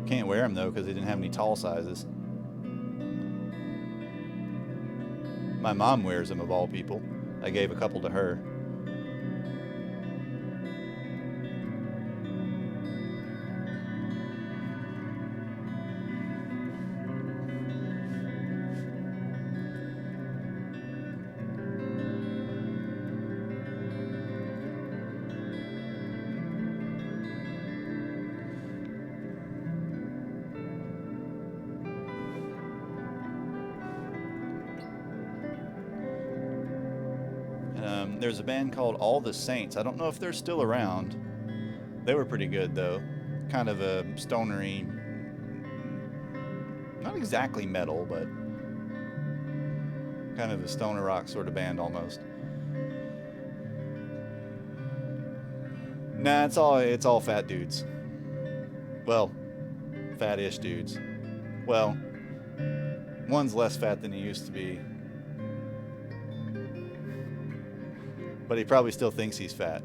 Can't wear them though because they didn't have any tall sizes. My mom wears them of all people. I gave a couple to her. There's a band called All the Saints. I don't know if they're still around. They were pretty good though. Kind of a stonery, not exactly metal, but kind of a stoner rock sort of band almost. Nah, it's all fat dudes. Well, fat-ish dudes. Well, one's less fat than he used to be. But he probably still thinks he's fat.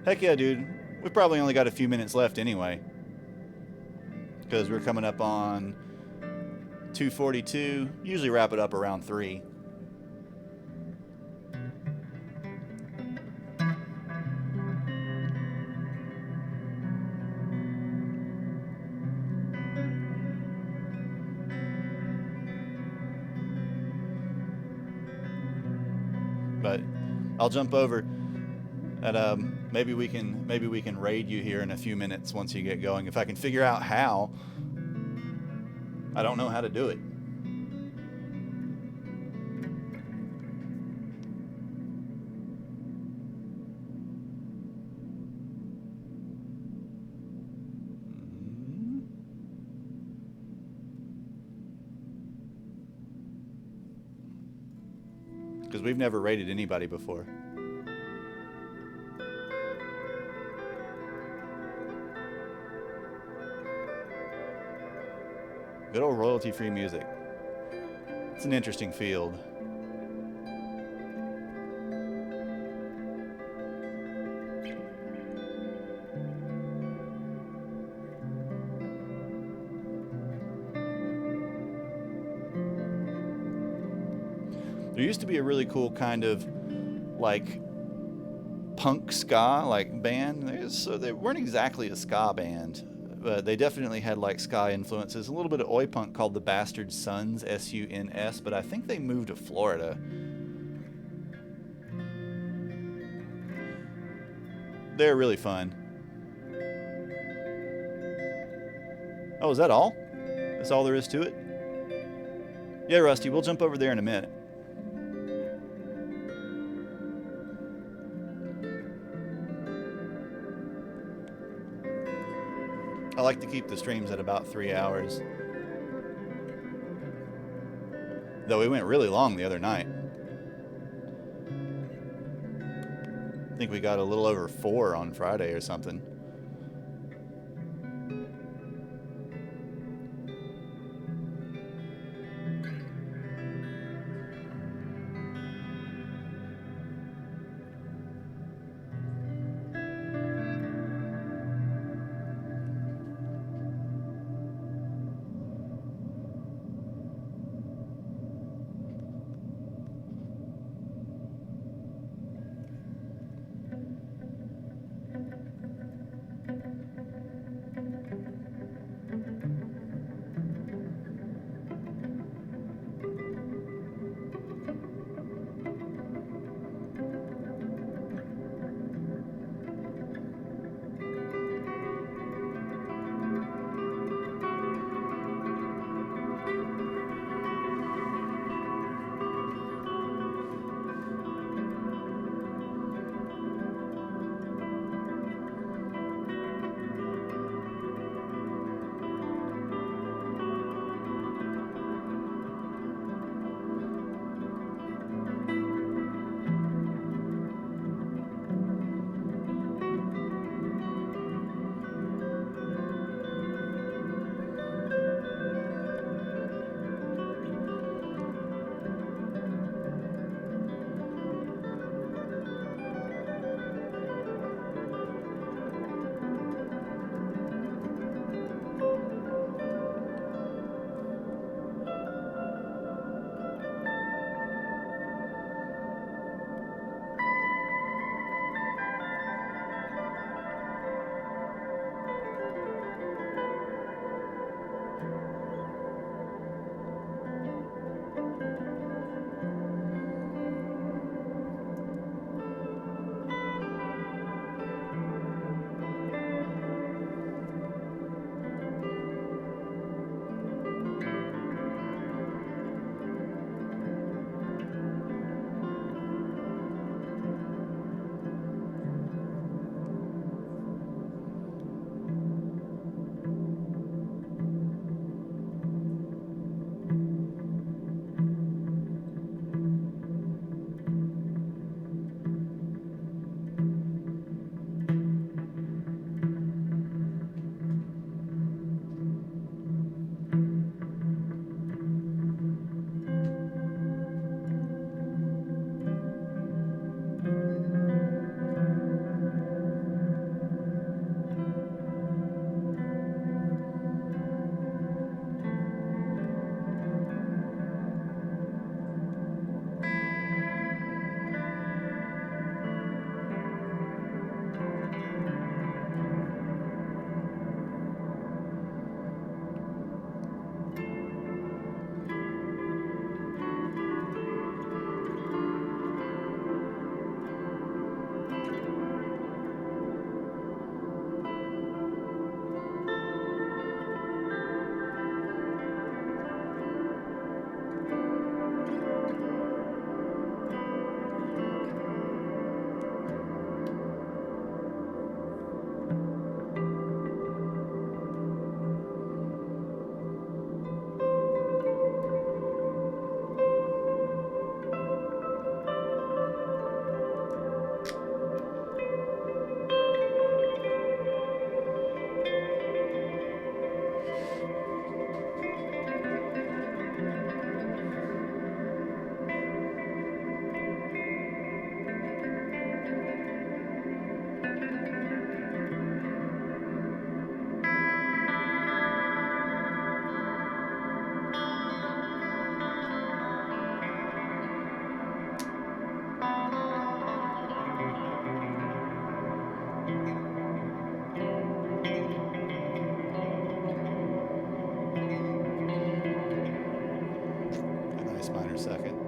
Heck yeah, dude. We've probably only got a few minutes left anyway. Because we're coming up on 2:42. Usually wrap it up around 3. But I'll jump over and maybe we can raid you here in a few minutes once you get going. If I can figure out how. I don't know how to do it. because we've never raided anybody before. Good old royalty-free music. It's an interesting field. There used to be a really cool kind of like punk ska like band. So they weren't exactly a ska band, but they definitely had like ska influences. A little bit of oi punk called the Bastard Sons, S-U-N-S, but I think they moved to Florida. They're really fun. Oh, is that all? That's all there is to it? Yeah, Rusty, we'll jump over there in a minute. I like to keep the streams at about 3 hours. Though we went really long the other night. I think we got a little over 4 on Friday or something. in a second.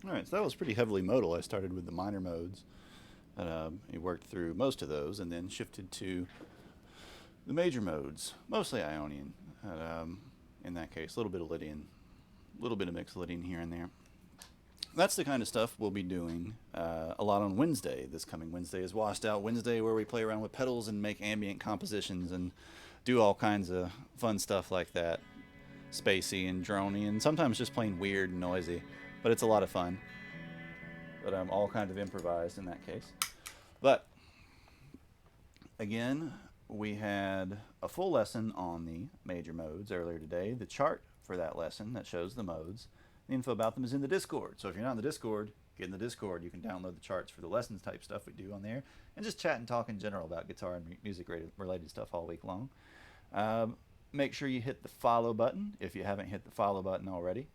All right, so that was pretty heavily modal. I started with the minor modes. He worked through most of those and then shifted to the major modes, mostly Ionian. In that case, a little bit of Lydian, a little bit of mixed Lydian here and there. That's the kind of stuff we'll be doing a lot on Wednesday. This coming Wednesday is Washed Out Wednesday, where we play around with pedals and make ambient compositions and do all kinds of fun stuff like that. Spacey and droney, and sometimes just plain weird and noisy, but it's a lot of fun. But I'm all kind of improvised in that case. But again, we had a full lesson on the major modes earlier today. The chart for that lesson that shows the modes, the info about them is in the Discord. So if you're not in the Discord, get in the Discord. You can download the charts for the lessons type stuff we do on there, and just chat and talk in general about guitar and music related stuff all week long. Make sure you hit the follow button if you haven't hit the follow button already,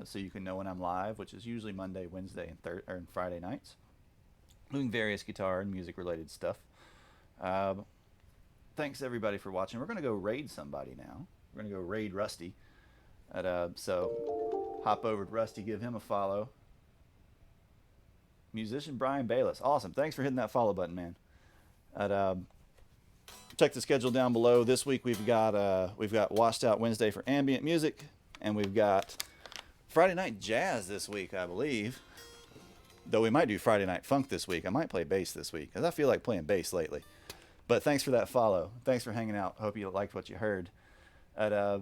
so you can know when I'm live, which is usually Monday, Wednesday, and Friday nights, doing various guitar and music related stuff. Thanks everybody for watching. We're going to go raid somebody now. We're going to go raid Rusty. So hop over to Rusty, give him a follow. Musician Brian Bayless. Awesome. Thanks for hitting that follow button, man. Check the schedule down below. This week we've got Washed Out Wednesday for ambient music, and we've got Friday Night Jazz this week, I believe. Though we might do Friday Night Funk this week. I might play bass this week, because I feel like playing bass lately. But thanks for that follow. Thanks for hanging out. Hope you liked what you heard. But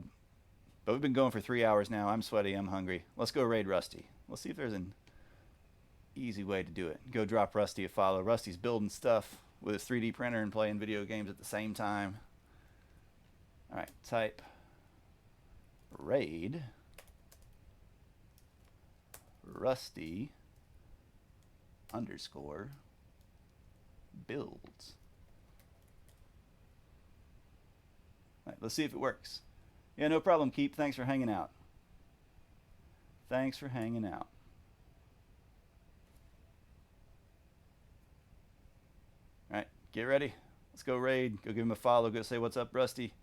we've been going for 3 hours now. I'm sweaty. I'm hungry. Let's go raid Rusty. Let's see if there's an easy way to do it. Go drop Rusty a follow. Rusty's building stuff with his 3D printer and playing video games at the same time. All right, type raid Rusty _ builds. All right, let's see if it works. Yeah, no problem, Keep. Thanks for hanging out. Thanks for hanging out. All right, get ready. Let's go raid. Go give him a follow. Go say what's up, Rusty.